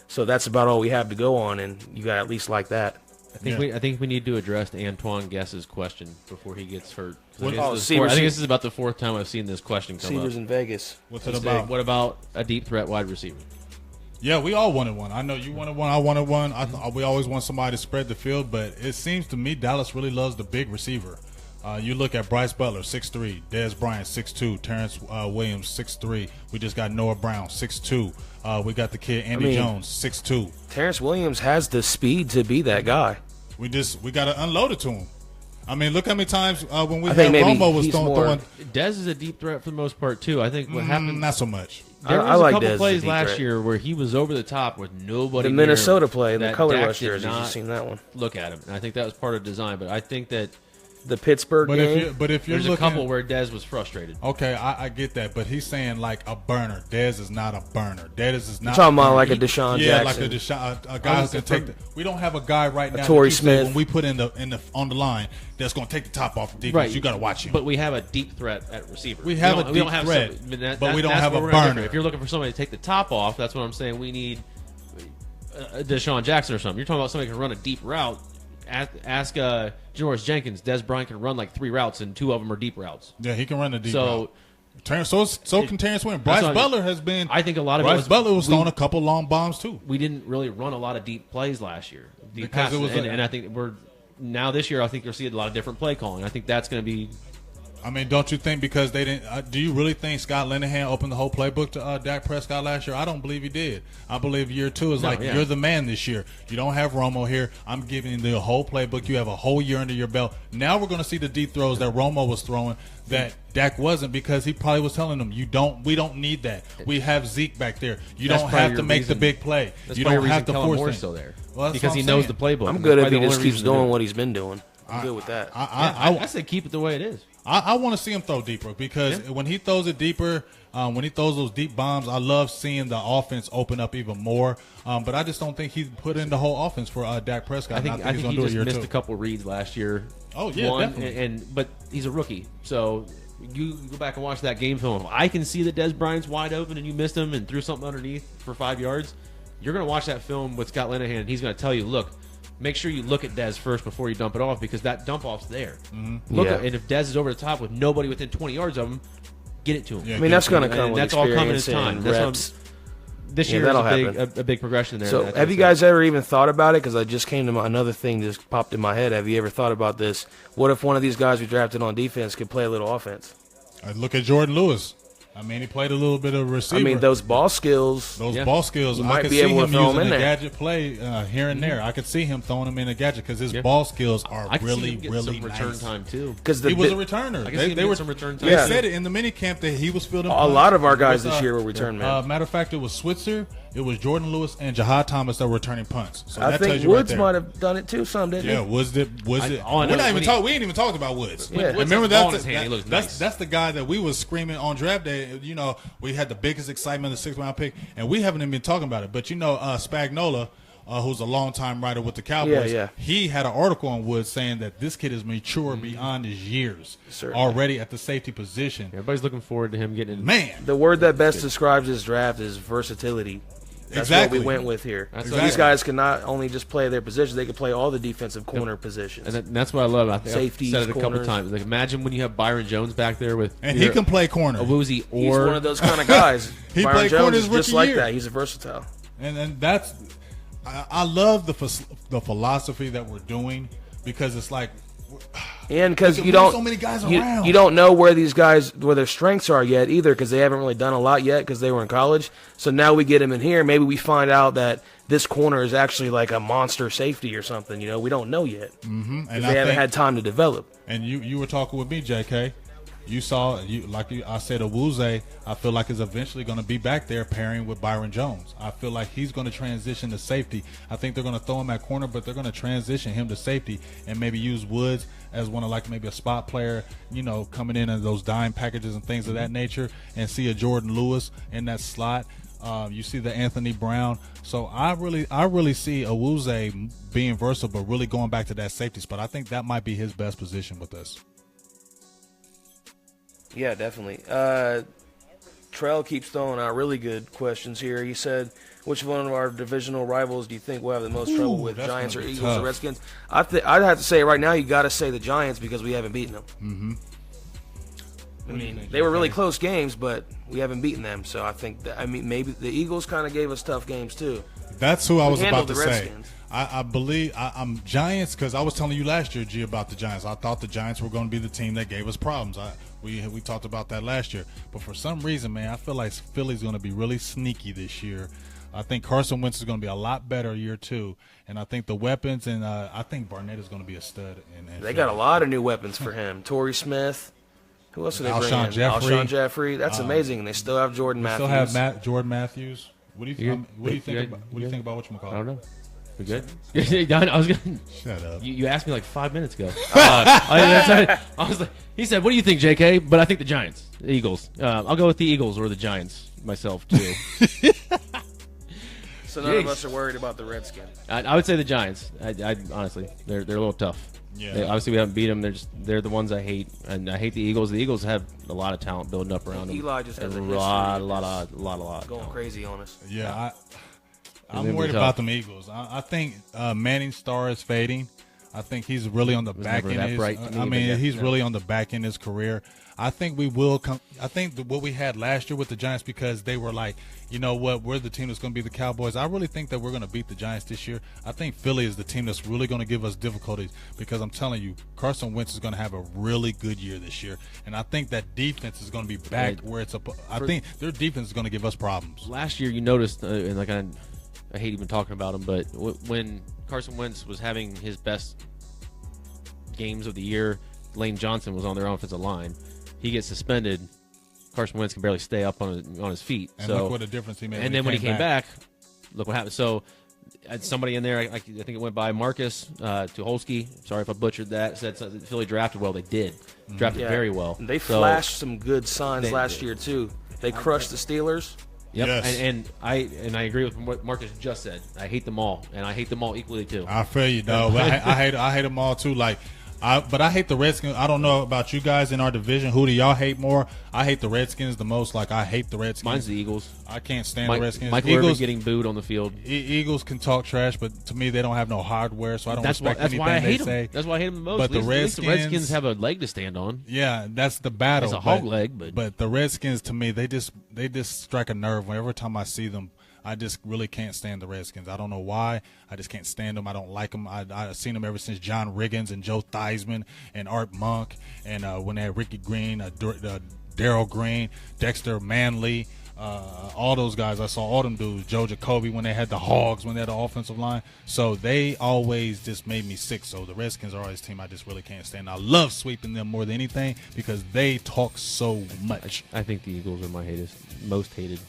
G: So that's about all we have to go on, and you got at least like that.
E: I think we need to address Antoine Guess's question before he gets hurt. I think this is about the 4th time I've seen this question come up.
G: Seavers in Vegas.
D: What's it about?
E: What about a deep threat wide receiver?
D: Yeah, we all wanted one. I know you wanted one. I wanted one. We always want somebody to spread the field, but it seems to me Dallas really loves the big receiver. You look at Bryce Butler, 6'3", Dez Bryant, 6'2", Terrence Williams, 6'3". We just got Noah Brown, 6'2". We got the kid Andy Jones, 6'2".
G: Terrence Williams has the speed to be that guy.
D: We got to unload it to him. I mean, look how many times when we
G: I
D: had
G: think maybe
D: Romo was
G: he's
D: throwing.
E: Dez is a deep threat for the most part too. I think what happened.
D: Not so much.
E: There was
G: I like
E: a couple
G: Dez as a
E: plays
G: deep
E: last
G: threat.
E: year where he was over the top with nobody.
G: The
E: near
G: Minnesota
E: him,
G: play, the
E: that
G: color
E: Dak
G: rush
E: did
G: jerseys.
E: not
G: You've seen that one.
E: Look at him, and I think that was part of design. But I think that
G: The Pittsburgh
D: But
G: game.
D: if you're
E: there's a
D: looking,
E: couple where Dez was frustrated.
D: okay, I get that, but he's saying like a burner. Dez is not a burner. Dez is not.
G: talking about
D: a
G: like a
D: burner.
G: Deshaun
D: Yeah,
G: Jackson.
D: like a Deshaun, a guy who's gonna take. We don't have a guy right now.
G: Torrey
D: that you say
G: Smith.
D: when we put in the on the line that's gonna take the top off the defense.
E: Right,
D: You got to watch him.
E: But we have a deep threat at receiver.
D: We have a
E: we don't
D: deep
E: have
D: threat, but we don't
E: that's
D: have
E: where
D: a
E: we're gonna
D: burner.
E: differ. If you're looking for somebody to take the top off, that's what I'm saying. We need Deshaun Jackson or something. You're talking about somebody who can run a deep route. Ask Janoris Jenkins. Des Bryant can run like 3 routes, and 2 of them are deep routes.
D: Yeah, he can run a deep
E: So,
D: route. So can Terrence Williams. Bryce
E: what
D: Butler has been.
E: I think a lot of it
D: Bryce
E: was-
D: Butler was
E: we-
D: throwing a couple long bombs too.
E: We didn't really run a lot of deep plays last year. Deep
D: Because
E: passes,
D: it was
E: and I think now this year I think you'll see a lot of different play calling. I think that's going to be.
D: I mean, don't you think because they didn't? Do you really think Scott Linehan opened the whole playbook to Dak Prescott last year? I don't believe he did. I believe year 2 is you're the man this year. You don't have Romo here. I'm giving you the whole playbook. You have a whole year under your belt. Now we're going to see the deep throws that Romo was throwing that Dak wasn't because he probably was telling them, we don't need that. We have Zeke back there. You
E: That's
D: don't
E: probably
D: have to
E: your
D: make
E: reason-
D: the big play.
E: That's
D: You
E: probably
D: don't
E: the
D: have
E: reason
D: to
E: Kellen
D: force
E: Moore's
D: things.
E: still there
D: Well, that's
E: because
D: what
E: he
D: I'm
E: knows
D: saying.
E: the playbook.
G: I'm
E: and
G: good
E: that's
G: if he
E: probably the
G: just
E: only
G: keeps
E: reason to do
G: doing
E: it.
G: what he's been doing. I'm good with that.
E: I say keep it the way it is.
D: I want to see him throw deeper because when he throws it deeper, when he throws those deep bombs, I love seeing the offense open up even more. But I just don't think he put in the whole offense for Dak Prescott.
E: I think
D: he's
E: he
D: going to do it
E: just
D: year
E: missed
D: 2.
E: a couple reads last year.
D: Oh, yeah,
E: One,
D: definitely.
E: but he's a rookie, so you go back and watch that game film. I can see that Des Bryant's wide open and you missed him and threw something underneath for 5 yards. You're going to watch that film with Scott Linehan, and he's going to tell you, look, make sure you look at Dez first before you dump it off because that dump off's there.
D: Mm-hmm.
E: Look,
G: Yeah.
E: and if Dez is over the top with nobody within 20 yards of him, get it to him.
D: Yeah,
G: I mean, that's going to
E: And
G: come with
E: that's all coming in
G: experience
E: time.
G: and
E: That's what
G: reps.
E: This
G: Yeah,
E: year is
G: that'll
E: a big progression there.
G: So,
E: That's
G: have you
E: what's
G: guys ever even thought about it? Because I just came to another thing just popped in my head. Have you ever thought about this? What if one of these guys we drafted on defense could play a little offense?
D: Look at Jordan Lewis. I mean, he played a little bit of receiver.
G: I mean, those ball skills.
D: Those
E: Yeah.
D: ball skills,
G: You
D: I
G: might
D: could
G: be
D: see
G: able to
D: him
G: throw 'em
D: using
G: in
D: a
G: there.
D: gadget play here and there. I could see him throwing him in a gadget because his
E: Yeah.
D: ball skills are
E: I can see
D: really,
E: him getting
D: really
E: some return
D: nice.
E: time too.
G: Because
D: He was a returner.
E: I can see him
D: They
E: getting
D: were
E: some return
D: They
E: time.
D: said it in the mini camp that he was fielding.
G: A lot of our guys
D: punts.
G: this year were return men.
D: Matter of fact, it was Switzer, it was Jordan Lewis, and Jahad Thomas that were returning punts. So
G: I
D: that tells
G: think
D: you
G: Woods
D: right
G: might
D: there.
G: have done it too. Some didn't
D: Yeah,
G: he?
D: was it?
E: all I
D: We're
E: know
D: not
E: is
D: even
E: when
D: talk. We ain't even talked about Woods.
G: Yeah. Woods
D: Remember
E: has the ball in
D: that's
E: his hand, he looks nice.
D: that's the guy that we was screaming on draft day. You know, we had the biggest excitement of the 6th round pick, and we haven't even been talking about it. But you know, Spagnola, who's a longtime writer with the Cowboys,
G: Yeah.
D: he had an article on Woods saying that this kid is mature beyond his years,
G: Certainly.
D: already at the safety position.
E: Everybody's looking forward to him getting in.
D: Man,
G: The word that best describes this draft is versatility. That's
D: Exactly.
G: what we went with here.
E: That's
G: So
E: what
G: these
E: I-
G: guys can not only just play their position; they can play all the defensive corner positions.
E: And that's what I love. I think
G: Safeties,
E: I've said it a couple
G: corners.
E: times. Like, imagine when you have Byron Jones back there with
D: and he can play corner.
E: a Woozy or
G: He's one of those kind of guys.
D: He
G: Byron
D: played
G: Jones
D: corner
G: is
D: his
G: just
D: rookie
G: like
D: year.
G: that. He's a versatile.
D: And that's I love the philosophy that we're doing because it's like
G: And because
D: Look,
G: you
D: we have
G: don't,
D: so many guys
G: you,
D: around.
G: you don't know where these guys, where their strengths are yet either, because they haven't really done a lot yet because they were in college. So now we get them in here. Maybe we find out that this corner is actually like a monster safety or something. You know, we don't know yet because
D: and
G: they
D: I
G: haven't
D: think-
G: had time to develop.
D: And you were talking with me, JK. You saw I said, Awuzie. I feel like is eventually going to be back there pairing with Byron Jones. I feel like he's going to transition to safety. I think they're going to throw him at corner, but they're going to transition him to safety and maybe use Woods as one of like maybe a spot player. You know, coming in as those dime packages and things of that nature, and see a Jordan Lewis in that slot. You see the Anthony Brown. So I really see Awuzie being versatile, but really going back to that safety spot. I think that might be his best position with us.
G: Yeah, definitely. Trell keeps throwing out really good questions here. He said, which one of our divisional rivals do you think will have the most trouble with,
D: that's
G: Giants or
D: gonna be
G: Eagles or
D: tough.
G: Redskins? I'd have to say right now you got to say the Giants because we haven't beaten them. Mm-hmm. I mean, they were really close games, but we haven't beaten them. So I think that, maybe the Eagles kind of gave us tough games too.
D: That's who I was
G: handled
D: about to
G: the
D: say.
G: Redskins.
D: I believe I'm Giants because I was telling you last year, G, about the Giants. I thought the Giants were going to be the team that gave us problems. We talked about that last year, but for some reason, man, I feel like Philly's going to be really sneaky this year. I think Carson Wentz is going to be a lot better year 2, and I think the weapons and I think Barnett is going to be a stud.
G: They got a lot of new weapons for him. Torrey Smith. Who else are they bringing in?
D: Jeffrey.
G: Alshon Jeffrey. That's amazing. And they still have Jordan Matthews.
D: Still have Jordan Matthews. What do you think? What do you think about what you call?
E: I don't know. We good? I was gonna.
D: Shut up.
E: You asked me like 5 minutes ago. I was like, he said, "What do you think, J.K.?" But I think the Giants, the Eagles. I'll go with the Eagles or the Giants myself too.
G: So none of us are worried about the Redskins.
E: I would say the Giants. I honestly, they're a little tough.
D: Yeah.
E: Obviously, we haven't beat them. They're the ones I hate, and I hate the Eagles. The Eagles have a lot of talent building up around them.
G: Eli just has a
E: lot
G: going crazy on us.
D: Yeah, I'm worried about them Eagles. I think Manning Star is fading. I think he's really on the back end. He's really on the back end of his career. I think we will come. I think what we had last year with the Giants, because they were like, you know what, we're the team that's going to be the Cowboys. I really think that we're going to beat the Giants this year. I think Philly is the team that's really going to give us difficulties, because I'm telling you, Carson Wentz is going to have a really good year this year, and I think that defense is going to be back where it's up. I think their defense is going to give us problems.
E: Last year, you noticed, and like I hate even talking about him, but when Carson Wentz was having his best games of the year, Lane Johnson was on their offensive line. He gets suspended. Carson Wentz can barely stay up on his feet.
D: And look what a difference he made.
E: And then when he came back, look what happened. So somebody in there, I think it went by Marcus Tuholsky. Sorry if I butchered that. Said Philly drafted well. They did. Drafted very well.
G: They flashed some good signs last year too. They crushed the Steelers.
E: Yep.
D: Yes.
E: And I agree with what Marcus just said. I hate them all, and I hate them all equally too.
D: I feel you, though. I hate them all too. But I hate the Redskins. I don't know about you guys in our division. Who do y'all hate more? I hate the Redskins the most. I hate the Redskins.
E: Mine's the Eagles.
D: I can't stand the Redskins.
E: Michael Irvin getting booed on the field.
D: Eagles can talk trash, but to me, they don't have no hardware, so I don't respect anything they say.
E: That's why I hate them the most.
D: But
E: at least the Redskins have a leg to stand on.
D: Yeah, that's the battle.
E: It's a hog leg,
D: but the Redskins, to me, they just strike a nerve. Every time I see them, I just really can't stand the Redskins. I don't know why. I just can't stand them. I don't like them. I've seen them ever since John Riggins and Joe Theismann and Art Monk, and when they had Ricky Green, Darryl Green, Dexter Manley, all those guys. I saw all them dudes. Joe Jacoby when they had the Hogs, when they had the offensive line. So they always just made me sick. So the Redskins are always a team I just really can't stand. I love sweeping them more than anything because they talk so much.
E: I think the Eagles are my most hated.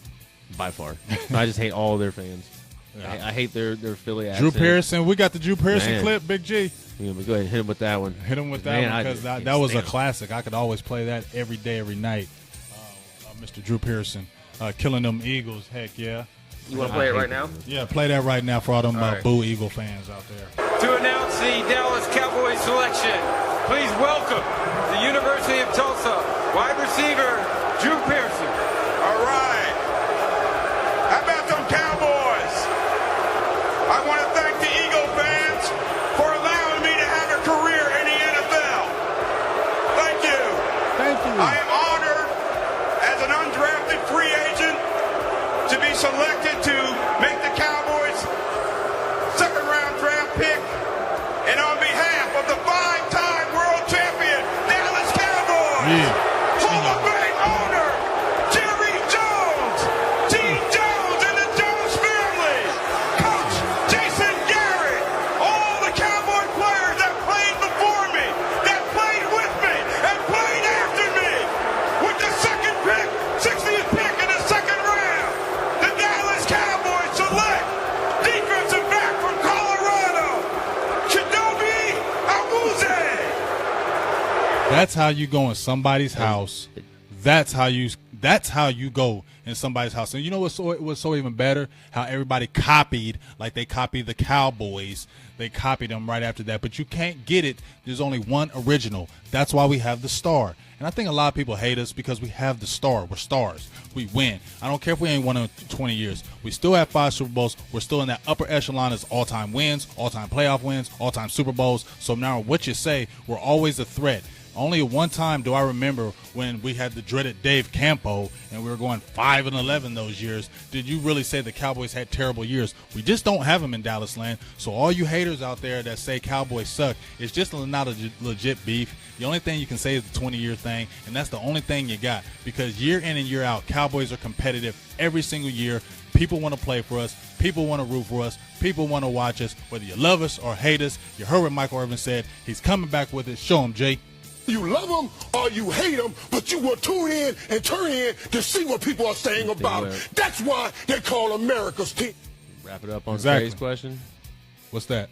E: By far. I just hate all of their fans. Yeah. I hate their Philly accent.
D: Drew Pearson. We got the Drew Pearson clip, Big G.
E: Yeah, go ahead and hit him with that one.
D: Hit him with that one because that was a classic. I could always play that every day, every night. Mr. Drew Pearson killing them Eagles. Heck yeah.
G: You want to play it right now?
D: Yeah, play that right now for all them Boo Eagle fans out there.
H: To announce the Dallas Cowboys selection, please welcome the University of Tulsa wide receiver, Drew Pearson.
C: All right. How about them Cowboys? I want to thank the Eagle fans for allowing me to have a career in the NFL. Thank you.
D: Thank you.
C: I am honored as an undrafted free agent to be selected to make the Cowboys second-round draft pick. And on behalf of the 5-time world champion Dallas Cowboys, Hall of Fame owner Jerry Jones, T. Jones and the Jones family, Coach Jason Garrett, all the Cowboy players that played before me, that played with me, and played after me. With the second pick, 60th pick in the second round, the Dallas Cowboys select defensive back from Colorado, Chidobe Awuzie.
D: That's how you go in somebody's house. That's how you go in somebody's house. And you know what's so even better? How everybody copied, like they copied the Cowboys. They copied them right after that. But you can't get it. There's only one original. That's why we have the star. And I think a lot of people hate us because we have the star. We're stars. We win. I don't care if we ain't won in 20 years. We still have 5 Super Bowls. We're still in that upper echelon as all-time wins, all-time playoff wins, all-time Super Bowls. So no matter what you say, we're always a threat. Only one time do I remember when we had the dreaded Dave Campo and we were going 5-11 those years. Did you really say the Cowboys had terrible years? We just don't have them in Dallas land. So all you haters out there that say Cowboys suck, it's just not a legit beef. The only thing you can say is the 20-year thing, and that's the only thing you got, because year in and year out, Cowboys are competitive every single year. People want to play for us. People want to root for us. People want to watch us, whether you love us or hate us. You heard what Michael Irvin said. He's coming back with it. Show him, Jay.
I: You love them or you hate them, but you will tune in and turn in to see what people are saying about it. That's why they call America's team.
E: Wrap it up on today's question.
D: What's that?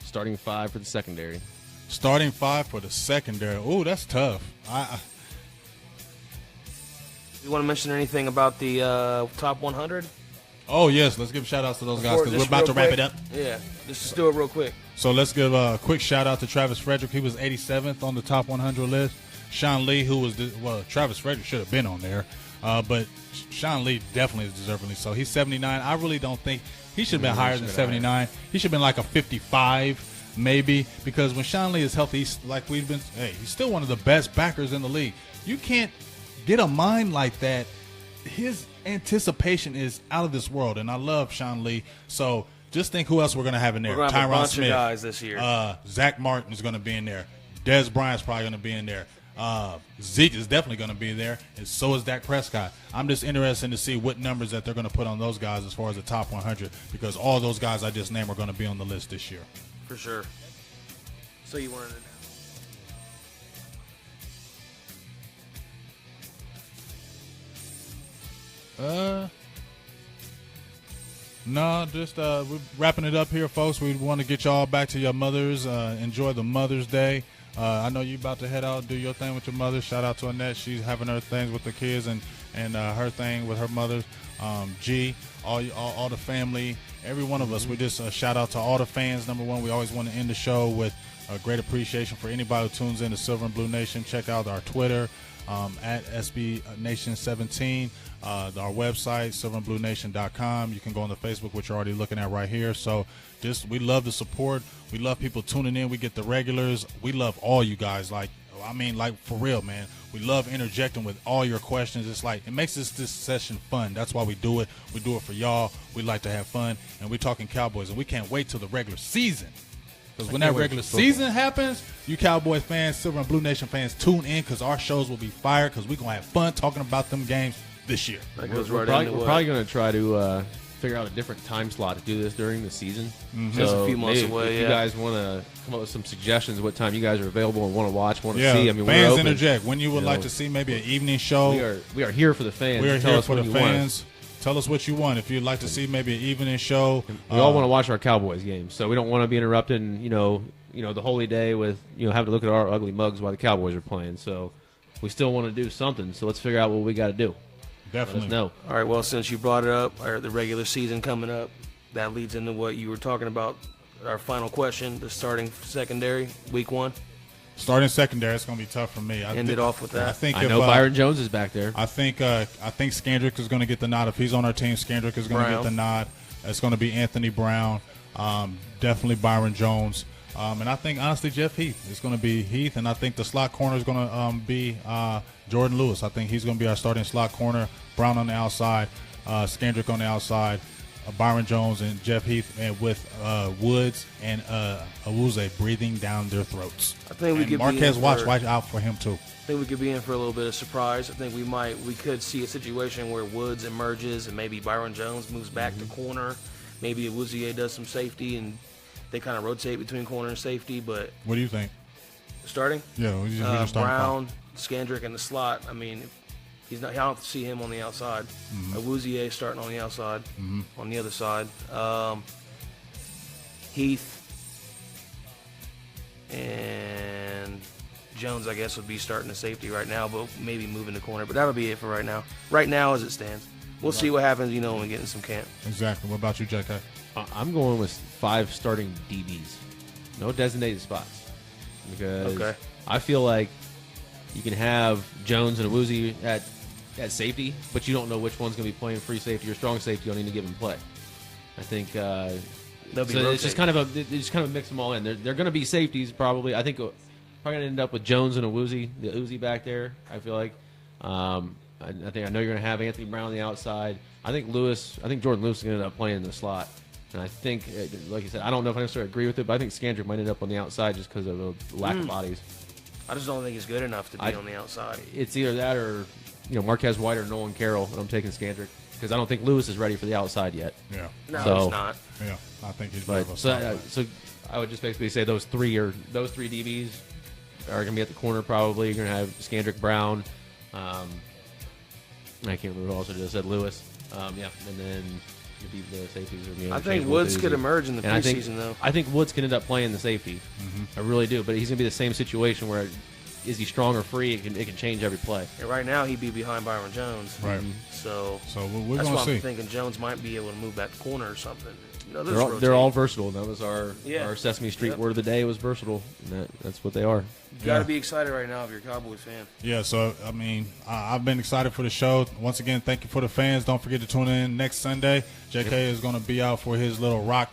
E: Starting 5 for the secondary.
D: Starting 5 for the secondary. Ooh, that's tough.
G: You want to mention anything about the top 100?
D: Oh, yes. Let's give shout-outs to those guys because we're about to wrap it up.
G: Yeah, just do it real quick.
D: So let's give a quick shout-out to Travis Frederick. He was 87th on the top 100 list. Sean Lee, who was Travis Frederick should have been on there, but Sean Lee definitely is deservingly so. He's 79. I really don't think he should have been higher than 79. He should have been like a 55 maybe, because when Sean Lee is healthy, he's still one of the best backers in the league. You can't get a mind like that. His anticipation is out of this world, and I love Sean Lee. So just think who else we're going to have in there.
G: We're going to have a
D: Tyron
G: bunch
D: Smith,
G: of guys this year.
D: Zach Martin is going to be in there. Dez Bryant's probably going to be in there. Zeke is definitely going to be there, and so is Dak Prescott. I'm just interested to see what numbers that they're going to put on those guys as far as the top 100, because all those guys I just named are going to be on the list this year.
G: For sure. So you wanted to...
D: No, just we're wrapping it up here, folks. We want to get y'all back to your mothers. Enjoy the Mother's Day. I know you about to head out, do your thing with your mother. Shout out to Annette. She's having her things with the kids and her thing with her mother. G, all the family, every one of us. We just shout out to all the fans. Number one, we always want to end the show with a great appreciation for anybody who tunes in to Silver and Blue Nation. Check out our Twitter at SB Nation 17. Our website, silverandbluenation.com. You can go on the Facebook, which you're already looking at right here. So we love the support. We love people tuning in. We get the regulars. We love all you guys. Like for real, man. We love interjecting with all your questions. It's like, it makes this session fun. That's why we do it. We do it for y'all. We like to have fun. And we're talking Cowboys, and we can't wait till the regular season. Because when that regular season happens, you Cowboys fans, Silver and Blue Nation fans, tune in, because our shows will be fire, because we're going to have fun talking about them games this year.
E: We're probably going to try to figure out a different time slot to do this during the season.
G: Mm-hmm. So that's a few months away.
E: If you guys want to come up with some suggestions of what time you guys are available and want to watch, want to see, I mean,
D: fans
E: we're open.
D: Interject when you would like to see maybe an evening show.
E: We are here for the fans.
D: We are here for the fans. Tell us what you want. If you'd like to see maybe an evening show,
E: we all want to watch our Cowboys games, so we don't want to be interrupting. The holy day with having to look at our ugly mugs while the Cowboys are playing. So we still want to do something. So let's figure out what we got to do.
D: Definitely.
E: Let us know.
G: All right. Well, since you brought it up, the regular season coming up, that leads into what you were talking about. Our final question: the starting secondary, week 1.
D: Starting secondary, it's going to be tough for me.
G: End it off with that.
E: I know Byron Jones is back there.
D: I think Scandrick is going to get the nod. If he's on our team, Scandrick is going to get the nod. It's going to be Anthony Brown, definitely Byron Jones. And I think, honestly, Jeff Heath is going to be Heath. And I think the slot corner is going to be Jordan Lewis. I think he's going to be our starting slot corner. Brown on the outside, Scandrick on the outside, Byron Jones and Jeff Heath, and with Woods and Awuzie breathing down their throats.
G: I think we could
D: Marquez watch out for him too.
G: I think we could be in for a little bit of surprise. I think we could see a situation where Woods emerges and maybe Byron Jones moves back to corner. Maybe Awuzie does some safety and they kind of rotate between corner and safety. But
D: what do you think?
G: Starting?
D: Yeah,
G: Brown, Scandrick in the slot. I mean, I don't see him on the outside. Awuzie starting on the outside, on the other side. Heath and Jones, I guess, would be starting the safety right now, but maybe moving the corner. But that'll be it for right now. Right now, as it stands, we'll see what happens. When we get in some camp.
D: Exactly. What about you, JK?
E: I'm going with 5 starting DBs, no designated spots, because I feel like you can have Jones and Awuzie at safety, but you don't know which one's going to be playing free safety or strong safety on any given play. I think it's just kind of a mix them all in. They're going to be safeties probably. I think probably gonna end up with Jones and a the Uzi back there. I feel like. I know you're gonna have Anthony Brown on the outside. I think Jordan Lewis is gonna end up playing in the slot. And I think, like you said, I don't know if I necessarily agree with it, but I think Scandrick might end up on the outside just because of the lack of bodies.
G: I just don't think he's good enough to be on the outside.
E: It's either that or Marquez White or Nolan Carroll, and I'm taking Scandrick because I don't think Lewis is ready for the outside yet.
D: Yeah,
G: no, he's not.
D: Yeah, I think he's.
E: So I would just basically say those three DBs are gonna be at the corner probably. You're gonna have Scandrick, Brown. I can't remember who else I just said. Lewis. And then. The safeties
G: I think Woods could emerge in the preseason, though.
E: I think Woods could end up playing the safety. I really do, but he's going to be the same situation where is he strong or free? It can change every play.
G: And right now, he'd be behind Byron Jones.
D: Right.
G: So
D: we're
G: that's
D: going
G: why
D: to see.
G: I'm thinking Jones might be able to move back corner or something.
E: They're all versatile. That was our Sesame Street word of the day was versatile. And that's what they are.
G: You got to be excited right now if you're a Cowboys fan.
D: Yeah, so, I mean, I've been excited for the show. Once again, thank you for the fans. Don't forget to tune in next Sunday. JK is going to be out for his little rock.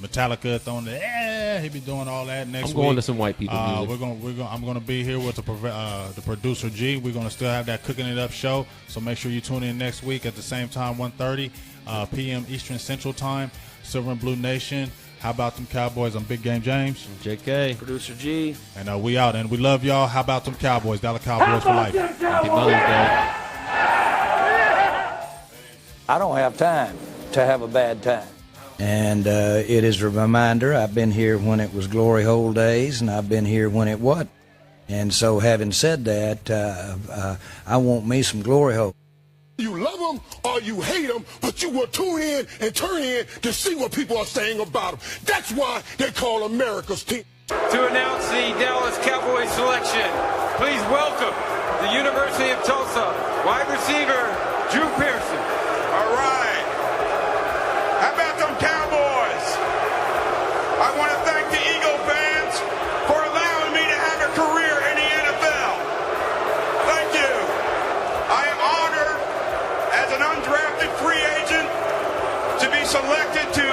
D: Metallica throwing the he be doing all that next week.
E: I'm going to some white people music.
D: I'm going to be here with the producer G. We're going to still have that Cooking It Up show. So make sure you tune in next week at the same time, 1:30 p.m. Eastern Central Time. Silver and Blue Nation. How about them Cowboys? I'm Big Game James.
E: JK.
G: Producer G.
D: And we out. And we love y'all. How about them Cowboys? Dallas Cowboys for life.
E: Happy Mother's Day.
F: I don't have time to have a bad time. And it is a reminder, I've been here when it was glory hole days, and I've been here when it wasn't. And so having said that, I want me some glory hole.
I: You love them or you hate them, but you will tune in and turn in to see what people are saying about them. That's why they call America's team.
H: To announce the Dallas Cowboys selection, please welcome the University of Tulsa wide receiver, Drew Pearson.
C: All right. How about them Cowboys? I want to thank the Eagle fans for allowing me to have a career in the NFL. Thank you. I am honored as an undrafted free agent to be selected to